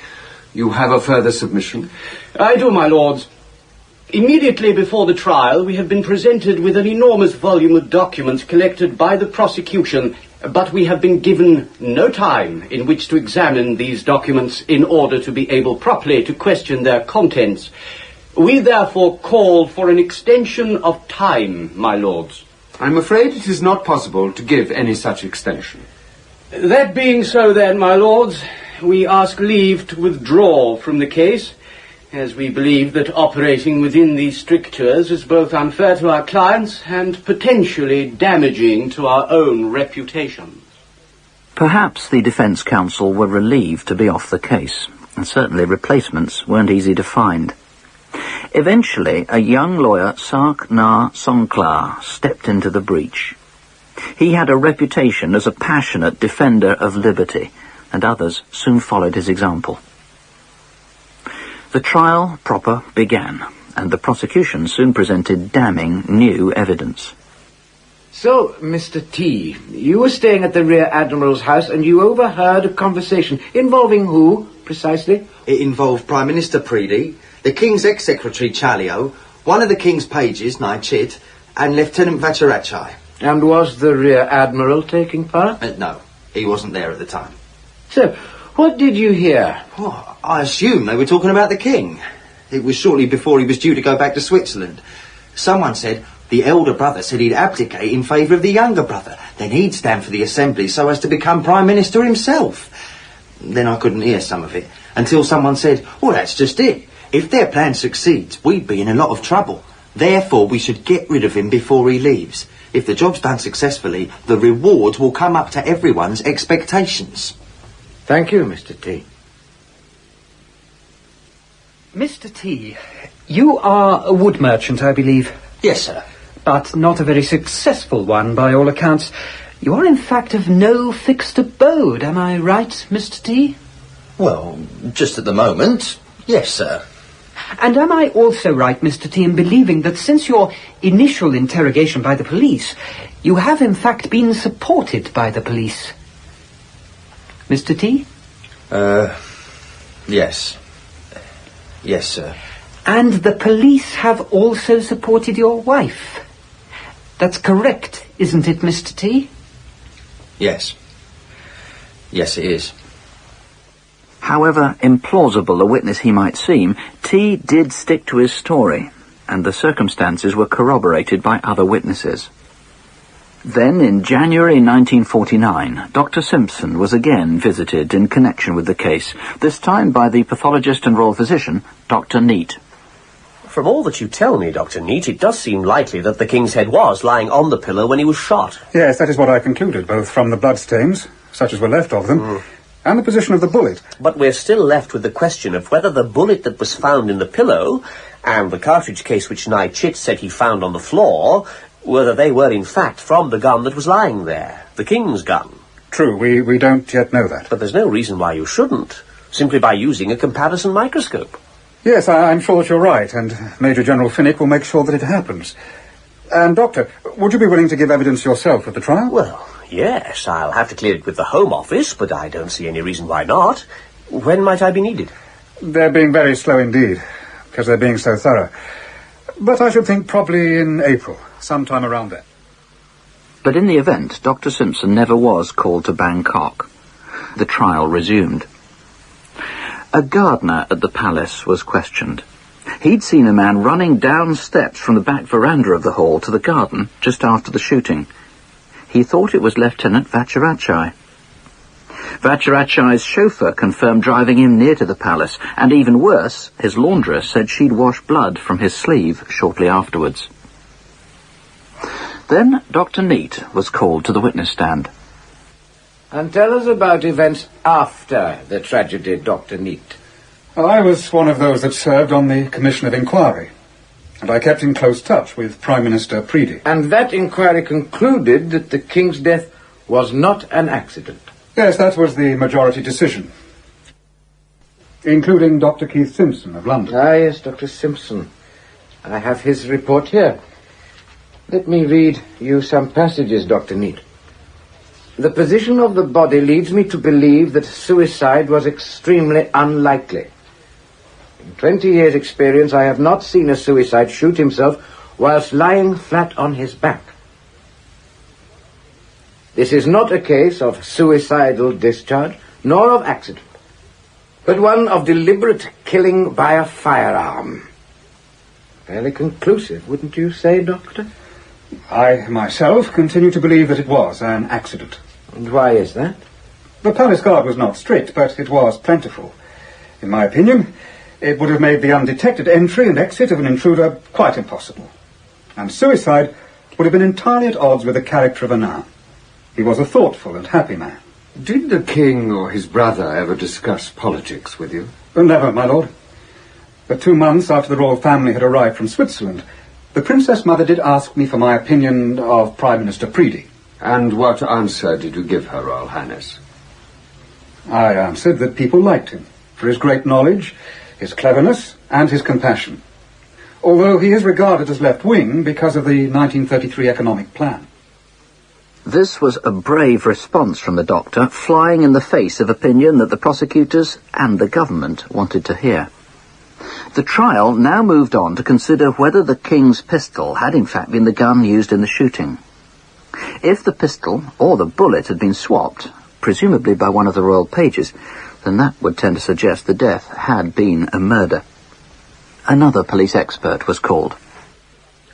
You have a further submission? I do, my lords. Immediately before the trial, we have been presented with an enormous volume of documents collected by the prosecution, but we have been given no time in which to examine these documents in order to be able properly to question their contents. We therefore call for an extension of time, my lords. I'm afraid it is not possible to give any such extension. That being so then, my lords, we ask leave to withdraw from the case, as we believe that operating within these strictures is both unfair to our clients and potentially damaging to our own reputations. Perhaps the defence counsel were relieved to be off the case, and certainly replacements weren't easy to find. Eventually, a young lawyer, Sark Na Songkla, stepped into the breach. He had a reputation as a passionate defender of liberty, and others soon followed his example. The trial proper began, and the prosecution soon presented damning new evidence. So, Mr. T, you were staying at the Rear Admiral's house and you overheard a conversation involving who, precisely? It involved Prime Minister Preedy, the King's ex-secretary Chalio, one of the King's pages, Knight Chitt, and Lieutenant Vacharachai. And was the Rear Admiral taking part? No, he wasn't there at the time. So, what did you hear? Oh, I assume they were talking about the King. It was shortly before he was due to go back to Switzerland. Someone said the elder brother said he'd abdicate in favour of the younger brother. Then he'd stand for the Assembly so as to become Prime Minister himself. Then I couldn't hear some of it, until someone said, well, that's just it. If their plan succeeds, we'd be in a lot of trouble. Therefore, we should get rid of him before he leaves. If the job's done successfully, the rewards will come up to everyone's expectations. Thank you, Mr. T. Mr. T, you are a wood merchant, I believe. Yes, sir. But not a very successful one, by all accounts. You are, in fact, of no fixed abode, am I right, Mr. T? Well, just at the moment, yes, sir. And am I also right, Mr. T, in believing that since your initial interrogation by the police, you have, in fact, been supported by the police? Mr. T? Yes. Yes, sir. And the police have also supported your wife? That's correct, isn't it, Mr. T? Yes. Yes, it is. However implausible a witness he might seem, T did stick to his story, and the circumstances were corroborated by other witnesses. Then, in January 1949, Dr. Simpson was again visited in connection with the case, this time by the pathologist and royal physician, Dr. Neate. From all that you tell me, Dr. Neate, it does seem likely that the King's head was lying on the pillow when he was shot. Yes, that is what I concluded, both from the bloodstains, such as were left of them, and the position of the bullet. But we're still left with the question of whether the bullet that was found in the pillow and the cartridge case which Nye Chit said he found on the floor, whether they were in fact from the gun that was lying there, the King's gun. True, we don't yet know that. But there's no reason why you shouldn't, simply by using a comparison microscope. Yes, I'm sure that you're right, and Major General Finnick will make sure that it happens. And, Doctor, would you be willing to give evidence yourself at the trial? Well, yes, I'll have to clear it with the Home Office, but I don't see any reason why not. When might I be needed? They're being very slow indeed, because they're being so thorough. But I should think probably in April, sometime around then. But in the event, Dr. Simpson never was called to Bangkok. The trial resumed. A gardener at the palace was questioned. He'd seen a man running down steps from the back veranda of the hall to the garden just after the shooting. He thought it was Lieutenant Vacharachai. Vacharachai's chauffeur confirmed driving him near to the palace, and even worse, his laundress said she'd washed blood from his sleeve shortly afterwards. Then Dr. Neat was called to the witness stand. And tell us about events after the tragedy, Dr. Neat. I was one of those that served on the Commission of Inquiry, and I kept in close touch with Prime Minister Preedy. And that inquiry concluded that the King's death was not an accident. Yes, that was the majority decision, including Dr. Keith Simpson of London. Ah, yes, Dr. Simpson. I have his report here. Let me read you some passages, Dr. Neat. The position of the body leads me to believe that suicide was extremely unlikely. In 20 years' experience, I have not seen a suicide shoot himself whilst lying flat on his back. This is not a case of suicidal discharge, nor of accident, but one of deliberate killing by a firearm. Fairly conclusive, wouldn't you say, Doctor? I, myself, continue to believe that it was an accident. And why is that? The palace guard was not strict, but it was plentiful. In my opinion, it would have made the undetected entry and exit of an intruder quite impossible. And suicide would have been entirely at odds with the character of a man. He was a thoughtful and happy man. Did the King or his brother ever discuss politics with you? Never, my lord. But 2 months after the royal family had arrived from Switzerland, the Princess Mother did ask me for my opinion of Prime Minister Preedy. And what answer did you give her, Royal Highness? I answered that people liked him for his great knowledge, his cleverness, and his compassion, although he is regarded as left-wing because of the 1933 economic plan. This was a brave response from the doctor, flying in the face of opinion that the prosecutors and the government wanted to hear. The trial now moved on to consider whether the King's pistol had in fact been the gun used in the shooting. If the pistol or the bullet had been swapped, presumably by one of the royal pages, then that would tend to suggest the death had been a murder. Another police expert was called.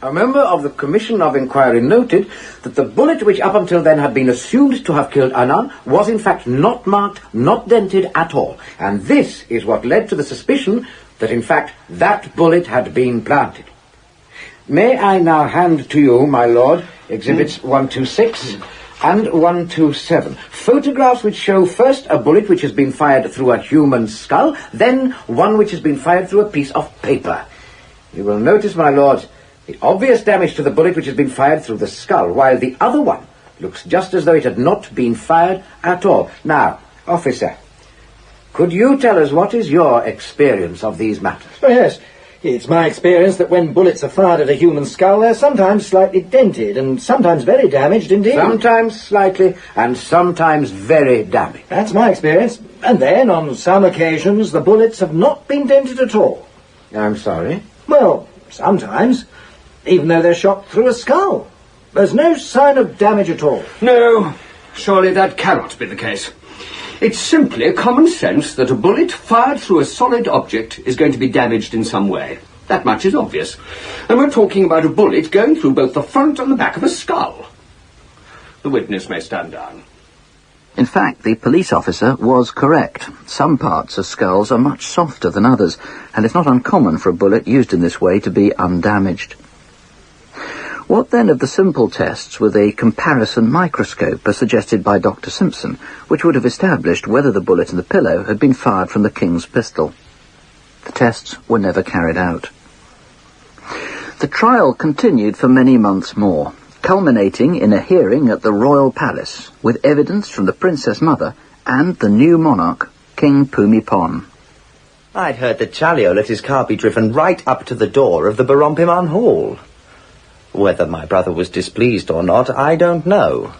A member of the Commission of Inquiry noted that the bullet which up until then had been assumed to have killed Annan was in fact not marked, not dented at all. And this is what led to the suspicion that in fact that bullet had been planted. May I now hand to you, my lord, exhibits 126 and 127. Photographs which show first a bullet which has been fired through a human skull, then one which has been fired through a piece of paper. You will notice, my lord, the obvious damage to the bullet which has been fired through the skull, while the other one looks just as though it had not been fired at all. Now, officer, could you tell us what is your experience of these matters? Oh, yes. It's my experience that when bullets are fired at a human skull, they're sometimes slightly dented and sometimes very damaged indeed. Sometimes slightly and sometimes very damaged. That's my experience. And then, on some occasions, the bullets have not been dented at all. I'm sorry? Well, sometimes, even though they're shot through a skull. There's no sign of damage at all. No, surely that cannot be the case. It's simply common sense that a bullet fired through a solid object is going to be damaged in some way. That much is obvious. And we're talking about a bullet going through both the front and the back of a skull. The witness may stand down. In fact, the police officer was correct. Some parts of skulls are much softer than others, and it's not uncommon for a bullet used in this way to be undamaged. What then of the simple tests with a comparison microscope as suggested by Dr. Simpson, which would have established whether the bullet in the pillow had been fired from the King's pistol? The tests were never carried out. The trial continued for many months more, culminating in a hearing at the Royal Palace with evidence from the Princess Mother and the new monarch, King Bhumibol. I'd heard that Chalio let his car be driven right up to the door of the Barompiman Hall. Whether my brother was displeased or not, I don't know.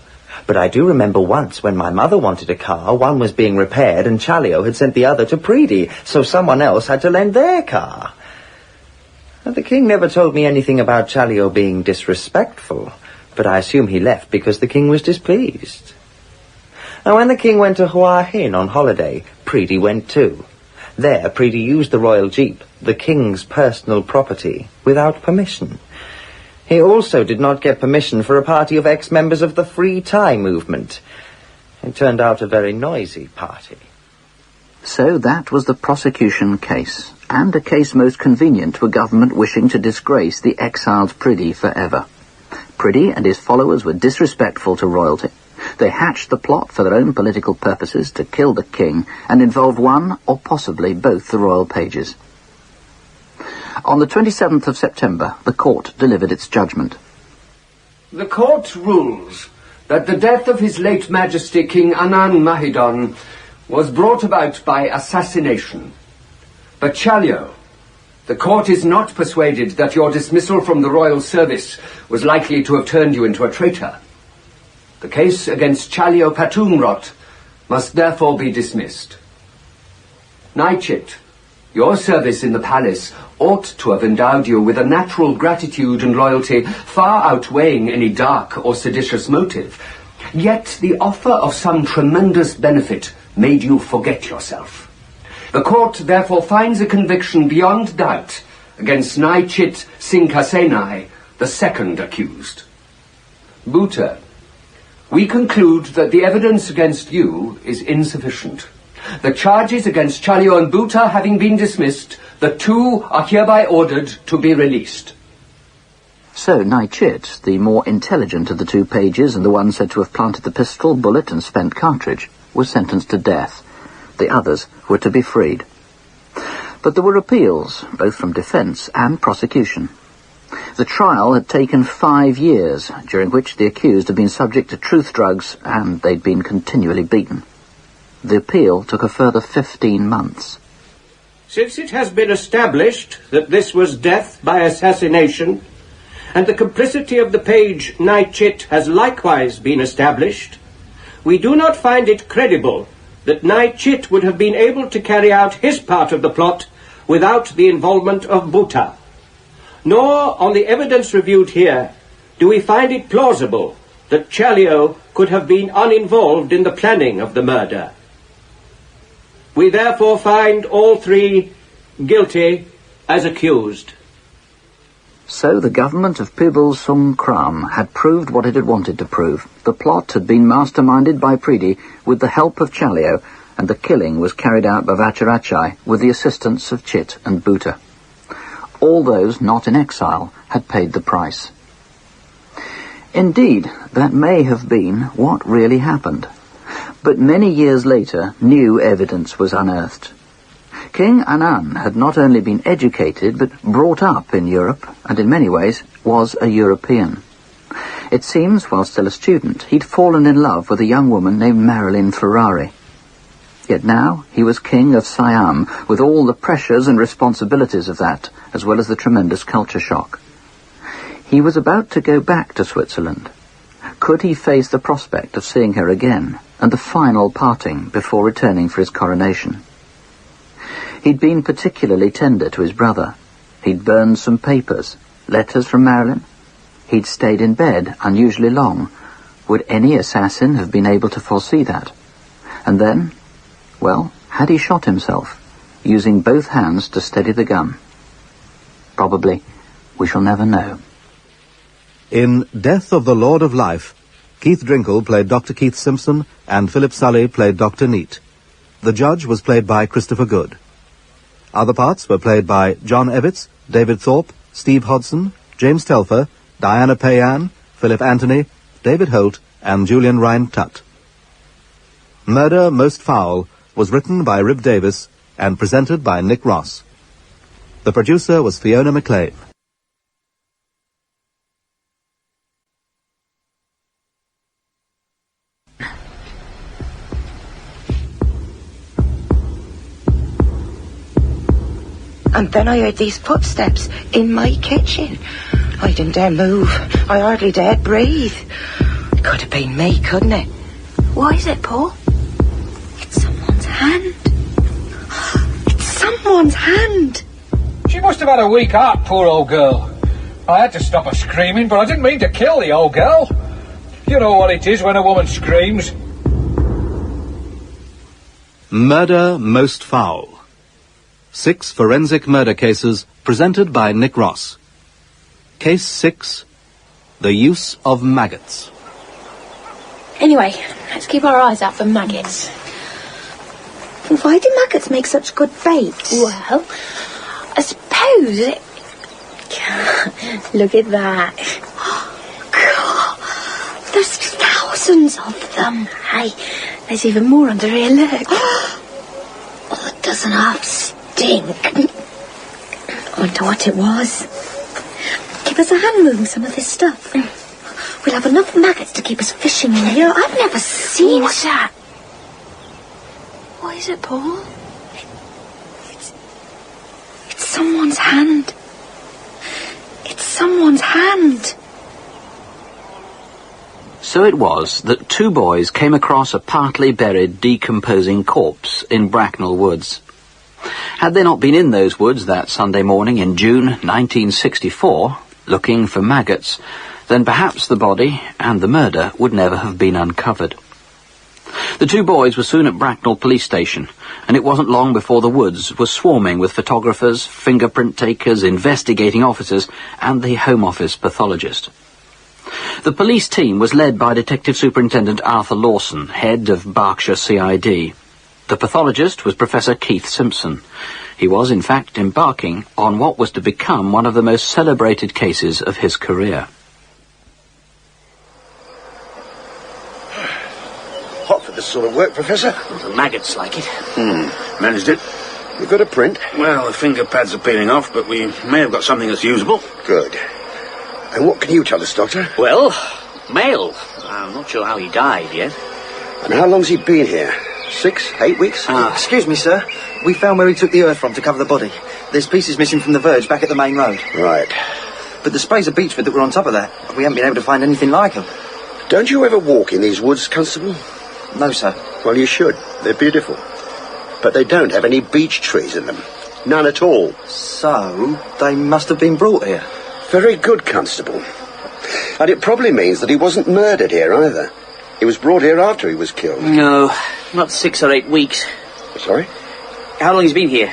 But I do remember once when my mother wanted a car, one was being repaired and Chalio had sent the other to Pridi, so someone else had to lend their car. The king never told me anything about Chalio being disrespectful, but I assume he left because the king was displeased. And when the king went to Hua Hin on holiday, Pridi went too. There, Pridi used the royal jeep, the king's personal property, without permission. He also did not get permission for a party of ex-members of the Free Thai movement. It turned out a very noisy party. So that was the prosecution case, and a case most convenient to a government wishing to disgrace the exiled Pridi forever. Pridi and his followers were disrespectful to royalty. They hatched the plot for their own political purposes to kill the king and involved one or possibly both the royal pages. On the 27th of September, the court delivered its judgment. The court rules that the death of His late Majesty King Anand Mahidol was brought about by assassination. But Chalio, the court is not persuaded that your dismissal from the royal service was likely to have turned you into a traitor. The case against Chalio Patumrot must therefore be dismissed. Naichit, your service in the palace ought to have endowed you with a natural gratitude and loyalty far outweighing any dark or seditious motive. Yet the offer of some tremendous benefit made you forget yourself. The court therefore finds a conviction beyond doubt against Naichit Singhasenai, the second accused. Bhuta, we conclude that the evidence against you is insufficient. The charges against Chalio and Bhuta having been dismissed, the two are hereby ordered to be released. So Naichit, the more intelligent of the two pages and the one said to have planted the pistol, bullet and spent cartridge, was sentenced to death. The others were to be freed. But there were appeals, both from defence and prosecution. The trial had taken 5 years, during which the accused had been subject to truth drugs and they'd been continually beaten. The appeal took a further 15 months. Since it has been established that this was death by assassination, and the complicity of the page Naichit has likewise been established, we do not find it credible that Naichit would have been able to carry out his part of the plot without the involvement of Bhuta. Nor, on the evidence reviewed here, do we find it plausible that Chalio could have been uninvolved in the planning of the murder. We therefore find all three guilty as accused. So the government of Pibul Sungkram had proved what it had wanted to prove. The plot had been masterminded by Pridi with the help of Chalio, and the killing was carried out by Vacharachai with the assistance of Chit and Bhuta. All those not in exile had paid the price. Indeed, that may have been what really happened. But many years later, new evidence was unearthed. King Anand had not only been educated, but brought up in Europe, and in many ways was a European. It seems, while still a student, he'd fallen in love with a young woman named Marilyn Ferrari. Yet now he was king of Siam, with all the pressures and responsibilities of that, as well as the tremendous culture shock. He was about to go back to Switzerland. Could he face the prospect of seeing her again, and the final parting before returning for his coronation? He'd been particularly tender to his brother. He'd burned some papers, letters from Marilyn. He'd stayed in bed unusually long. Would any assassin have been able to foresee that? And then, well, had he shot himself, using both hands to steady the gun? Probably. We shall never know. In Death of the Lord of Life, Keith Drinkle played Dr. Keith Simpson and Philip Sully played Dr. Neat. The judge was played by Christopher Good. Other parts were played by John Evitts, David Thorpe, Steve Hodson, James Telfer, Diana Payan, Philip Anthony, David Holt, and Julian Ryan-Tutt. Murder Most Foul was written by Rib Davis and presented by Nick Ross. The producer was Fiona McLean. And then I heard these footsteps in my kitchen. I didn't dare move. I hardly dared breathe. It could have been me, couldn't it? What is it, Paul? It's someone's hand. It's someone's hand. She must have had a weak heart, poor old girl. I had to stop her screaming, but I didn't mean to kill the old girl. You know what it is when a woman screams. Murder Most Foul. 6 forensic murder cases presented by Nick Ross. Case 6, the use of maggots. Anyway, let's keep our eyes out for maggots. Why do maggots make such good bait? Well, I suppose it... Look at that. God, there's thousands of them. Hey, there's even more under here, look. Oh, it doesn't half stink. I wonder what it was. Give us a hand moving some of this stuff. We'll have enough maggots to keep us fishing in here. I've never seen... What's that? What is it, Paul? It's someone's hand. It's someone's hand. So it was that 2 boys came across a partly buried, decomposing corpse in Bracknell Woods. Had they not been in those woods that Sunday morning in June 1964, looking for maggots, then perhaps the body and the murder would never have been uncovered. The 2 boys were soon at Bracknell police station, and it wasn't long before the woods were swarming with photographers, fingerprint takers, investigating officers, and the Home Office pathologist. The police team was led by Detective Superintendent Arthur Lawson, head of Berkshire CID. The pathologist was Professor Keith Simpson. He was, in fact, embarking on what was to become one of the most celebrated cases of his career. Hot for this sort of work, Professor? The maggots like it. Managed it. You've got a print? Well, the finger pads are peeling off, but we may have got something that's usable. Good. And what can you tell us, Doctor? Well, male. I'm not sure how he died yet. And how long's he been here? 6, 8 weeks? Excuse me, sir. We found where he took the earth from to cover the body. There's pieces missing from the verge back at the main road. Right. But the sprays of beechwood that were on top of that, we haven't been able to find anything like them. Don't you ever walk in these woods, Constable? No, sir. Well, you should. They're beautiful. But they don't have any beech trees in them. None at all. So, they must have been brought here. Very good, Constable. And it probably means that he wasn't murdered here either. He was brought here after he was killed. No, not 6 or 8 weeks. Sorry? How long he's been here?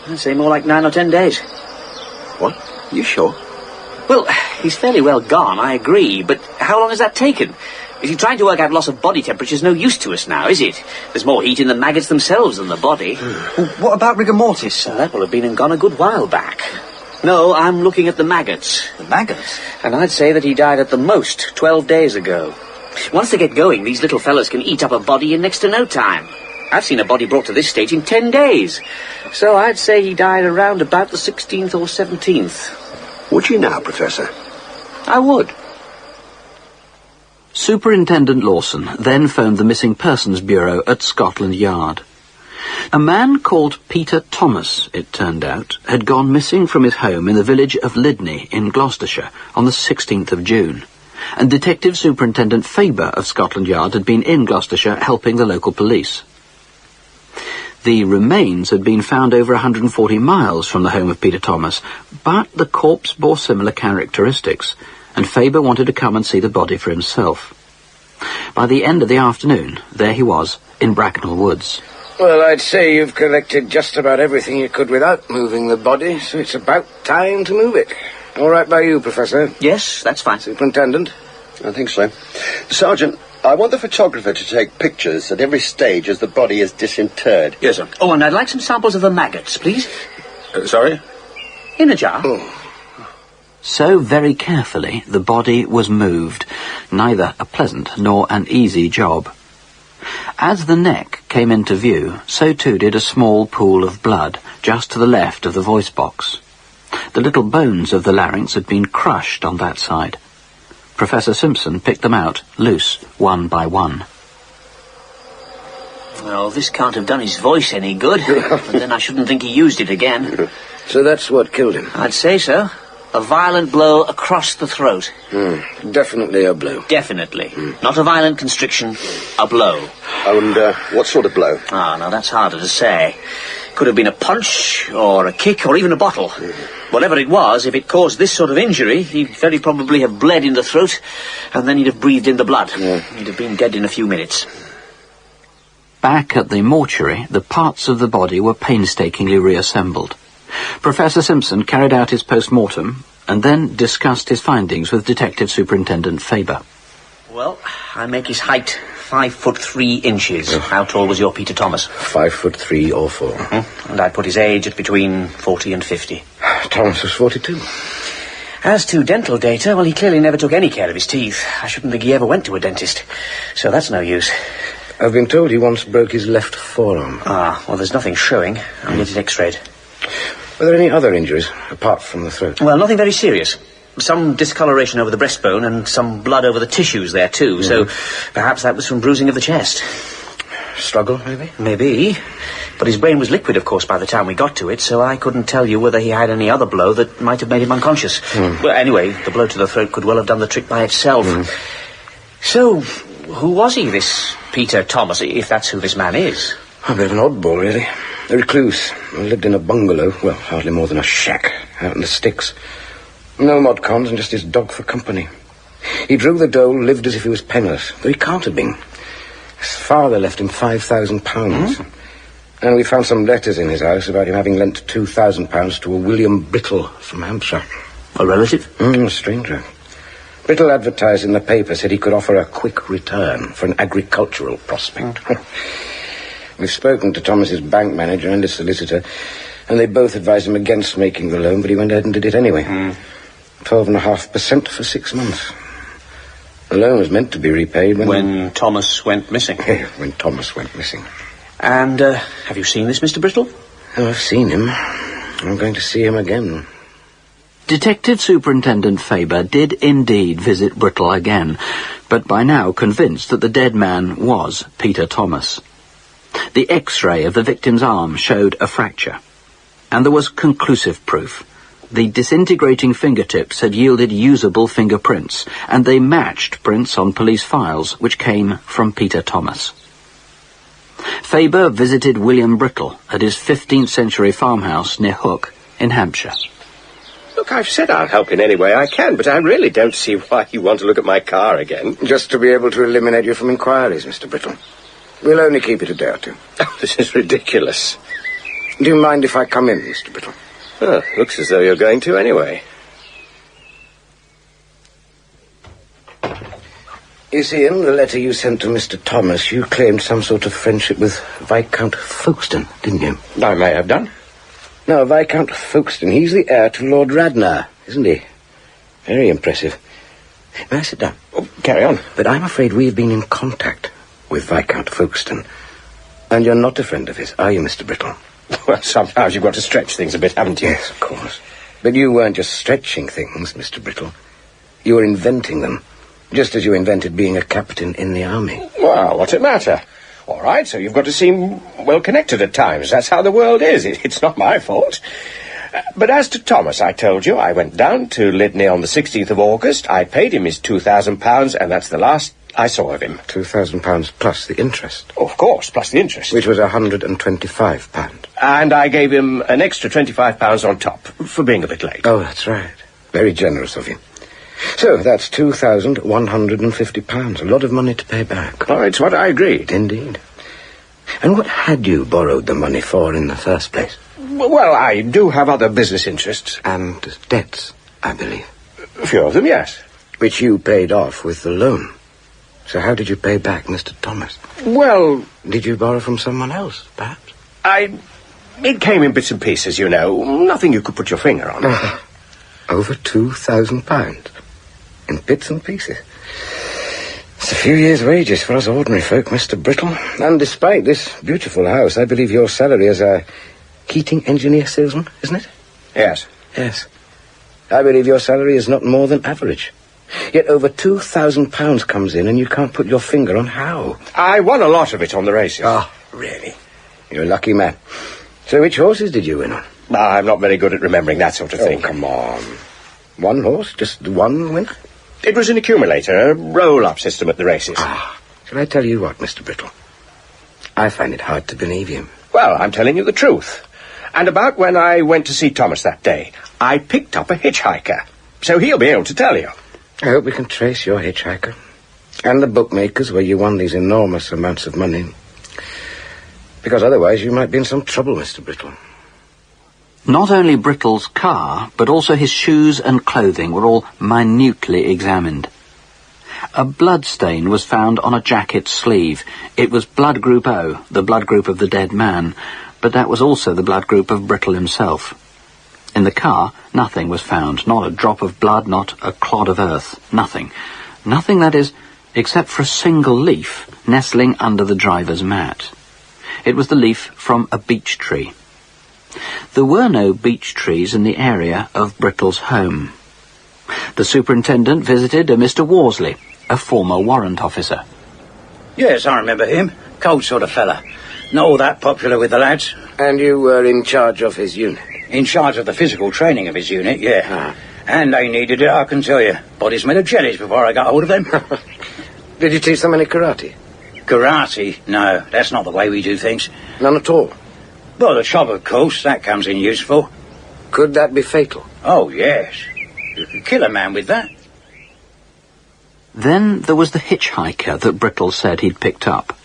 I'd say more like 9 or 10 days. What? You sure? Well, he's fairly well gone, I agree, but how long has that taken? If you're trying to work out loss of body temperature, is no use to us now, is it? There's more heat in the maggots themselves than the body. Well, what about rigor mortis? That will have been and gone a good while back. No, I'm looking at the maggots. The maggots? And I'd say that he died at the most 12 days ago. Once they get going, these little fellas can eat up a body in next to no time. I've seen a body brought to this stage in 10 days. So I'd say he died around about the 16th or 17th. Would you now, Professor? I would. Superintendent Lawson then phoned the Missing Persons Bureau at Scotland Yard. A man called Peter Thomas, it turned out, had gone missing from his home in the village of Lydney in Gloucestershire on the 16th of June, and Detective Superintendent Faber of Scotland Yard had been in Gloucestershire helping the local police. The remains had been found over 140 miles from the home of Peter Thomas, but the corpse bore similar characteristics, and Faber wanted to come and see the body for himself. By the end of the afternoon, there he was, in Bracknell Woods. Well, I'd say you've collected just about everything you could without moving the body, so it's about time to move it. All right by you, Professor? Yes, that's fine. Superintendent? I think so. Sergeant, I want the photographer to take pictures at every stage as the body is disinterred. Yes, sir. Oh, and I'd like some samples of the maggots, please. Sorry? In a jar. Oh. So very carefully the body was moved, neither a pleasant nor an easy job. As the neck came into view, so too did a small pool of blood just to the left of the voice box. The little bones of the larynx had been crushed on that side. Professor Simpson picked them out, loose, one by one. Well, this can't have done his voice any good, but then I shouldn't think he used it again. So that's what killed him? I'd say so. A violent blow across the throat. Definitely a blow. Definitely. Not a violent constriction, a blow. And what sort of blow? Ah, now that's harder to say. Could have been a punch, or a kick, or even a bottle. Whatever it was, if it caused this sort of injury, he'd very probably have bled in the throat, and then he'd have breathed in the blood. He'd have been dead in a few minutes. Back at the mortuary, the parts of the body were painstakingly reassembled. Professor Simpson carried out his post-mortem and then discussed his findings with Detective Superintendent Faber. Well, I make his height 5'3". How tall was your Peter Thomas? 5'3" or 4. And I'd put his age at between 40 and 50. Thomas was 42. As to dental data, well, he clearly never took any care of his teeth. I shouldn't think he ever went to a dentist. So that's no use. I've been told he once broke his left forearm. Ah, well, there's nothing showing. I'll get it x-rayed. Were there any other injuries, apart from the throat? Well, nothing very serious. Some discoloration over the breastbone and some blood over the tissues there, too. So perhaps that was from bruising of the chest. Struggle, maybe? Maybe. But his brain was liquid, of course, by the time we got to it, so I couldn't tell you whether he had any other blow that might have made him unconscious. Well, anyway, the blow to the throat could well have done the trick by itself. So, who was he, this Peter Thomas, if that's who this man is? A bit of an oddball, really. A recluse. He lived in a bungalow, well, hardly more than a shack, out in the sticks. No mod cons and just his dog for company. He drew the dole, lived as if he was penniless, though he can't have been. His father left him £5,000. And we found some letters in his house about him having lent £2,000 to a William Brittle from Hampshire. A relative? A stranger. Brittle advertised in the paper, said he could offer a quick return for an agricultural prospect. We've spoken to Thomas's bank manager and his solicitor, and they both advised him against making the loan, but he went ahead and did it anyway. 12.5% for 6 months. The loan was meant to be repaid when Thomas went missing. When Thomas went missing. And, have you seen this Mr. Brittle? Oh, I've seen him. I'm going to see him again. Detective Superintendent Faber did indeed visit Brittle again, but by now convinced that the dead man was Peter Thomas. The X-ray of the victim's arm showed a fracture, and there was conclusive proof. The disintegrating fingertips had yielded usable fingerprints, and they matched prints on police files which came from Peter Thomas. Faber visited William Brittle at his 15th century farmhouse near Hook in Hampshire. Look, I've said I'll help in any way I can, but I really don't see why you want to look at my car again. Just to be able to eliminate you from inquiries, Mr. Brittle. We'll only keep it a day or two. Oh, this is ridiculous. Do you mind if I come in, Mr. Brittle? Oh, looks as though you're going to anyway. You see, in the letter you sent to Mr. Thomas, you claimed some sort of friendship with Viscount Folkestone, didn't you? I may have done. No, Viscount Folkestone, he's the heir to Lord Radnor, isn't he? Very impressive. May I sit down? Oh, carry on. But I'm afraid we've been in contact with Viscount Folkestone. And you're not a friend of his, are you, Mr. Brittle? Well, sometimes you've got to stretch things a bit, haven't you? Yes, of course. But you weren't just stretching things, Mr. Brittle. You were inventing them, just as you invented being a captain in the army. Well, what's it matter? All right, so you've got to seem well-connected at times. That's how the world is. It's not my fault. But as to Thomas, I told you, I went down to Lydney on the 16th of August. I paid him his £2,000, and that's the last I saw of him. £2,000 plus the interest? Oh, of course, plus the interest. Which was £125. And I gave him an extra £25 on top, for being a bit late. Oh, that's right. Very generous of you. So, that's £2,150. A lot of money to pay back. Oh, it's what I agreed. Indeed. And what had you borrowed the money for in the first place? Well, I do have other business interests. And debts, I believe. A few of them, yes. Which you paid off with the loan. So how did you pay back Mr. Thomas? Well... Did you borrow from someone else, perhaps? It came in bits and pieces, you know. Nothing you could put your finger on. Over £2,000. In bits and pieces. It's a few years' wages for us ordinary folk, Mr. Brittle. And despite this beautiful house, I believe your salary as a heating engineer salesman, isn't it? Yes. Yes. I believe your salary is not more than average. Yet over £2,000 comes in and you can't put your finger on how. I won a lot of it on the races. Ah, really? You're a lucky man. So which horses did you win on? I'm not very good at remembering that sort of thing. Oh, come on. One horse? Just one winner? It was an accumulator, a roll-up system at the races. Shall I tell you what, Mr. Brittle? I find it hard to believe you. Well, I'm telling you the truth. And about when I went to see Thomas that day, I picked up a hitchhiker. So he'll be able to tell you. I hope we can trace your hitchhiker. And the bookmakers where you won these enormous amounts of money. Because otherwise you might be in some trouble, Mr. Brittle. Not only Brittle's car, but also his shoes and clothing were all minutely examined. A blood stain was found on a jacket sleeve. It was blood group O, the blood group of the dead man, but that was also the blood group of Brittle himself. In the car, nothing was found, not a drop of blood, not a clod of earth, nothing. Nothing, that is, except for a single leaf nestling under the driver's mat. It was the leaf from a beech tree. There were no beech trees in the area of Brittle's home. The superintendent visited a Mr. Worsley, a former warrant officer. Yes, I remember him. Cold sort of fella. Not all that popular with the lads. And you were in charge of his unit? In charge of the physical training of his unit, yeah. And they needed it, I can tell you. Bodies made of jellies before I got hold of them. Did you teach them any karate? Karate? No, that's not the way we do things. None at all? Well, the chop, of course, that comes in useful. Could that be fatal? Oh, yes. You could kill a man with that. Then there was the hitchhiker that Brittle said he'd picked up.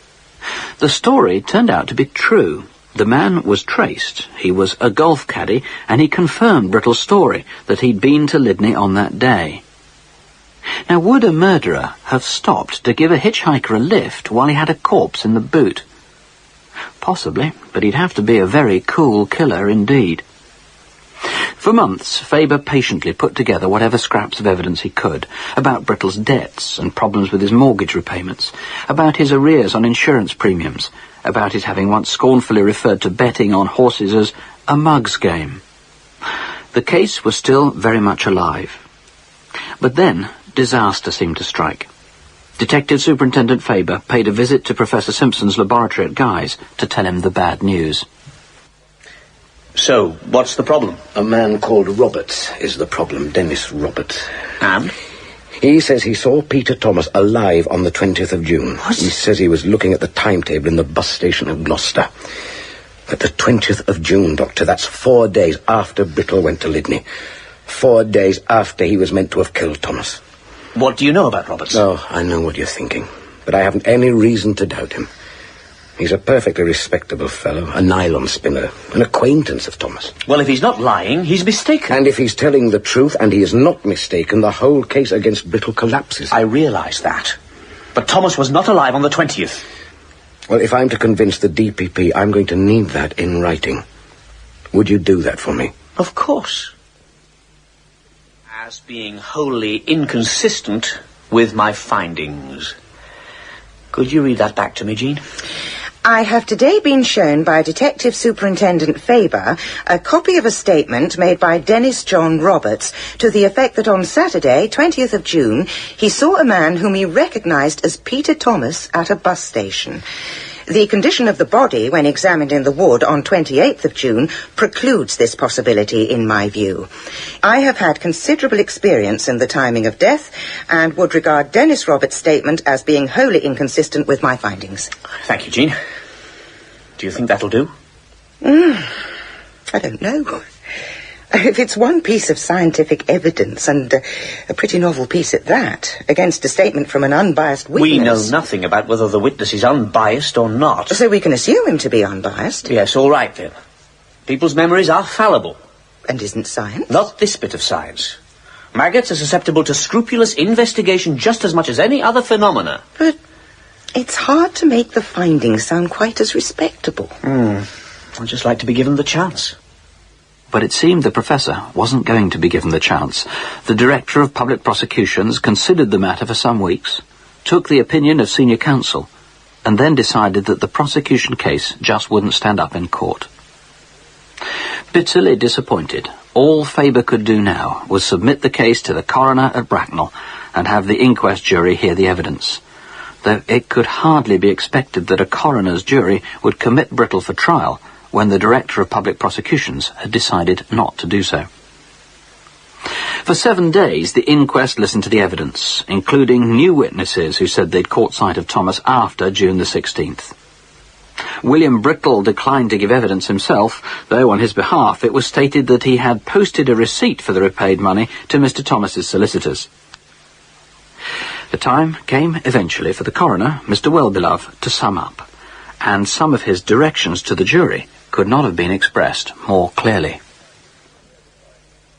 The story turned out to be true. The man was traced. He was a golf caddy, and he confirmed Brittle's story that he'd been to Lydney on that day. Now, would a murderer have stopped to give a hitchhiker a lift while he had a corpse in the boot? Possibly, but he'd have to be a very cool killer indeed. For months, Faber patiently put together whatever scraps of evidence he could about Brittle's debts and problems with his mortgage repayments, about his arrears on insurance premiums, about his having once scornfully referred to betting on horses as a mug's game. The case was still very much alive. But then, disaster seemed to strike. Detective Superintendent Faber paid a visit to Professor Simpson's laboratory at Guy's to tell him the bad news. So, what's the problem? A man called Roberts is the problem, Dennis Roberts. And? He says he saw Peter Thomas alive on the 20th of June. What? He says he was looking at the timetable in the bus station of Gloucester. But the 20th of June, Doctor, that's 4 days after Brittle went to Lydney. 4 days after he was meant to have killed Thomas. What do you know about Roberts? Oh, I know what you're thinking. But I haven't any reason to doubt him. He's a perfectly respectable fellow, a nylon spinner, an acquaintance of Thomas. Well, if he's not lying, he's mistaken. And if he's telling the truth, and he is not mistaken, the whole case against Brittle collapses. I realise that. But Thomas was not alive on the 20th. Well, if I'm to convince the DPP, I'm going to need that in writing. Would you do that for me? Of course. As being wholly inconsistent with my findings. Could you read that back to me, Jean? I have today been shown by Detective Superintendent Faber a copy of a statement made by Dennis John Roberts to the effect that on Saturday, 20th of June, he saw a man whom he recognised as Peter Thomas at a bus station. The condition of the body when examined in the wood on 28th of June precludes this possibility in my view. I have had considerable experience in the timing of death and would regard Dennis Roberts' statement as being wholly inconsistent with my findings. Thank you, Jean. Do you think that'll do? I don't know. If it's one piece of scientific evidence, and a pretty novel piece at that, against a statement from an unbiased witness... We know nothing about whether the witness is unbiased or not. So we can assume him to be unbiased? Yes, all right, then. People's memories are fallible. And isn't science? Not this bit of science. Maggots are susceptible to scrupulous investigation just as much as any other phenomena. But it's hard to make the findings sound quite as respectable. I'd just like to be given the chance. But it seemed the Professor wasn't going to be given the chance. The Director of Public Prosecutions considered the matter for some weeks, took the opinion of senior counsel, and then decided that the prosecution case just wouldn't stand up in court. Bitterly disappointed, all Faber could do now was submit the case to the coroner at Bracknell and have the inquest jury hear the evidence, though it could hardly be expected that a coroner's jury would commit Brittle for trial when the Director of Public Prosecutions had decided not to do so. For 7 days, the inquest listened to the evidence, including new witnesses who said they'd caught sight of Thomas after June the 16th. William Brittle declined to give evidence himself, though on his behalf it was stated that he had posted a receipt for the repaid money to Mr. Thomas's solicitors. The time came eventually for the coroner, Mr. Wellbeloved, to sum up, and some of his directions to the jury could not have been expressed more clearly.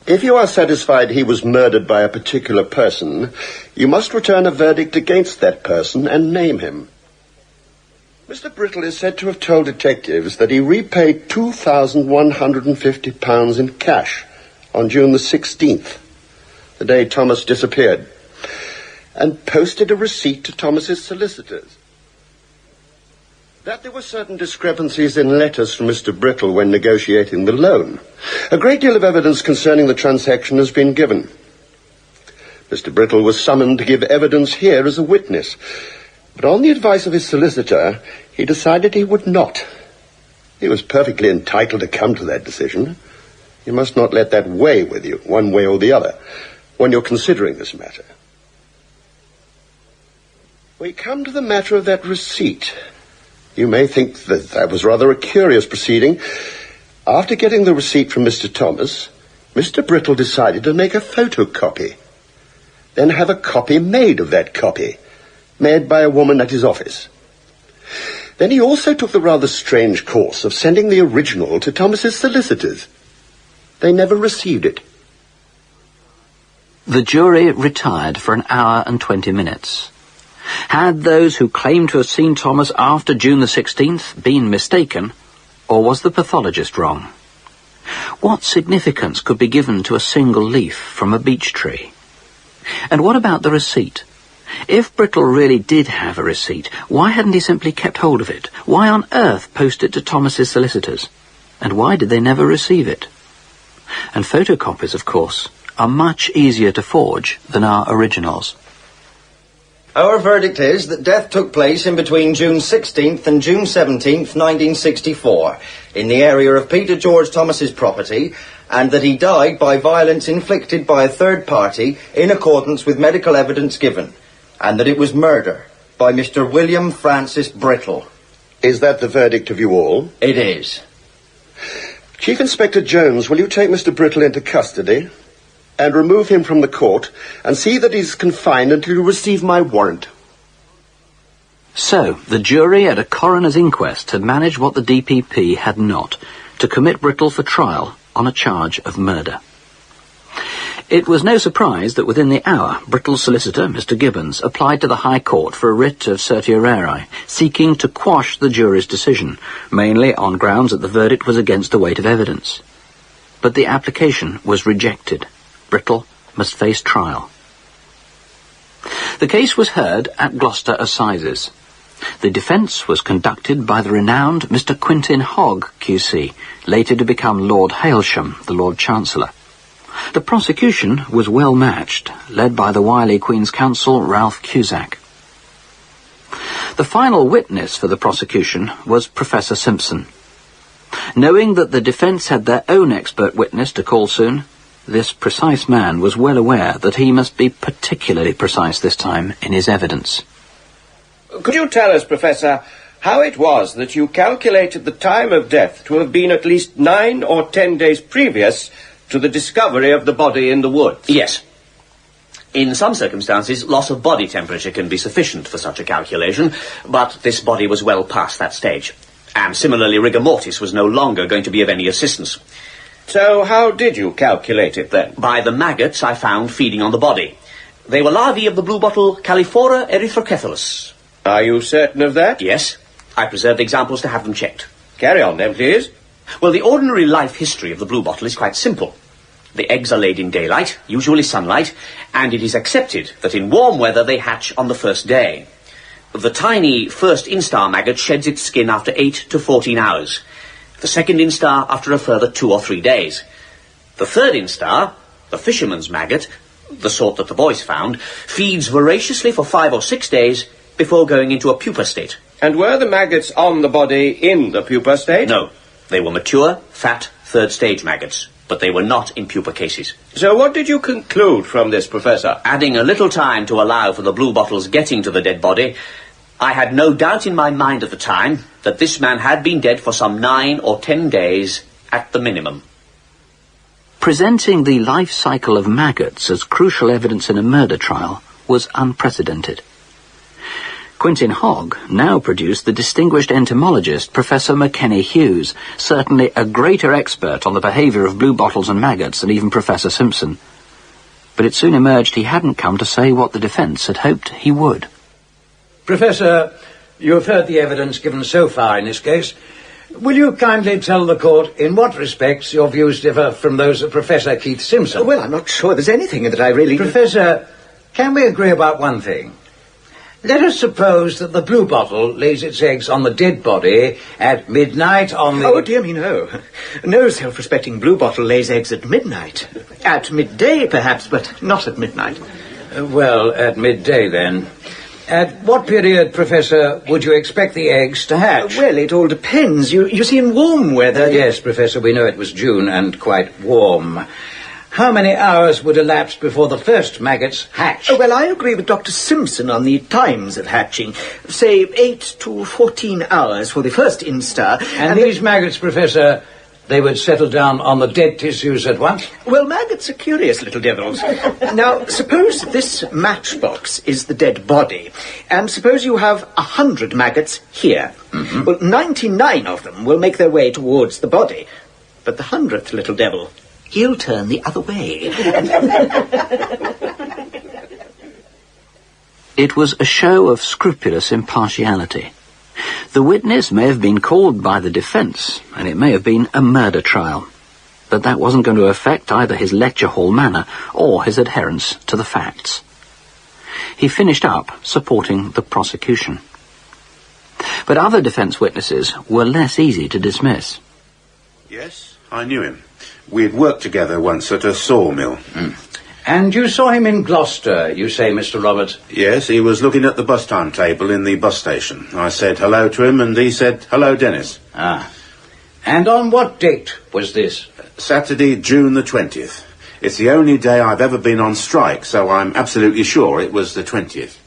If you are satisfied he was murdered by a particular person, you must return a verdict against that person and name him. Mr. Brittle is said to have told detectives that he repaid £2,150 in cash on June the 16th, the day Thomas disappeared, and posted a receipt to Thomas's solicitors. That there were certain discrepancies in letters from Mr. Brittle when negotiating the loan. A great deal of evidence concerning the transaction has been given. Mr. Brittle was summoned to give evidence here as a witness, but on the advice of his solicitor, he decided he would not. He was perfectly entitled to come to that decision. You must not let that weigh with you, one way or the other, when you're considering this matter. We come to the matter of that receipt. You may think that was rather a curious proceeding. After getting the receipt from Mr. Thomas, Mr. Brittle decided to make a photocopy, then have a copy made of that copy, made by a woman at his office. Then he also took the rather strange course of sending the original to Thomas's solicitors. They never received it. The jury retired for an hour and 20 minutes. Had those who claimed to have seen Thomas after June the 16th been mistaken, or was the pathologist wrong? What significance could be given to a single leaf from a beech tree? And what about the receipt? If Brittle really did have a receipt, why hadn't he simply kept hold of it? Why on earth post it to Thomas's solicitors? And why did they never receive it? And photocopies, of course, are much easier to forge than our originals. Our verdict is that death took place in between June 16th and June 17th, 1964, in the area of Peter George Thomas's property, and that he died by violence inflicted by a third party in accordance with medical evidence given, and that it was murder by Mr. William Francis Brittle. Is that the verdict of you all? It is. Chief Inspector Jones, will you take Mr. Brittle into custody and remove him from the court and see that he's confined until you receive my warrant? So, the jury at a coroner's inquest had managed what the DPP had not, to commit Brittle for trial on a charge of murder. It was no surprise that within the hour, Brittle's solicitor, Mr. Gibbons, applied to the High Court for a writ of certiorari, seeking to quash the jury's decision, mainly on grounds that the verdict was against the weight of evidence. But the application was rejected. Brittle must face trial. The case was heard at Gloucester Assizes. The defence was conducted by the renowned Mr. Quintin Hogg, QC, later to become Lord Hailsham, the Lord Chancellor. The prosecution was well matched, led by the wily Queen's Counsel Ralph Cusack. The final witness for the prosecution was Professor Simpson. Knowing that the defence had their own expert witness to call soon, this precise man was well aware that he must be particularly precise this time in his evidence. Could you tell us, Professor, how it was that you calculated the time of death to have been at least 9 or 10 days previous to the discovery of the body in the woods? Yes. In some circumstances, loss of body temperature can be sufficient for such a calculation, but this body was well past that stage. And similarly, rigor mortis was no longer going to be of any assistance. So how did you calculate it, then? By the maggots I found feeding on the body. They were larvae of the bluebottle Calliphora erythrocephalus. Are you certain of that? Yes. I preserved examples to have them checked. Carry on, then, please. Well, the ordinary life history of the bluebottle is quite simple. The eggs are laid in daylight, usually sunlight, and it is accepted that in warm weather they hatch on the first day. The tiny first instar maggot sheds its skin after 8 to 14 hours. The second instar after a further 2 or 3 days. The third instar, the fisherman's maggot, the sort that the boys found, feeds voraciously for 5 or 6 days before going into a pupa state. And were the maggots on the body in the pupa state? No. They were mature, fat, third-stage maggots, but they were not in pupa cases. So what did you conclude from this, Professor? Adding a little time to allow for the bluebottles getting to the dead body, I had no doubt in my mind at the time that this man had been dead for some 9 or 10 days at the minimum. Presenting the life cycle of maggots as crucial evidence in a murder trial was unprecedented. Quentin Hogg now produced the distinguished entomologist Professor McKenny Hughes, certainly a greater expert on the behaviour of bluebottles and maggots than even Professor Simpson. But it soon emerged he hadn't come to say what the defence had hoped he would. Professor, you have heard the evidence given so far in this case. Will you kindly tell the court in what respects your views differ from those of Professor Keith Simpson? Well, I'm not sure there's anything that I really... Professor, can we agree about one thing? Let us suppose that the bluebottle lays its eggs on the dead body at midnight on the... Oh, dear me, no. No self-respecting bluebottle lays eggs at midnight. At midday, perhaps, but not at midnight. Well, at midday, then. At what period, Professor, would you expect the eggs to hatch? Well, it all depends. You see, in warm weather... Yes, Professor, we know it was June and quite warm. How many hours would elapse before the first maggots hatch? Oh, well, I agree with Dr. Simpson on the times of hatching. Say 8 to 14 hours for the first instar. And these maggots, Professor, they would settle down on the dead tissues at once? Well, maggots are curious little devils. Now, suppose this matchbox is the dead body, and suppose you have 100 maggots here. Mm-hmm. Well, 99 of them will make their way towards the body, but the 100th little devil... he'll turn the other way. It was a show of scrupulous impartiality. The witness may have been called by the defence, and it may have been a murder trial, but that wasn't going to affect either his lecture hall manner or his adherence to the facts. He finished up supporting the prosecution. But other defence witnesses were less easy to dismiss. Yes, I knew him. We had worked together once at a sawmill. And you saw him in Gloucester, you say, Mr. Roberts? Yes, he was looking at the bus timetable in the bus station. I said hello to him, and he said, hello, Dennis. Ah. And on what date was this? Saturday, June the 20th. It's the only day I've ever been on strike, so I'm absolutely sure it was the 20th.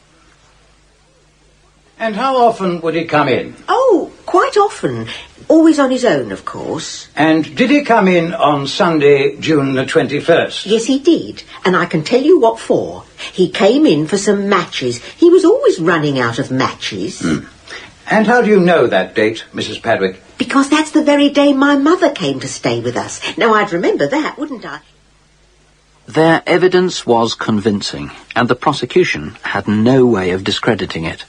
And how often would he come in? Oh, quite often. Always on his own, of course. And did he come in on Sunday, June the 21st? Yes, he did. And I can tell you what for. He came in for some matches. He was always running out of matches. And how do you know that date, Mrs. Padwick? Because that's the very day my mother came to stay with us. Now, I'd remember that, wouldn't I? Their evidence was convincing, and the prosecution had no way of discrediting it.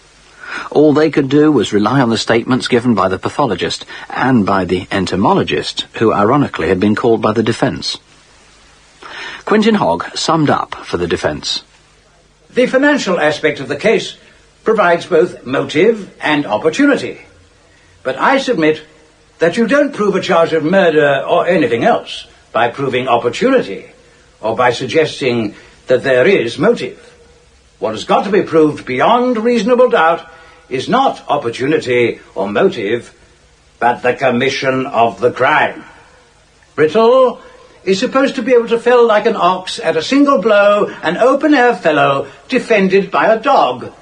All they could do was rely on the statements given by the pathologist and by the entomologist, who ironically had been called by the defence. Quentin Hogg summed up for the defence. The financial aspect of the case provides both motive and opportunity. But I submit that you don't prove a charge of murder or anything else by proving opportunity or by suggesting that there is motive. What has got to be proved beyond reasonable doubt is not opportunity or motive, but the commission of the crime. Brittle is supposed to be able to fell like an ox at a single blow an open-air fellow defended by a dog.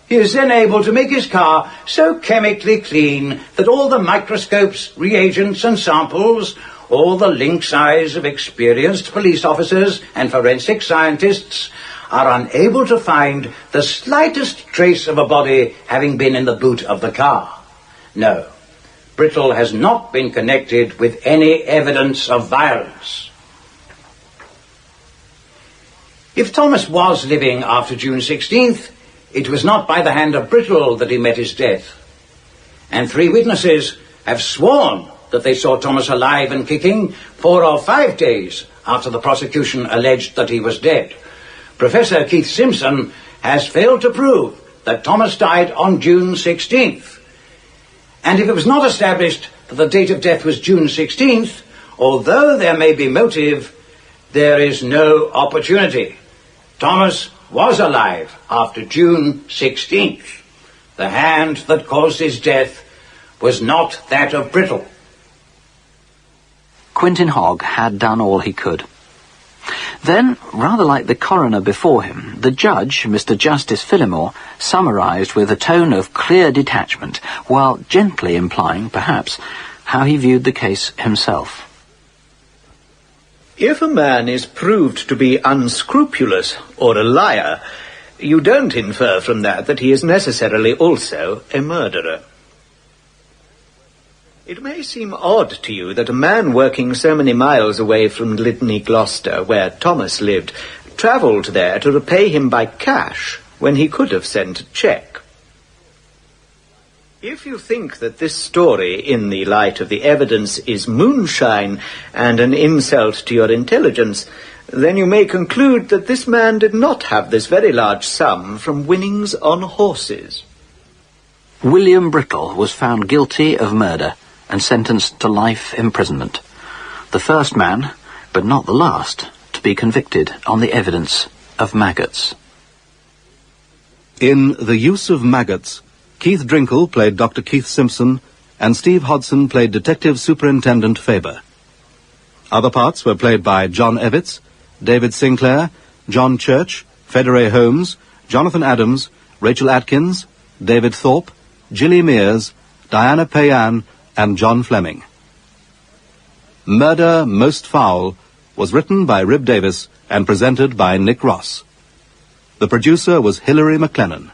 He is then able to make his car so chemically clean that all the microscopes, reagents and samples, all the lynx eyes of experienced police officers and forensic scientists are unable to find the slightest trace of a body having been in the boot of the car. No, Brittle has not been connected with any evidence of violence. If Thomas was living after June 16th, it was not by the hand of Brittle that he met his death. And 3 witnesses have sworn that they saw Thomas alive and kicking 4 or 5 days after the prosecution alleged that he was dead. Professor Keith Simpson has failed to prove that Thomas died on June 16th. And if it was not established that the date of death was June 16th, although there may be motive, there is no opportunity. Thomas was alive after June 16th. The hand that caused his death was not that of Brittle. Quintin Hogg had done all he could. Then, rather like the coroner before him, the judge, Mr. Justice Phillimore, summarised with a tone of clear detachment, while gently implying, perhaps, how he viewed the case himself. If a man is proved to be unscrupulous or a liar, you don't infer from that he is necessarily also a murderer. It may seem odd to you that a man working so many miles away from Lydney, Gloucester, where Thomas lived, travelled there to repay him by cash when he could have sent a cheque. If you think that this story, in the light of the evidence, is moonshine and an insult to your intelligence, then you may conclude that this man did not have this very large sum from winnings on horses. William Brittle was found guilty of murder and sentenced to life imprisonment. The first man, but not the last, to be convicted on the evidence of maggots. In The Use of Maggots, Keith Drinkle played Dr. Keith Simpson, and Steve Hodson played Detective Superintendent Faber. Other parts were played by John Evitts, David Sinclair, John Church, Federe Holmes, Jonathan Adams, Rachel Atkins, David Thorpe, Gilly Mears, Diana Payan, and John Fleming. Murder Most Foul was written by Rib Davis and presented by Nick Ross. The producer was Hilary McLennan.